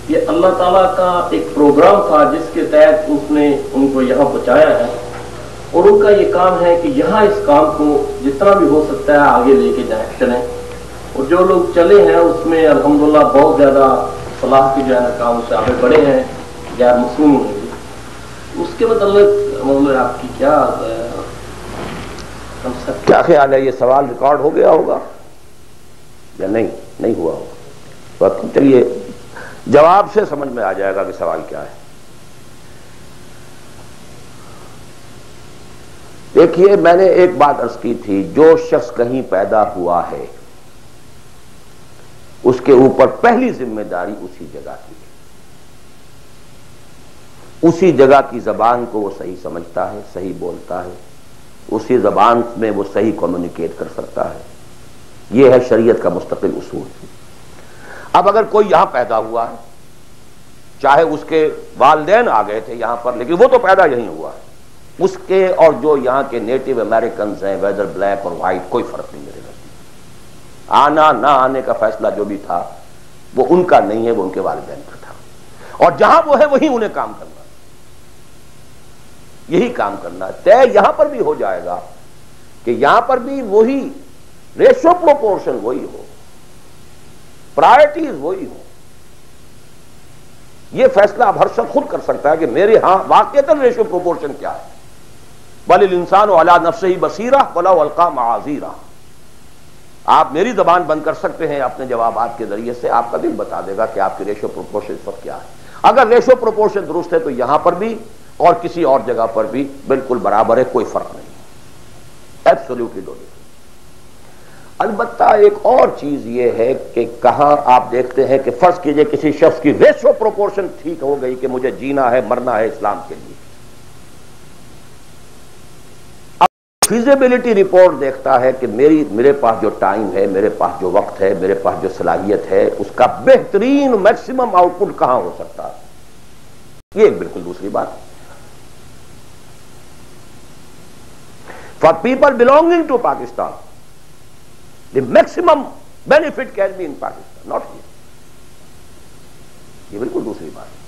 یہ اللہ تعالیٰ کا ایک پروگرام تھا جس کے تحت اس نے ان کو یہاں پہنچایا ہے، اور ان کا یہ کام ہے کہ یہاں اس کام کو جتنا بھی ہو سکتا ہے آگے لے کے چلیں. اور جو لوگ چلے ہیں اس میں الحمدللہ بہت زیادہ فلاح کے جو ہے کام سے آگے بڑھے ہیں، غیر مصنوع ہوئے. اس کے متعلق آپ کی کیا خیال ہے؟ یہ سوال ریکارڈ ہو گیا ہوگا یا نہیں ہوا ہوگا؟ چلیے جواب سے سمجھ میں آ جائے گا کہ سوال کیا ہے. دیکھیے میں نے ایک بات عرض کی تھی، جو شخص کہیں پیدا ہوا ہے اس کے اوپر پہلی ذمہ داری اسی جگہ کی ہے. اسی جگہ کی زبان کو وہ صحیح سمجھتا ہے، صحیح بولتا ہے، اسی زبان میں وہ صحیح کمیونیکیٹ کر سکتا ہے. یہ ہے شریعت کا مستقل اصول. اب اگر کوئی یہاں پیدا ہوا ہے، چاہے اس کے والدین آ گئے تھے یہاں پر لیکن وہ تو پیدا یہیں ہوا ہے، اس کے اور جو یہاں کے نیٹو امریکنز ہیں ویدر بلیک اور وائٹ کوئی فرق نہیں میرے نزدیک. آنا نہ آنے کا فیصلہ جو بھی تھا وہ ان کا نہیں ہے، وہ ان کے والدین کا تھا. اور جہاں وہ ہے وہیں انہیں کام کرنا، یہی کام کرنا. طے یہاں پر بھی ہو جائے گا کہ یہاں پر بھی وہی ریشو پروپورشن وہی ہو، پرائرٹیز وہی ہو. یہ فیصلہ اب ہر شخص خود کر سکتا ہے کہ میرے ہاں واقعتاً ریشو پروپورشن کیا ہے. بل الانسان علی نفسہ بصیرہ ولو القی معاذیرہ. آپ میری زبان بند کر سکتے ہیں اپنے جوابات کے ذریعے سے، آپ کا دل بتا دے گا کہ آپ کی ریشو پروپورشن اس وقت کیا ہے. اگر ریشو پروپورشن درست ہے تو یہاں پر بھی اور کسی اور جگہ پر بھی بالکل برابر ہے، کوئی فرق نہیں. Absolutely do. البتہ ایک اور چیز یہ ہے کہ کہاں آپ دیکھتے ہیں کہ فرض کیجئے کسی شخص کی ریشو پروپورشن ٹھیک ہو گئی کہ مجھے جینا ہے مرنا ہے اسلام کے لیے. اب فیزیبلٹی رپورٹ دیکھتا ہے کہ میرے پاس جو ٹائم ہے، میرے پاس جو وقت ہے، میرے پاس جو صلاحیت ہے، اس کا بہترین میکسیمم آؤٹ پٹ کہاں ہو سکتا ہے. یہ ایک بالکل دوسری بات ہے. For people belonging to Pakistan, the maximum benefit can be in Pakistan, not here. یہ بالکل دوسری بات ہے.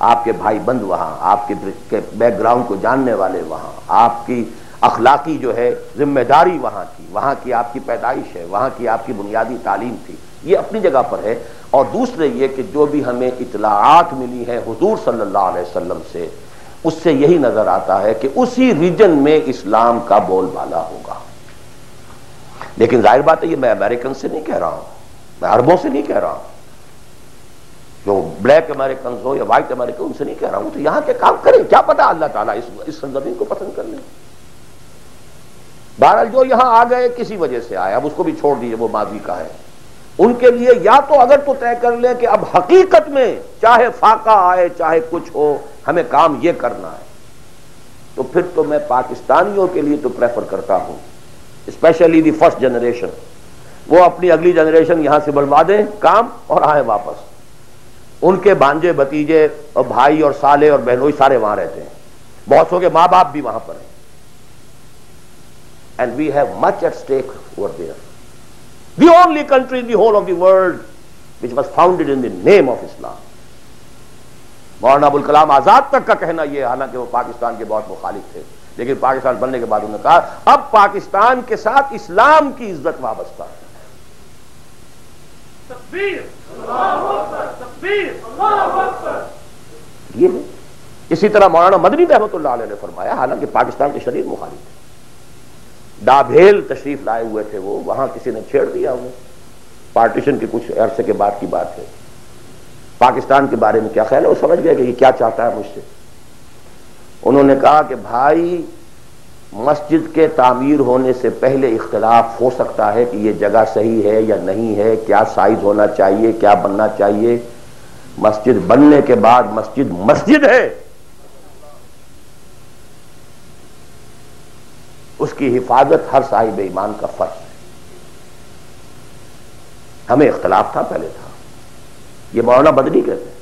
آپ کے بھائی بند وہاں، آپ کے بیک گراؤنڈ کو جاننے والے وہاں، آپ کی اخلاقی جو ہے ذمہ داری وہاں کی آپ کی پیدائش ہے، وہاں کی آپ کی بنیادی تعلیم تھی، یہ اپنی جگہ پر ہے. اور دوسرے یہ کہ جو بھی ہمیں اطلاعات ملی ہیں حضور صلی اللہ علیہ وسلم سے، اس سے یہی نظر آتا ہے کہ اسی ریجن میں اسلام کا بول بالا ہوگا. لیکن ظاہر بات ہے یہ میں امریکن سے نہیں کہہ رہا ہوں، میں عربوں سے نہیں کہہ رہا ہوں، جو بلیک امریکنز ہو یا وائٹ امریکن ان سے نہیں کہہ رہا ہوں. تو یہاں کے کام کریں، کیا پتا اللہ تعالیٰ اس سرزمین کو پسند کر لیں. بہرحال جو یہاں آ گئے کسی وجہ سے آئے، اب اس کو بھی چھوڑ دیجیے، وہ ماضی کا ہے. ان کے لیے یا تو اگر تو طے کر لیں کہ اب حقیقت میں چاہے فاقہ آئے چاہے کچھ ہو ہمیں کام یہ کرنا ہے، تو پھر تو میں پاکستانیوں کے لیے تو پریفر کرتا ہوں، اسپیشلی دی فرسٹ جنریشن، وہ اپنی اگلی جنریشن یہاں سے بلوا دیں کام اور آئیں واپس. ان کے بھانجے بھتیجے اور بھائی اور سالے اور بہنوئی سارے وہاں رہتے ہیں، بہت سو کے ماں باپ بھی وہاں پر ہیں. And we have much at stake over there. The only country in the whole of the world which was founded in the name of Islam. Maulana Abul Kalam Azad تک کا کہنا یہ، حالانکہ وہ پاکستان کے بہت مخالف تھے، لیکن پاکستان بننے کے بعد انہوں نے کہا اب پاکستان کے ساتھ اسلام کی عزت وابستہ ہے. یہ ہے۔ اسی طرح مولانا مدنی رحمۃ اللہ علیہ نے فرمایا، حالانکہ پاکستان کے شدید مخالف تھے، ڈابھیل تشریف لائے ہوئے تھے وہ، وہاں کسی نے چھیڑ دیا انہیں، پارٹیشن کے کچھ عرصے کے بعد کی بات ہے، پاکستان کے بارے میں کیا خیال ہے، وہ سمجھ گئے کہ یہ کیا چاہتا ہے مجھ سے۔ انہوں نے کہا کہ بھائی مسجد کے تعمیر ہونے سے پہلے اختلاف ہو سکتا ہے کہ یہ جگہ صحیح ہے یا نہیں ہے، کیا سائز ہونا چاہیے، کیا بننا چاہیے، مسجد بننے کے بعد مسجد مسجد ہے، اس کی حفاظت ہر صاحب ایمان کا فرض ہے۔ ہمیں اختلاف تھا، پہلے تھا، یہ مولانا بدنی کہتے ہیں،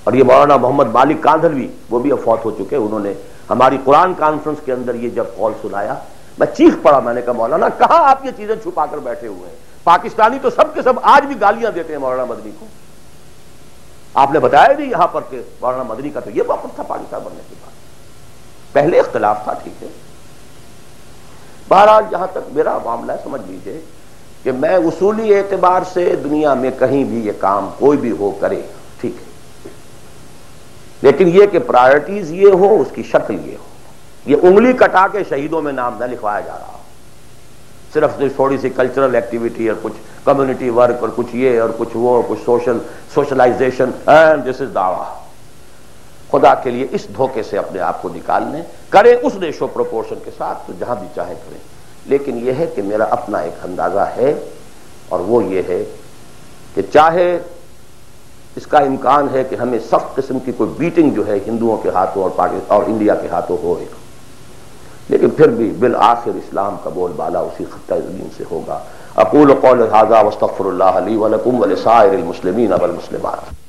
اور یہ مولانا محمد مالک کاندھلوی، وہ بھی اب فوت ہو چکے، انہوں نے ہماری قرآن کانفرنس کے اندر یہ جب قول سنایا، میں چیخ پڑا، میں نے کہا مولانا کہاں آپ یہ چیزیں چھپا کر بیٹھے ہوئے ہیں، پاکستانی تو سب کے سب آج بھی گالیاں دیتے ہیں مولانا مدنی کو، آپ نے بتایا نہیں یہاں پر کہ مولانا مدنی کا تو یہ واقف تھا پاکستان بننے کے بعد، پہلے اختلاف تھا، ٹھیک ہے۔ بہرحال جہاں تک میرا معاملہ ہے، سمجھ لیجئے کہ میں اصولی اعتبار سے دنیا میں کہیں بھی یہ کام کوئی بھی ہو کرے، ٹھیک ہے، لیکن یہ کہ پرائرٹیز یہ ہو، اس کی شکل یہ ہو، یہ انگلی کٹا کے شہیدوں میں نام نہ لکھوایا جا رہا، صرف تھوڑی سی کلچرل ایکٹیویٹی اور کچھ کمیونٹی ورک اور کچھ یہ اور کچھ وہ، کچھ سوشلائزیشن، اینڈ دس از دعویٰ۔ خدا کے لیے اس دھوکے سے اپنے آپ کو نکالنے، کریں اس ریشو پروپورشن کے ساتھ تو جہاں بھی چاہیں کریں، لیکن یہ ہے کہ میرا اپنا ایک اندازہ ہے، اور وہ یہ ہے کہ چاہے اس کا امکان ہے کہ ہمیں سخت قسم کی کوئی بیٹنگ جو ہے ہندوؤں کے ہاتھوں اور انڈیا کے ہاتھوں ہوئے، لیکن پھر بھی بالآخر اسلام کا بول بالا اسی خطہ زمین سے ہوگا۔ اقول قول ھذا واستغفر اللہ لی ولکم ولسائر المسلمین والمسلمات۔